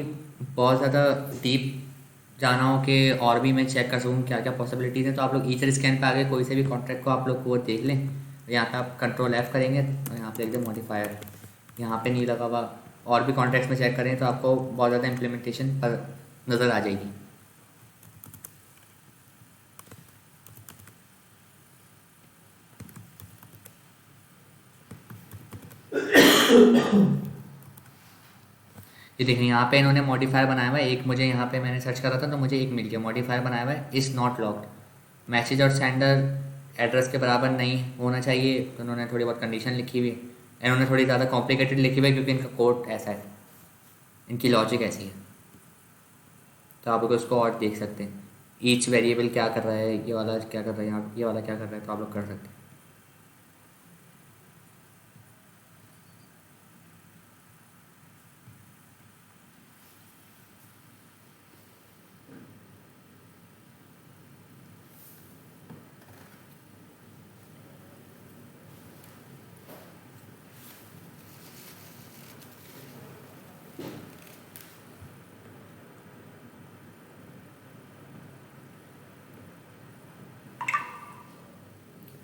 S2: बहुत ज़्यादा डीप जाना हो कि और भी मैं चेक कर सकूँ क्या क्या पॉसिबिलिटीज़ हैं, तो आप लोग ईथर स्कैन पे आगे कोई से भी कॉन्ट्रैक्ट को आप लोग वो देख लें। यहाँ पे आप कंट्रोल F करेंगे और यहाँ पे लिख दें मॉडिफायर, यहाँ पे नहीं लगा हुआ, और भी कॉन्ट्रैक्ट्स में चेक करें तो आपको बहुत ज़्यादा इम्प्लीमेंटेशन पर नज़र आ जाएगी। ये देखिए यहाँ पे इन्होंने मॉडिफायर बनाया हुआ है एक, मुझे यहाँ पे मैंने सर्च करा था तो मुझे एक मिल गया। मॉडिफायर बनाया हुआ है इज़ नॉट लॉक्ड, मैसेज और सेंडर एड्रेस के बराबर नहीं होना चाहिए, तो उन्होंने थोड़ी बहुत कंडीशन लिखी हुई है। इन्होंने थोड़ी ज़्यादा कॉम्प्लिकेटेड लिखी हुई है क्योंकि इनका कोड ऐसा है, इनकी लॉजिक ऐसी है। तो आप लोग उसको और देख सकते हैं, ईच वेरिएबल क्या कर रहा है, ये वाला क्या कर रहा है, यहाँ ये वाला क्या कर रहा है, तो आप लोग कर सकते हैं।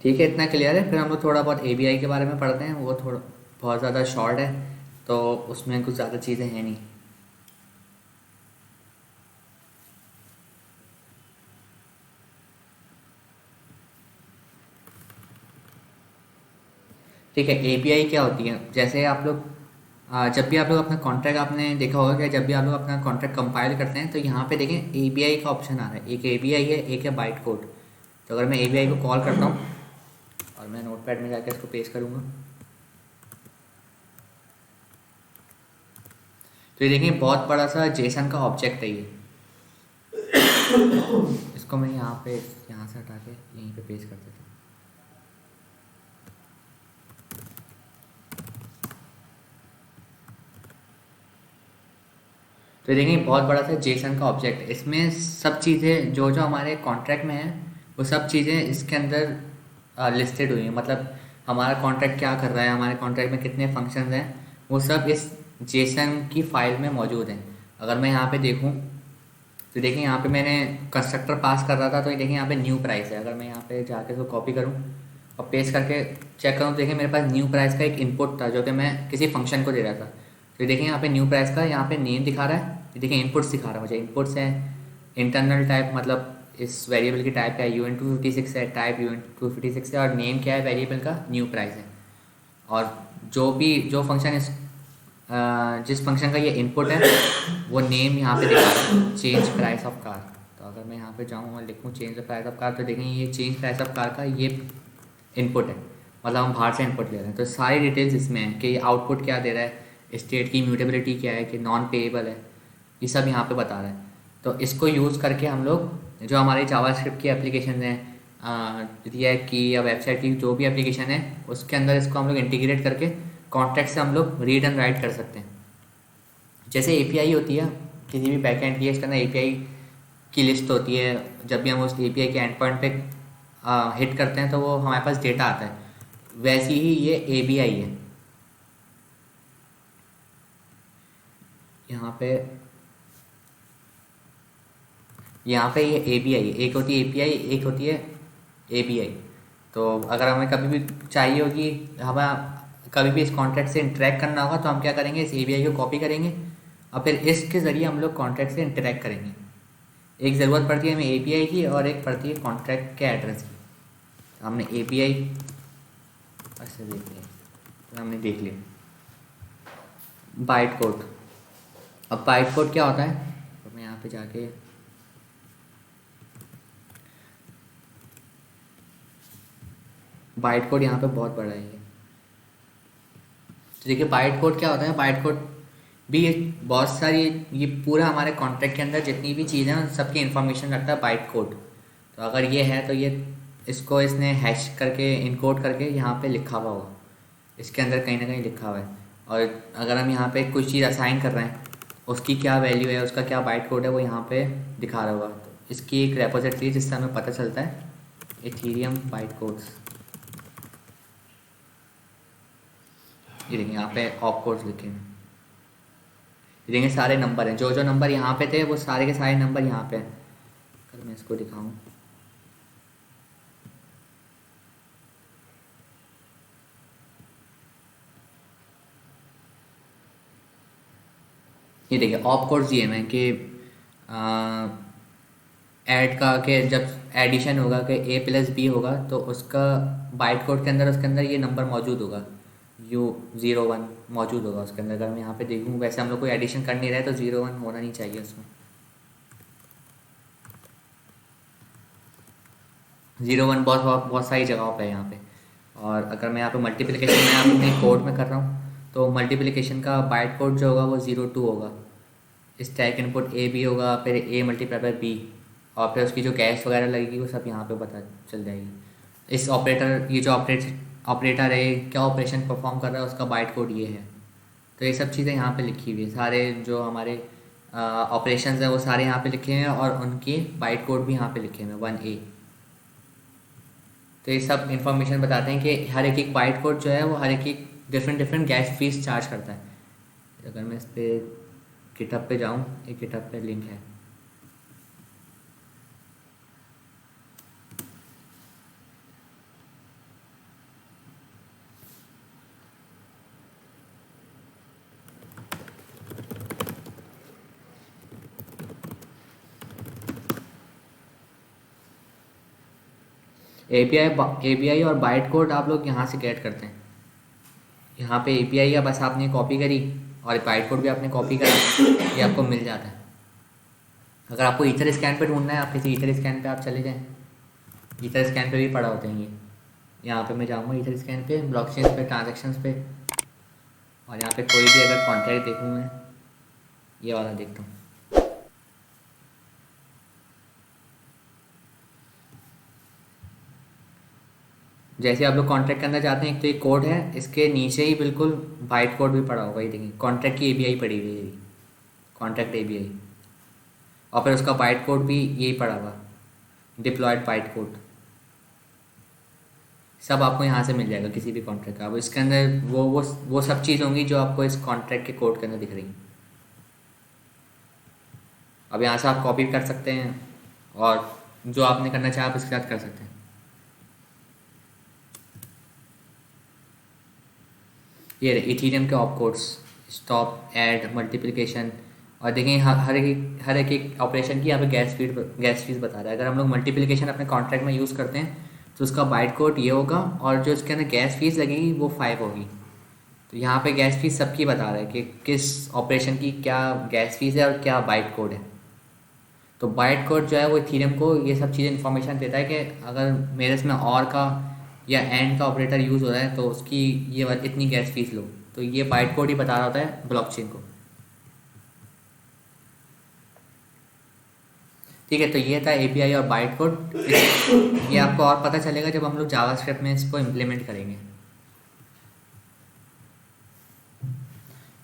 S2: ठीक है, इतना क्लियर है। फिर हम लोग थोड़ा बहुत ABI के बारे में पढ़ते हैं, वो थोड़ा बहुत ज़्यादा शॉर्ट है तो उसमें कुछ ज़्यादा चीज़ें हैं नहीं। ठीक है, API क्या होती है, जैसे आप लोग जब भी आप लोग अपना कॉन्ट्रैक्ट, आपने देखा होगा कि जब भी आप लोग अपना कॉन्ट्रैक्ट कंपाइल करते हैं तो यहाँ पे देखें API का ऑप्शन आ रहा है। एक API है, एक है बाइट कोड। तो अगर मैं API को कॉल करता हूँ और मैं नोटपैड में जाकर इसको पेस्ट करूँगा, तो ये देखिए बहुत बड़ा सा जेसन का ऑब्जेक्ट है ये। इसको मैं यहाँ से हटा के यहीं पे पेस्ट कर देता हूँ। तो ये देखिए बहुत बड़ा सा जेसन का ऑब्जेक्ट है। इसमें सब चीज़ें जो जो हमारे कॉन्ट्रैक्ट में है वो सब चीज़ें इसके अंदर लिस्टेड हुई हैं। मतलब हमारा कॉन्ट्रैक्ट क्या कर रहा है, हमारे कॉन्ट्रैक्ट में कितने फंक्शंस हैं, वो सब इस जेसन की फाइल में मौजूद हैं। अगर मैं यहाँ पे देखूँ तो देखिए यहाँ पे मैंने कंस्ट्रक्टर पास कर रहा था, तो ये देखिए यहाँ पे न्यू प्राइस है। अगर मैं यहाँ पे जाके इसको कॉपी करूँ और पेस्ट करके चेक करूँ तो देखिए मेरे पास न्यू प्राइस का एक इनपुट था जो कि मैं किसी फंक्शन को दे रहा था। तो देखिए यहाँ पे न्यू प्राइस का यहाँ पे नेम दिखा रहा है, ये देखिए इनपुट्स दिखा रहा है मुझे। इनपुट्स है इंटरनल टाइप, मतलब इस वेरिएबल की टाइप क्या है, UN256 है, टाइप UN256 है, और नेम क्या है वेरिएबल का, न्यू प्राइस है। और जो फंक्शन जिस फंक्शन का ये इनपुट है वो नेम यहाँ पे दिखा रहा है, चेंज प्राइस ऑफ कार। तो अगर मैं यहाँ पे जाऊँ और लिखूँ change the price of car, तो देखेंगे ये चेंज प्राइस ऑफ कार का ये इनपुट है, मतलब हम बाहर से इनपुट ले रहे हैं। तो सारी डिटेल्स इसमें है कि आउटपुट क्या दे रहा है, स्टेट की इम्यूटेबिलिटी क्या है, कि नॉन पेएबल है, ये सब यहाँ पे बता रहा है। तो इसको यूज़ करके हम लोग जो हमारी जावास्क्रिप्ट की एप्लीकेशन है, रिएक्ट की या वेबसाइट की जो भी एप्लीकेशन है, उसके अंदर इसको हम लोग इंटीग्रेट करके कॉन्टेक्स्ट से हम लोग रीड एंड राइट कर सकते हैं। जैसे एपीआई होती है किसी भी बैकएंड की, इसके अंदर एपीआई की लिस्ट होती है। जब भी हम उस एपीआई के एंड पॉइंट पे हिट करते हैं तो वो हमारे पास डेटा आता है, वैसी ही ये एबीआई है। यहाँ पे ये एबीआई, एक होती है एपीआई, एक होती है एबीआई। तो अगर हमें कभी भी चाहिए होगी, हमें कभी भी इस कॉन्ट्रैक्ट से इंटरेक्ट करना होगा, तो हम क्या करेंगे, इस एबीआई को कॉपी करेंगे और फिर इसके ज़रिए हम लोग कॉन्ट्रैक्ट से इंटरेक्ट करेंगे। एक ज़रूरत पड़ती है हमें एपीआई की और एक पड़ती है कॉन्ट्रैक्ट के एड्रेस की। हमने एपीआई अच्छा देख लिया, तो हमने देख लिया बाइट कोड। अब बाइट कोड क्या होता है, तो मैं यहाँ पे जाके बाइट कोड यहाँ पे बहुत बड़ा है ये। तो देखिए बाइट कोड क्या होता है, बाइट कोड भी बहुत सारी, ये पूरा हमारे कॉन्ट्रैक्ट के अंदर जितनी भी चीज़ें हैं सबकी इन्फॉर्मेशन रखता है बाइट कोड। तो अगर ये है तो ये इसको इसने हैश करके इनकोड करके यहाँ पे लिखा हुआ होगा, इसके अंदर कहीं ना कहीं लिखा हुआ है। और अगर हम यहाँ पे कुछ चीज़ असाइन कर रहे हैं, उसकी क्या वैल्यू है, उसका क्या बाइट कोड है, वो यहाँ पे दिखा रहा होगा। तो इसकी एक रेपोजिटरी जिससे हमें पता चलता है, इथीरियम बाइट कोड्स। ये देखिए यहाँ पे ऑप कोड्स लिखे हैं, ये देखिए सारे नंबर हैं, जो जो नंबर यहाँ पे थे वो सारे के सारे नंबर यहाँ पे हैं। अगर मैं इसको दिखाऊं, ये देखिए ऑप कोड्स दिए हैं कि ऐड का, कि जब एडिशन होगा कि A+B होगा तो उसका बाइट कोड के अंदर उसके अंदर ये नंबर मौजूद होगा, U01 मौजूद होगा उसके अंदर। अगर मैं यहाँ पे देखूँ, वैसे हम लोग कोई एडिशन कर नहीं रहे तो 01 होना नहीं चाहिए उसमें। 01 बहुत बहुत बहुत सारी जगहों पे है यहाँ पे। और अगर मैं यहाँ पे मल्टीप्लिकेशन में अपने कोड में कर रहा हूँ तो मल्टीप्लिकेशन का बाइट कोड जो होगा वो 02 होगा। स्टैक इनपुट A B होगा, फिर A मल्टीप्लाई बाय B, और फिर उसकी जो कैश वगैरह लगेगी वो सब यहाँ पे पता चल जाएगी। इस ऑपरेटर, ये जो ऑपरेटर है क्या ऑपरेशन परफॉर्म कर रहा है, उसका बाइट कोड ये है। तो ये सब चीज़ें यहाँ पे लिखी हुई है, सारे जो हमारे ऑपरेशंस हैं वो सारे यहाँ पे लिखे हैं और उनके बाइट कोड भी यहाँ पे लिखे हैं 1A। तो ये सब इन्फॉर्मेशन बताते हैं कि हर एक बाइट कोड जो है वो हर एक डिफरेंट गैस फीस चार्ज करता है। अगर मैं इस पर गिटहब पे जाऊँ, एक गिटहब पे लिंक है, एपीआई और बाइट कोड आप लोग यहाँ से गेट करते हैं। यहाँ पे एपीआई या बस आपने कॉपी करी और बाइट कोड भी आपने कॉपी करा, ये आपको मिल जाता है। अगर आपको ईथर स्कैन पे ढूंढना है, आप किसी ईथर स्कैन पे आप चले जाएँ, ईथर स्कैन पे भी पड़ा होते हैं ये। यहाँ पे मैं जाऊँगा ईथर स्कैन पे, ब्लॉकचेन पे, ट्रांजैक्शंस पे, और यहाँ पे कोई भी अगर कॉन्ट्रैक्ट देखूँ मैं, ये वाला देखता हूँ। जैसे आप लोग कॉन्ट्रैक्ट के अंदर जाते हैं, एक तो ये कोड है, इसके नीचे ही बिल्कुल बाइट कोड भी पड़ा होगा, ये देखिए कॉन्ट्रैक्ट की एपीआई पड़ी हुई है, कॉन्ट्रैक्ट एपीआई, और फिर उसका बाइट कोड भी यही पड़ा हुआ, डिप्लॉयड बाइट कोड। सब आपको यहाँ से मिल जाएगा किसी भी कॉन्ट्रैक्ट का। अब इसके अंदर वो सब चीज़ होंगी जो आपको इस कॉन्ट्रैक्ट के कोड के अंदर दिख रही हैं। अब यहाँ से आप कॉपी कर सकते हैं और जो आपने करना चाहे आप इसके साथ कर सकते हैं। ये इथीरियम के op codes, stop, add, multiplication, और देखें हर एक ऑपरेशन की यहाँ पे गैस फीस बता रहा है। अगर हम लोग मल्टीप्लिकेशन अपने कॉन्ट्रैक्ट में यूज़ करते हैं तो उसका बाइट कोड ये होगा, और जो इसके अंदर गैस फीस लगेगी वो 5 होगी। तो यहाँ पे गैस फीस सबकी बता रहा है कि किस ऑपरेशन की क्या गैस फीस है और क्या बाइट कोड है। तो बाइट कोड जो है वो इथीरियम को ये सब चीज़ें इन्फॉर्मेशन देता है कि अगर मेरे इसमें और का या एंड का ऑपरेटर यूज़ हो रहा है तो उसकी ये इतनी गैस फीस लो। तो ये बाइट कोड ही बता रहा होता है ब्लॉकचेन को। ठीक है, तो ये था एपीआई और बाइट कोड। ये आपको और पता चलेगा जब हम लोग जावास्क्रिप्ट में इसको इम्प्लीमेंट करेंगे।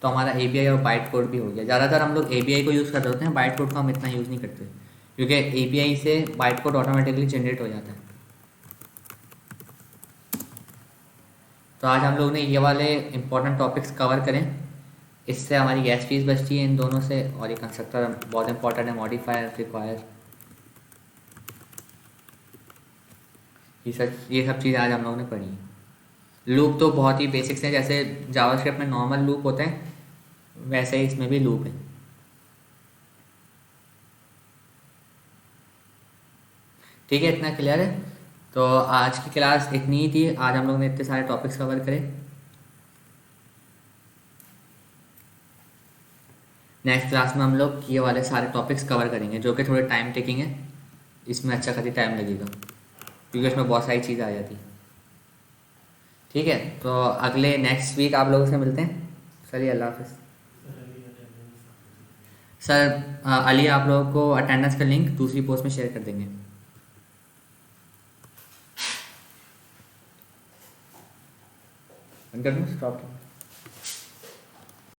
S2: तो हमारा एपीआई और बाइट कोड भी हो गया। ज़्यादातर हम लोग एपीआई को यूज़ कर रहे होते हैं, बाइट कोड को हम इतना यूज़ नहीं करते क्योंकि एपीआई से बाइट कोड ऑटोमेटिकली जनरेट हो जाता है। तो आज हम लोग ने ये वाले इंपॉर्टेंट टॉपिक्स कवर करें, इससे हमारी गैस फीस बचती है इन दोनों से। और ये कंस्ट्रक्टर बहुत इंपॉर्टेंट है, मॉडिफायर, रिक्वायर, ये सब चीज़ें आज हम लोगों ने पढ़ी हैं। लूप तो बहुत ही बेसिक्स हैं, जैसे जावास्क्रिप्ट में नॉर्मल लूप होते हैं वैसे ही इसमें भी लूप है। ठीक है, इतना क्लियर है। तो आज की क्लास इतनी ही थी। आज हम लोग ने इतने सारे टॉपिक्स कवर करे। नेक्स्ट क्लास में हम लोग ये वाले सारे टॉपिक्स कवर करेंगे जो कि थोड़े टाइम टेकिंग है, इसमें अच्छा खासी टाइम लगेगा क्योंकि इसमें बहुत सारी चीज़ आ जाती। ठीक है, तो अगले नेक्स्ट वीक आप लोगों से मिलते हैं। चलिए, अल्लाह हाफिज़। सर अली आप लोगों को अटेंडेंस का लिंक दूसरी पोस्ट में शेयर कर देंगे। स्टॉप।